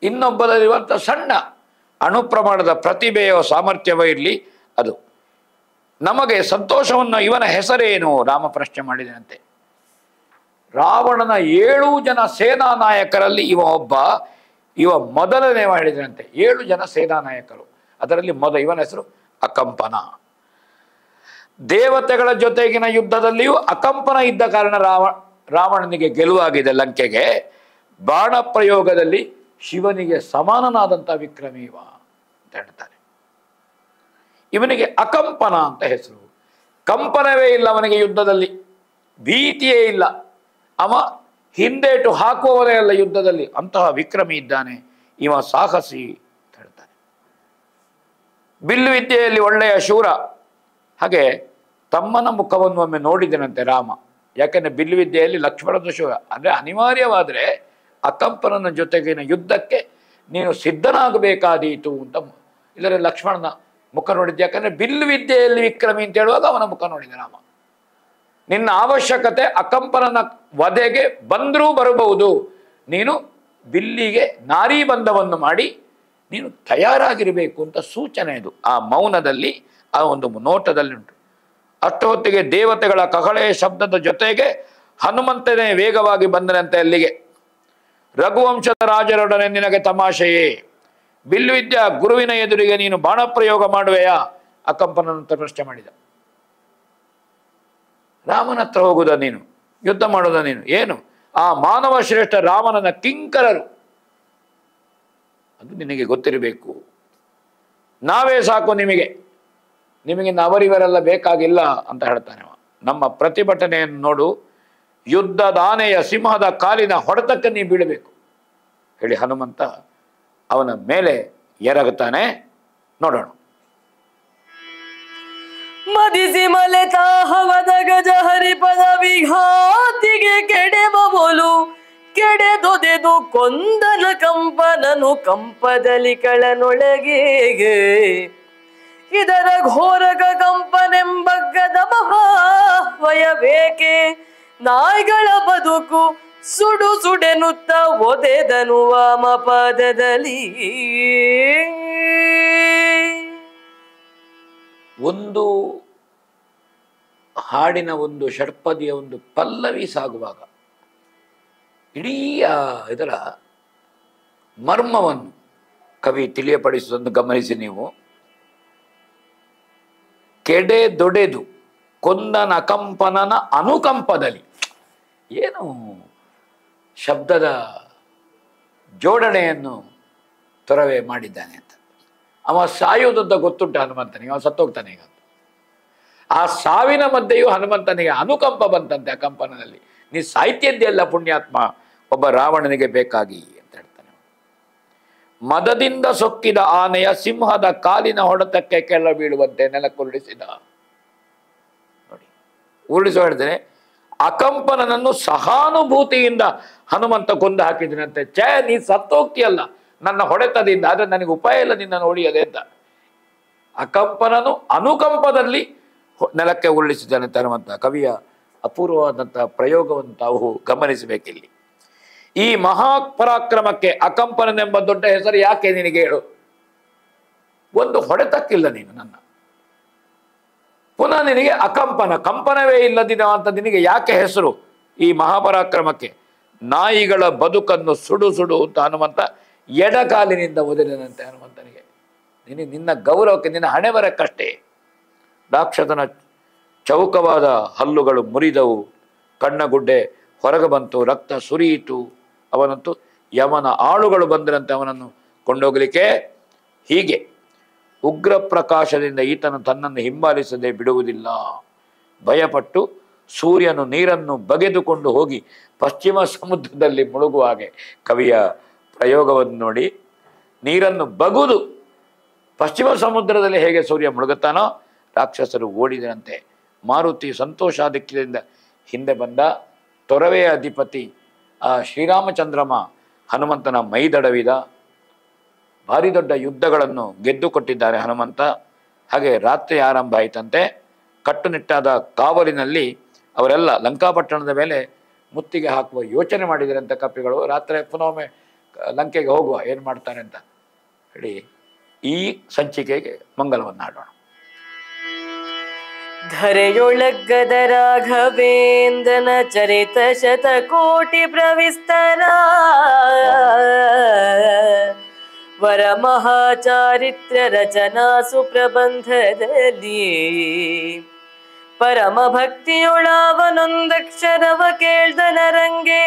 ಇನ್ನೊಬ್ಬರಲ್ಲಿರುವಂಥ ಸಣ್ಣ ಅಣುಪ್ರಮಾಣದ ಪ್ರತಿಭೆಯೋ ಸಾಮರ್ಥ್ಯವೋ ಇರಲಿ, ಅದು ನಮಗೆ ಸಂತೋಷವನ್ನು. ಇವನ ಹೆಸರೇನು? ರಾಮ ಪ್ರಶ್ನೆ ಮಾಡಿದನಂತೆ. ರಾವಣನ 7 ಜನ ಸೇನಾ ನಾಯಕರಲ್ಲಿ ಇವ ಒಬ್ಬ. ಇವ ಮೊದಲನೇ ಹೇಳಿದನಂತೆ. 7 ಜನ ಸೇನಾ ನಾಯಕರು, ಅದರಲ್ಲಿ ಇವನ ಹೆಸರು ಅಕಂಪನ. ದೇವತೆಗಳ ಜೊತೆಗಿನ ಯುದ್ಧದಲ್ಲಿಯೂ ಅಕಂಪನ ಇದ್ದ ಕಾರಣ ರಾವಣನಿಗೆ ಗೆಲುವಾಗಿದೆ ಲಂಕೆಗೆ. ಬಾಣ ಪ್ರಯೋಗದಲ್ಲಿ ಶಿವನಿಗೆ ಸಮಾನನಾದಂಥ ವಿಕ್ರಮಿ ಇವ ಅಂತ ಹೇಳ್ತಾರೆ. ಇವನಿಗೆ ಅಕಂಪನ ಅಂತ ಹೆಸರು. ಕಂಪನವೇ ಇಲ್ಲ ಅವನಿಗೆ ಯುದ್ಧದಲ್ಲಿ, ಭೀತಿಯೇ ಇಲ್ಲ. ಅವ ಹಿಂದೇಟು ಹಾಕುವವರೇ ಅಲ್ಲ ಯುದ್ಧದಲ್ಲಿ. ಅಂತಹ ವಿಕ್ರಮಿ ಇದ್ದಾನೆ ಇವ, ಸಾಹಸಿ ಅಂತ ಹೇಳ್ತಾನೆ. ಬಿಲ್ಲು ವಿದ್ಯೆಯಲ್ಲಿ ಒಳ್ಳೆಯ ಶೂರ. ಹಾಗೆ ತಮ್ಮನ ಮುಖವನ್ನು ಒಮ್ಮೆ ನೋಡಿದನಂತೆ ರಾಮ. ಯಾಕೆಂದ್ರೆ ಬಿಲ್ಲು ವಿದ್ಯೆಯಲ್ಲಿ ಲಕ್ಷ್ಮಣದ ಶೂರ. ಅಂದರೆ ಅನಿವಾರ್ಯವಾದರೆ ಅಕಂಪನನ ಜೊತೆಗಿನ ಯುದ್ಧಕ್ಕೆ ನೀನು ಸಿದ್ಧನಾಗಬೇಕಾದೀತು ಅಂತ. ಇದರ ಲಕ್ಷ್ಮಣನ ಮುಖ ನೋಡಿದ್ದೆ. ಯಾಕಂದ್ರೆ ಬಿಲ್ಲು ವಿದ್ಯೆಯಲ್ಲಿ ವಿಕ್ರಮಿ ಅಂತ ಹೇಳುವಾಗ ಅವನ ಮುಖ ನೋಡಿದ ರಾಮ. ನಿನ್ನ ಅವಶ್ಯಕತೆ ಅಕಂಪನನ ವಧೆಗೆ ಬಂದರೂ ಬರಬಹುದು. ನೀನು ಬಿಲ್ಲಿಗೆ ನಾರೀ ಬಂಧವನ್ನು ಮಾಡಿ ನೀನು ತಯಾರಾಗಿರಬೇಕು ಅಂತ ಸೂಚನೆ ಇದು. ಆ ಮೌನದಲ್ಲಿ, ಆ ಒಂದು ನೋಟದಲ್ಲಿ ಉಂಟು. ಅಷ್ಟು ಹೊತ್ತಿಗೆ ದೇವತೆಗಳ ಕಹಳೆ ಶಬ್ದದ ಜೊತೆಗೆ ಹನುಮಂತನೇ ವೇಗವಾಗಿ ಬಂದನಂತೆ ಅಲ್ಲಿಗೆ. ರಘುವಂಶದ ರಾಜರೊಡನೆ ನಿನಗೆ ತಮಾಷೆಯೇ? ಬಿಲ್ವಿದ್ಯಾ ಗುರುವಿನ ಎದುರಿಗೆ ನೀನು ಬಾಣಪ್ರಯೋಗ ಮಾಡುವೆಯಾ? ಅಕಂಪನಂತ ಪ್ರಶ್ನೆ ಮಾಡಿದ. ರಾಮನ ಹತ್ರ ಹೋಗುದ ನೀನು? ಯುದ್ಧ ಮಾಡೋದ ನೀನು? ಏನು ಆ ಮಾನವ ಶ್ರೇಷ್ಠ ರಾಮನನ್ನ ಕಿಂಕರರು, ಅದು ನಿನಗೆ ಗೊತ್ತಿರಬೇಕು. ನಾವೇ ಸಾಕು ನಿಮಗೆ ಅವರಿವರೆಲ್ಲ ಬೇಕಾಗಿಲ್ಲ ಅಂತ ಹೇಳ್ತಾನೆ. ನಮ್ಮ ಪ್ರತಿಭಟನೆಯನ್ನು ನೋಡು. ಯುದ್ಧದ ಆನೆಯ ಸಿಂಹದ ಕಾಲಿನ ಹೊಡೆತಕ್ಕೆ ನೀ ಬೀಳಬೇಕು ಹೇಳಿ ಹನುಮಂತ ಅವನ ಮೇಲೆ ಎರಗುತ್ತಾನೆ. ನೋಡೋಣ. ಮದಿಸಿ ಮಲೆತಾಹವದ ಗಜ ಹರಿಪದ ವಿಘಾತಿಗೆ ಕೆಡೆಬಲು ಕೆಡೆದೊದೆದು ಕೊಂದನ ಕಂಪನನು ಕಂಪದಲ್ಲಿ ಕಳನೊಳಗೆ ಇದರ ಘೋರಕ ಕಂಪನೆಂಬಗ್ಗದ ಮಹಾವಯವೇಕೆ ನಾಯಿಗಳ ಬದುಕು ಸುಡು ಸುಡೆನುತ್ತ ಒದೆದನು ವಾಮ ಪಾದದಲ್ಲಿ. ಒಂದು ಹಾಡಿನ ಒಂದು ಷಡ್ಪದಿಯ ಒಂದು ಪಲ್ಲವಿ ಸಾಗುವಾಗ ಇಡೀ ಇದರ ಮರ್ಮವನ್ನು ಕವಿ ತಿಳಿಯಪಡಿಸುವುದನ್ನು ಗಮನಿಸಿ ನೀವು. ಕೆಡೆ ದೊಡೆದು ಕೊಂದನ ಅಕಂಪನನ ಅನುಕಂಪದಲ್ಲಿ, ಏನು ಶಬ್ದದ ಜೋಡಣೆಯನ್ನು ತೊರವೆ ಮಾಡಿದ್ದಾನೆ ಅಂತ. ಅವ ಸಾಯುವುದಂತ ಗೊತ್ತುಂಟು ಹನುಮಂತನಿಗೆ, ಅವ ಸತ್ತೋಗ್ತಾನೆ ಈಗ. ಆ ಸಾವಿನ ಮಧ್ಯೆಯೂ ಹನುಮಂತನಿಗೆ ಅನುಕಂಪ ಬಂತಂತೆ ಆ ಕಂಪನದಲ್ಲಿ. ನೀ ಸಾಹಿತ್ಯದ್ದೆಲ್ಲ ಪುಣ್ಯಾತ್ಮ ಒಬ್ಬ ರಾವಣನಿಗೆ ಬೇಕಾಗಿ ಅಂತ ಹೇಳ್ತಾನೆ. ಮದದಿಂದ ಸೊಕ್ಕಿದ ಆನೆಯ ಸಿಂಹದ ಕಾಲಿನ ಹೊಡೆತಕ್ಕೆ ಕೆಳ ಬೀಳುವಂತೆ ನೆಲಕ್ಕುರುಳಿಸಿದ. ನೋಡಿ, ಉರುಳಿಸೋ ಹೇಳ್ತೇನೆ, ಅಕಂಪನನನ್ನು ಸಹಾನುಭೂತಿಯಿಂದ ಹನುಮಂತ ಕೊಂದು ಹಾಕಿದನಂತೆ. ನೀ ಸತ್ತೋಗ್ತಿಯಲ್ಲ ನನ್ನ ಹೊಡೆತದಿಂದ, ಆದ್ರೆ ನನಗೆ ಉಪಾಯ ಇಲ್ಲ ನಿನ್ನ ನೋಡಿಯದೆ ಅಂತ. ಅಕಂಪನನು ಅನುಕಂಪದಲ್ಲಿ ನೆಲಕ್ಕೆ ಉರುಳಿಸಿದ್ದಾನೆ ಹನುಮಂತ. ಕವಿಯ ಅಪೂರ್ವವಾದಂತಹ ಪ್ರಯೋಗವನ್ನು ತಾವು ಗಮನಿಸಬೇಕಿಲ್ಲಿ. ಈ ಮಹಾಪರಾಕ್ರಮಕ್ಕೆ ಅಕಂಪನನೆಂಬ ದೊಡ್ಡ ಹೆಸರು ಯಾಕೆ ನಿನಗೆ ಹೇಳು? ಒಂದು ಹೊಡೆತಕ್ಕಿಲ್ಲ ನೀನು ನನ್ನ, ಪುನಃ ನಿನಗೆ ಅಕಂಪನ, ಕಂಪನವೇ ಇಲ್ಲದಿನ ಅಂತ ನಿನಗೆ ಯಾಕೆ ಹೆಸರು ಈ ಮಹಾಪರಾಕ್ರಮಕ್ಕೆ? ನಾಯಿಗಳ ಬದುಕನ್ನು ಸುಡು ಸುಡು ಅಂತ ಹನುಮಂತ ಎಡಕಾಲಿನಿಂದ ಒದೆದನಂತೆ ಹನುಮಂತನಿಗೆ. ನಿನ್ನ ಗೌರವಕ್ಕೆ, ನಿನ್ನ ಹಣೆ ಬರಕ್ಕಷ್ಟೇ. ರಾಕ್ಷಸನ ಚೌಕವಾದ ಹಲ್ಲುಗಳು ಮುರಿದವು, ಕಣ್ಣಗುಡ್ಡೆ ಹೊರಗೆ ಬಂತು, ರಕ್ತ ಸುರಿಯಿತು. ಅವನಂತೂ ಯಮನ ಆಳುಗಳು ಬಂದರಂತೆ ಅವನನ್ನು ಕೊಂಡೋಗಲಿಕ್ಕೆ. ಹೀಗೆ ಉಗ್ರ ಪ್ರಕಾಶದಿಂದ ಈತನು ತನ್ನನ್ನು ಹಿಂಬಾಲಿಸದೆ ಬಿಡುವುದಿಲ್ಲ. ಭಯಪಟ್ಟು ಸೂರ್ಯನು ನೀರನ್ನು ಬಗೆದುಕೊಂಡು ಹೋಗಿ ಪಶ್ಚಿಮ ಸಮುದ್ರದಲ್ಲಿ ಮುಳುಗುವ ಹಾಗೆ. ಕವಿಯ ಪ್ರಯೋಗವನ್ನು ನೋಡಿ, ನೀರನ್ನು ಬಗುದು ಪಶ್ಚಿಮ ಸಮುದ್ರದಲ್ಲಿ ಹೇಗೆ ಸೂರ್ಯ ಮುಳುಗುತ್ತಾನೋ ರಾಕ್ಷಸರು ಓಡಿದರಂತೆ. ಮಾರುತಿ ಸಂತೋಷಾಧಿಕ್ಯದಿಂದ ಹಿಂದೆ ಬಂದ. ತೊರವೆಯ ಅಧಿಪತಿ ಆ ಶ್ರೀರಾಮಚಂದ್ರಮ ಹನುಮಂತನ ಮೈದಡವಿದ. ಭಾರಿ ದೊಡ್ಡ ಯುದ್ಧಗಳನ್ನು ಗೆದ್ದು ಕೊಟ್ಟಿದ್ದಾರೆ ಹನುಮಂತ. ಹಾಗೆ ರಾತ್ರಿ ಆರಂಭ ಆಯಿತಂತೆ. ಕಟ್ಟುನಿಟ್ಟಾದ ಕಾವಲಿನಲ್ಲಿ ಅವರೆಲ್ಲ ಲಂಕಾಪಟ್ಟಣದ ಮೇಲೆ ಮುತ್ತಿಗೆ ಹಾಕುವ ಯೋಚನೆ ಮಾಡಿದರಂತೆ ಕಪಿಗಳು. ರಾತ್ರಿ ಪುನೊಮ್ಮೆ ಲಂಕೆಗೆ ಹೋಗುವ, ಏನು ಮಾಡ್ತಾರೆ ಅಂತ ಹೇಳಿ ಈ ಸಂಚಿಕೆಗೆ ಮಂಗಲವನ್ನು ಹಾಡೋಣ. ಧರೆಯೊಳಗದ ರಾಘವೇಂದ್ರನ ಚರಿತ ಶತಕೋಟಿ ಪ್ರವಿಸ್ತರ ವರ ಮಹಾಚಾರಿತ್ರ ರಚನಾ ಸುಪ್ರಬಂಧದಲ್ಲಿ ಪರಮ ಭಕ್ತಿಯೊಳವನೊಂದಕ್ಷರವ ಕೇಳ್ದನರಂಗೆ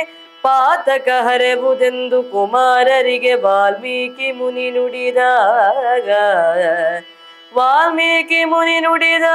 ಪಾತಕ ಹರೆವುದೆಂದು ಕುಮಾರರಿಗೆ ವಾಲ್ಮೀಕಿ ಮುನಿ ನುಡಿದಾಗ. ವಾಲ್ಮೀಕಿ ಮುನಿ ನುಡಿದ